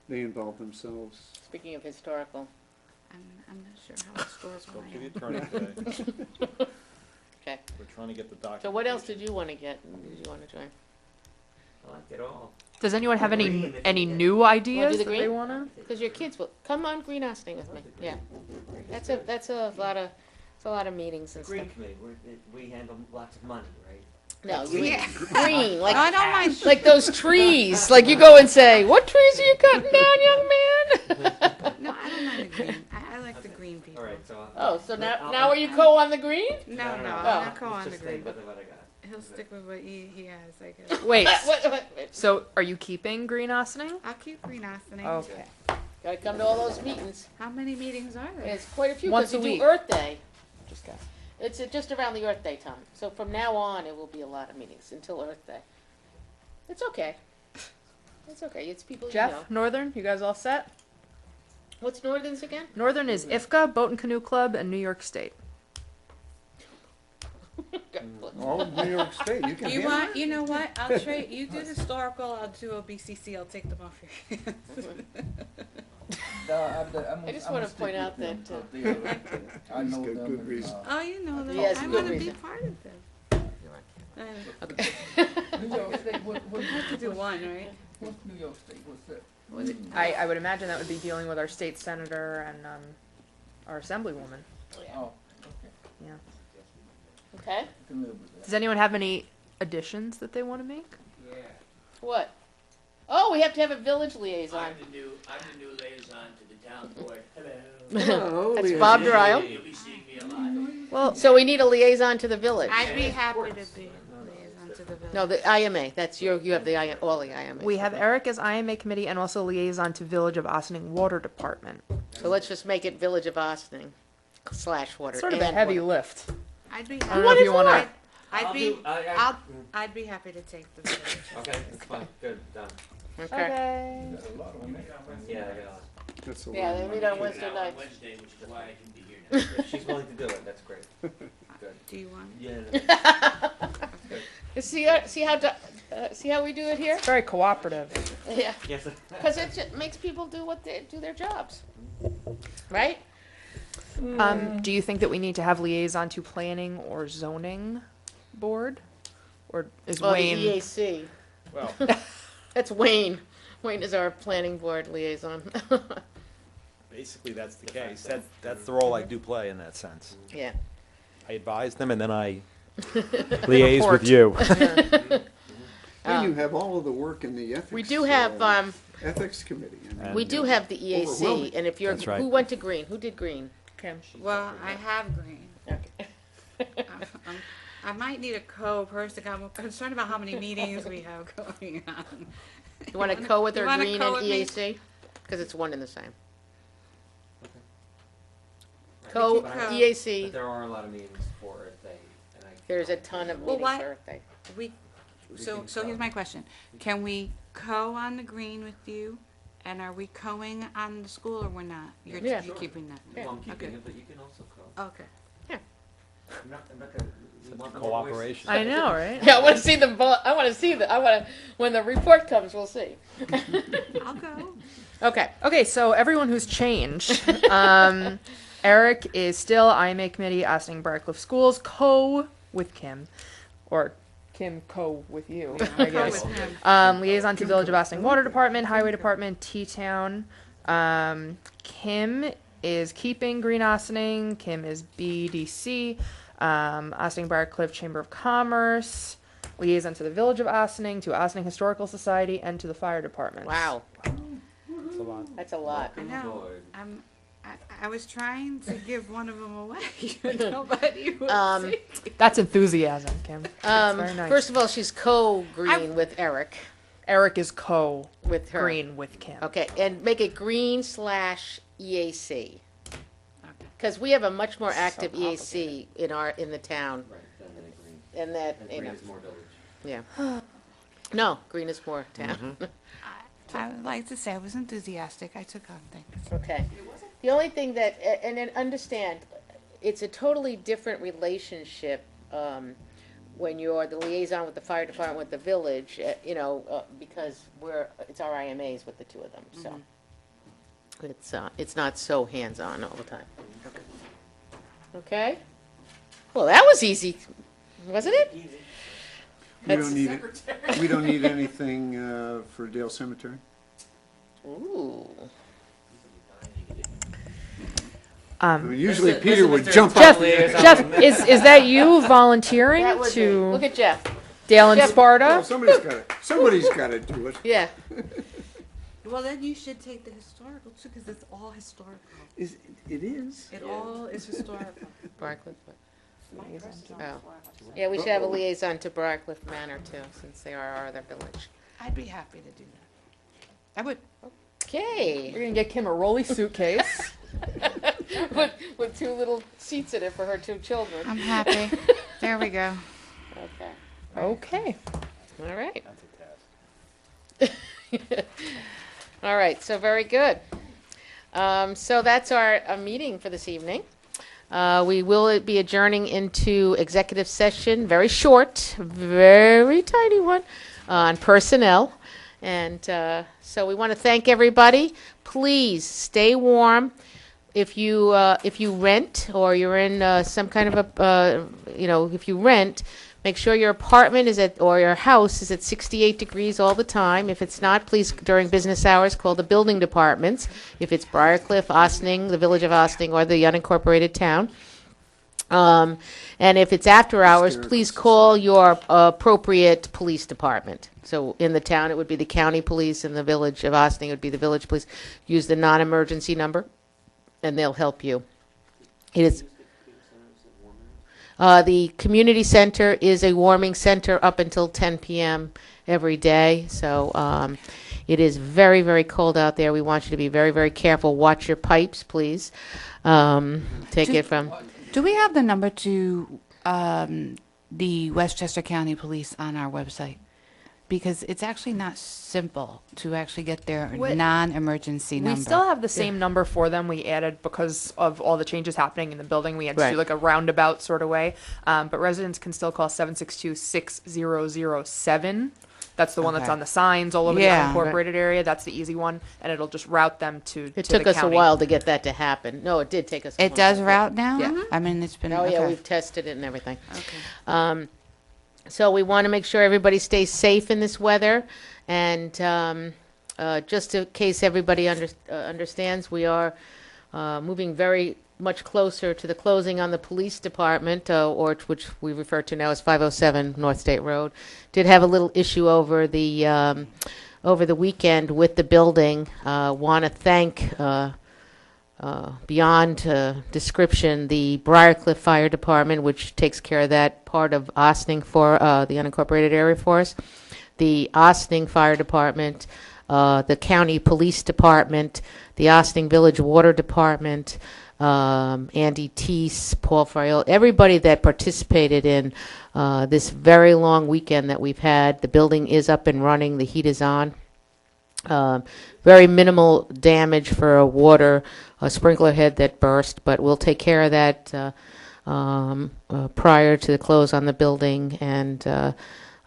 Speaker 7: They involve themselves.
Speaker 1: Speaking of historical,
Speaker 6: I'm not sure how the stores
Speaker 10: Go
Speaker 6: are.
Speaker 10: to the attorney today.
Speaker 1: okay.
Speaker 10: We're trying to get the documentation.
Speaker 1: So what else did you want to get? Did you want to join?
Speaker 8: I like it all.
Speaker 13: Does anyone have
Speaker 8: Green.
Speaker 13: any new ideas
Speaker 1: the
Speaker 13: that they
Speaker 1: green?
Speaker 13: wanna?
Speaker 1: Because your kids will come on Green Ossining with me. Yeah. That's a lot of meetings and
Speaker 8: Green
Speaker 1: stuff.
Speaker 8: committee, we handle lots of money, right?
Speaker 1: No,
Speaker 6: Yeah.
Speaker 1: green, like
Speaker 6: No, I don't mind.
Speaker 1: like those trees. Like you go and say, "What trees are you cutting down, young man?"
Speaker 6: No, I don't mind the green. I like the green people.
Speaker 8: All right, so.
Speaker 1: Oh, so now are you co on the green?
Speaker 6: No,
Speaker 8: I
Speaker 6: I'm
Speaker 8: don't know.
Speaker 6: not go
Speaker 8: Let's
Speaker 6: on the
Speaker 8: just
Speaker 6: green.
Speaker 8: stick with what I got.
Speaker 6: He'll stick with what he has, I guess.
Speaker 13: Wait.
Speaker 1: What?
Speaker 13: So are you keeping Green Ossining?
Speaker 6: I'll keep Green Ossining.
Speaker 13: Okay.
Speaker 1: Gotta come to all those meetings.
Speaker 6: How many meetings are there?
Speaker 1: It's quite a few.
Speaker 13: Once
Speaker 1: 'cause
Speaker 13: a
Speaker 1: you
Speaker 13: week.
Speaker 1: do Earth Day.
Speaker 13: Just guess.
Speaker 1: It's just around the Earth Day time. So from now on, it will be a lot of meetings until Earth Day. It's okay. It's okay. It's people
Speaker 13: Jeff,
Speaker 1: you know.
Speaker 13: Northern, you guys all set?
Speaker 1: What's Northern's again?
Speaker 13: Northern is IFCA, Boat and Canoe Club, and New York State.
Speaker 7: All of New York State, you can
Speaker 6: You
Speaker 7: handle
Speaker 6: want? You know what? I'll trade. You do historical. I'll do OBCC. I'll take them off your hands.
Speaker 1: I just want to point out that
Speaker 7: I know got good reason.
Speaker 6: Oh, you know them.
Speaker 1: Yes,
Speaker 6: I
Speaker 1: good
Speaker 6: want to be
Speaker 1: reason.
Speaker 6: part of them.
Speaker 1: okay.
Speaker 6: I have to do one, right?
Speaker 3: What's New York State? What's that?
Speaker 13: I would imagine that would be dealing with our state senator and our assemblywoman.
Speaker 3: Oh,
Speaker 13: Yeah.
Speaker 1: Okay.
Speaker 3: can live with that.
Speaker 13: Does anyone have any additions that they want to make?
Speaker 1: What? Oh, we have to have a village liaison.
Speaker 14: I'm the new liaison to the town board. Hello.
Speaker 7: Oh,
Speaker 1: That's
Speaker 7: yeah.
Speaker 1: Bob Duryle.
Speaker 14: You'll be seeing me a lot.
Speaker 13: Well,
Speaker 1: So we need a liaison to the village.
Speaker 6: I'd be happy to be liaison to the village.
Speaker 1: No, the IMA. That's you have the all the IMA.
Speaker 13: we have Eric as IMA committee and also liaison to Village of Ossining Water Department.
Speaker 1: So let's just make it Village of Ossining / water.
Speaker 13: Sort of a
Speaker 1: and
Speaker 13: heavy
Speaker 1: water.
Speaker 13: lift.
Speaker 6: I'd be
Speaker 13: I don't
Speaker 6: happy.
Speaker 13: know if you want
Speaker 1: more?
Speaker 13: to.
Speaker 6: I'd be happy to take the village.
Speaker 8: Okay, that's fine, good, done.
Speaker 1: Okay.
Speaker 8: Yeah,
Speaker 7: That's the
Speaker 1: Yeah,
Speaker 7: one.
Speaker 1: they meet on Wednesday
Speaker 14: On
Speaker 1: nights.
Speaker 14: Wednesday, which is why I can be here now.
Speaker 8: if she's willing to do it, that's great. Good.
Speaker 6: Do you want?
Speaker 8: Yeah.
Speaker 1: See how we do it here?
Speaker 13: It's very cooperative.
Speaker 1: Yeah.
Speaker 8: Yes.
Speaker 1: Because it just makes people do their jobs, right?
Speaker 13: Do you think that we need to have liaison to planning or zoning board? Or is
Speaker 1: Oh,
Speaker 13: Wayne?
Speaker 1: the EAC.
Speaker 3: Well,
Speaker 1: That's Wayne. Wayne is our planning board liaison.
Speaker 11: Basically, that's the case. That's the role I do play in that sense.
Speaker 1: Yeah.
Speaker 11: I advise them, and then I liaise
Speaker 13: Report.
Speaker 11: with you.
Speaker 7: Well, you have all of the work in the ethics.
Speaker 1: We do have,
Speaker 7: Ethics committee. I mean,
Speaker 1: we do have the EAC,
Speaker 7: Overwhelming.
Speaker 1: and if you're,
Speaker 11: That's right.
Speaker 1: who went to Green? Who did Green? Kim.
Speaker 6: Well, I have green. I might need a co-person. I'm concerned about how many meetings we have going on.
Speaker 1: You want to co with
Speaker 6: you
Speaker 1: her,
Speaker 6: wanna
Speaker 1: Green
Speaker 6: co
Speaker 1: and
Speaker 6: with me?
Speaker 1: EAC? Because it's one and the same.
Speaker 6: We
Speaker 1: Co,
Speaker 6: can co.
Speaker 8: But
Speaker 1: EAC,
Speaker 8: there are a lot of meetings for Earth Day, and
Speaker 1: there's a ton of
Speaker 6: Well,
Speaker 1: meetings
Speaker 6: why-
Speaker 1: for Earth Day.
Speaker 6: So here's my question. Can we co on the green with you? And are we coing on the school or we're not? You're
Speaker 1: Yeah.
Speaker 6: keeping that?
Speaker 8: Well, I'm keeping
Speaker 6: Okay.
Speaker 8: it, but you can also go.
Speaker 6: Okay.
Speaker 8: I'm not gonna, we want more
Speaker 11: Cooperation.
Speaker 13: I know, right?
Speaker 1: Yeah, I want to see the, I want to see when the report comes, we'll see.
Speaker 6: I'll go.
Speaker 1: Okay.
Speaker 13: Okay, so everyone who's changed. Eric is still IMA committee, Aston Barcliff Schools, co with Kim, or Kim co with you, I guess.
Speaker 6: with him.
Speaker 13: Liaison to Village of Aston Water Department, Highway Department, T-Town. Kim is keeping Green Ossining. Kim is BDC. Ossining Barcliff Chamber of Commerce. Liaison to the Village of Ossining, to Ossining Historical Society, and to the Fire Department.
Speaker 1: Wow.
Speaker 3: that's a lot.
Speaker 1: That's a lot.
Speaker 6: I know.
Speaker 8: Lord.
Speaker 6: I was trying to give one of them away. Nobody would see.
Speaker 13: That's enthusiasm, Kim. That's very nice.
Speaker 1: First of all, she's co-green with Eric,
Speaker 13: Eric is co
Speaker 1: with her.
Speaker 13: green with Kim.
Speaker 1: Okay, and make it green / EAC. Because we have a much more active EAC in the town,
Speaker 8: Right, then in the green.
Speaker 1: and that,
Speaker 8: And
Speaker 1: you
Speaker 8: green
Speaker 1: know,
Speaker 8: is more village.
Speaker 1: yeah. No, green is more town.
Speaker 6: I would like to say I was enthusiastic. I took on things.
Speaker 1: Okay. The only thing that, and then understand, it's a totally different relationship when you're the liaison with the fire department with the village, because it's our IMAs with the two of them, so. It's not so hands-on all the time. Okay? Well, that was easy, wasn't it?
Speaker 7: We don't need it. We don't need anything for Dale Cemetery.
Speaker 1: Ooh.
Speaker 7: I mean, usually
Speaker 8: Mr.
Speaker 7: Peter would
Speaker 8: Mr.
Speaker 7: jump
Speaker 8: Jeff,
Speaker 7: up.
Speaker 13: Jeff, is that you volunteering
Speaker 1: That would be,
Speaker 13: to
Speaker 1: look at Jeff.
Speaker 13: Dale and
Speaker 1: Jeff-
Speaker 13: Sparta?
Speaker 7: Well, somebody's got to do it.
Speaker 1: Yeah.
Speaker 6: Well, then you should take the historical too, because it's all historical.
Speaker 7: It is.
Speaker 6: It all is historical.
Speaker 1: Barcliff. Oh. Yeah, we should have a liaison to Barcliff Manor too, since they are our other village.
Speaker 6: I'd be happy to do that. I would.
Speaker 1: Okay.
Speaker 13: You're gonna get Kim a rolly suitcase.
Speaker 1: with two little seats in it for her two children.
Speaker 6: I'm happy. There we go.
Speaker 1: Okay.
Speaker 13: Okay.
Speaker 1: All right.
Speaker 3: That's a task.
Speaker 1: All right. So very good. So that's our meeting for this evening. We will be adjourning into executive session, very short, very tiny one, on personnel. And so we want to thank everybody. Please stay warm. If you rent or you're in some kind of a, if you rent, make sure your apartment or your house is at 68 degrees all the time. If it's not, please, during business hours, call the building departments. If it's Briarcliff, Ossining, the Village of Ossining, or the unincorporated town. And if it's after hours, please call your appropriate police department. So in the town, it would be the county police. In the Village of Ossining, it would be the village police. Use the non-emergency number, and they'll help you. It is. The community center is a warming center up until 10 p.m. every day. So it is very, very cold out there. We want you to be very, very careful. Watch your pipes, please. Take it from.
Speaker 6: Do we have the number to the Westchester County Police on our website? Because it's actually not simple to actually get their
Speaker 13: What-
Speaker 6: non-emergency number.
Speaker 13: We still have the same number for them. We added because of all the changes happening in the building. We had to
Speaker 1: Right.
Speaker 13: do like a roundabout sort of way. But residents can still call 762-6007. That's the one that's
Speaker 6: Okay.
Speaker 13: on the signs all over
Speaker 6: Yeah.
Speaker 13: the unincorporated area. That's the easy one, and it'll just route them to.
Speaker 1: It
Speaker 13: to
Speaker 1: took
Speaker 13: the
Speaker 1: us a
Speaker 13: county.
Speaker 1: while to get that to happen. No, it did take us. a
Speaker 6: It
Speaker 1: while.
Speaker 6: does route now?
Speaker 1: Yeah.
Speaker 6: I mean, it's been,
Speaker 1: Oh, yeah,
Speaker 6: okay.
Speaker 1: we've tested it and everything.
Speaker 6: Okay.
Speaker 1: So we want to make sure everybody stays safe in this weather. And just in case everybody understands, we are moving very much closer to the closing on the police department, or which we refer to now as 507 North State Road. Did have a little issue over the weekend with the building. Want to thank beyond description, the Briarcliff Fire Department, which takes care of that part of Ossining for the unincorporated area for us, the Ossining Fire Department, the County Police Department, the Ossining Village Water Department, Andy Teese, Paul Friel, everybody that participated in this very long weekend that we've had. The building is up and running. The heat is on. Very minimal damage for a sprinkler head that burst, but we'll take care of that prior to the close on the building. And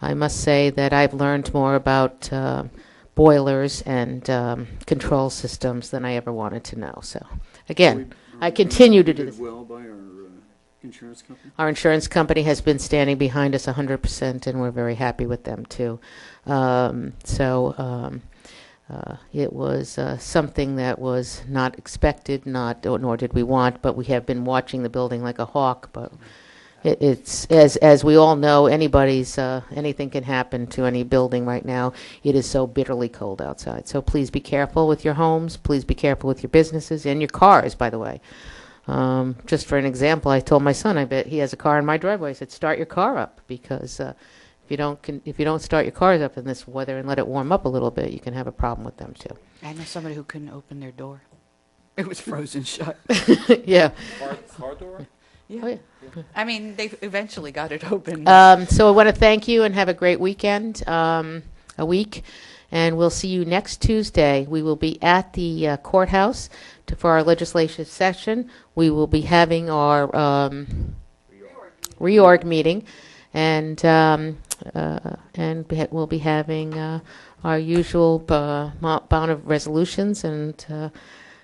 Speaker 1: I must say that I've learned more about boilers and control systems than I ever wanted to know. So, again, I continue to do this.
Speaker 7: Well by our insurance company?
Speaker 1: Our insurance company has been standing behind us 100%, and we're very happy with them, too. It was something that was not expected, nor did we want, but we have been watching the building like a hawk. But it's as we all know, anything can happen to any building right now. It is so bitterly cold outside. So please be careful with your homes. Please be careful with your businesses and your cars, by the way. Just for an example, I told my son, I bet he has a car in my driveway. I said, start your car up, because if you don't start your cars up in this weather and let it warm up a little bit, you can have a problem with them too.
Speaker 6: I know somebody who couldn't open their door. It was frozen shut.
Speaker 1: Yeah.
Speaker 8: Car door?
Speaker 6: Yeah.
Speaker 1: Oh, yeah.
Speaker 6: I mean, they eventually got it open.
Speaker 1: So I want to thank you and have a great weekend, a week, and we'll see you next Tuesday. We will be at the courthouse for our legislative session. We will be having our reorg meeting, and we'll be having our usual bound of resolutions. And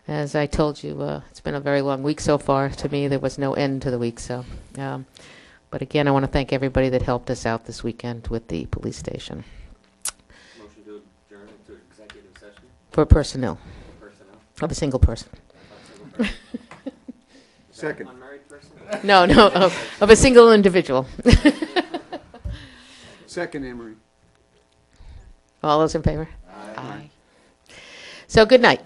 Speaker 1: as I told you, it's been a very long week so far. To me, there was no end to the week. So, but again, I want to thank everybody that helped us out this weekend with the police station.
Speaker 8: Motion to adjourn into executive session?
Speaker 1: For personnel
Speaker 8: Personnel?
Speaker 1: of a single person.
Speaker 7: Second.
Speaker 8: Unmarried person?
Speaker 1: No, of a single individual.
Speaker 7: Second, Emery.
Speaker 1: All those in favor?
Speaker 6: Aye.
Speaker 1: So good night.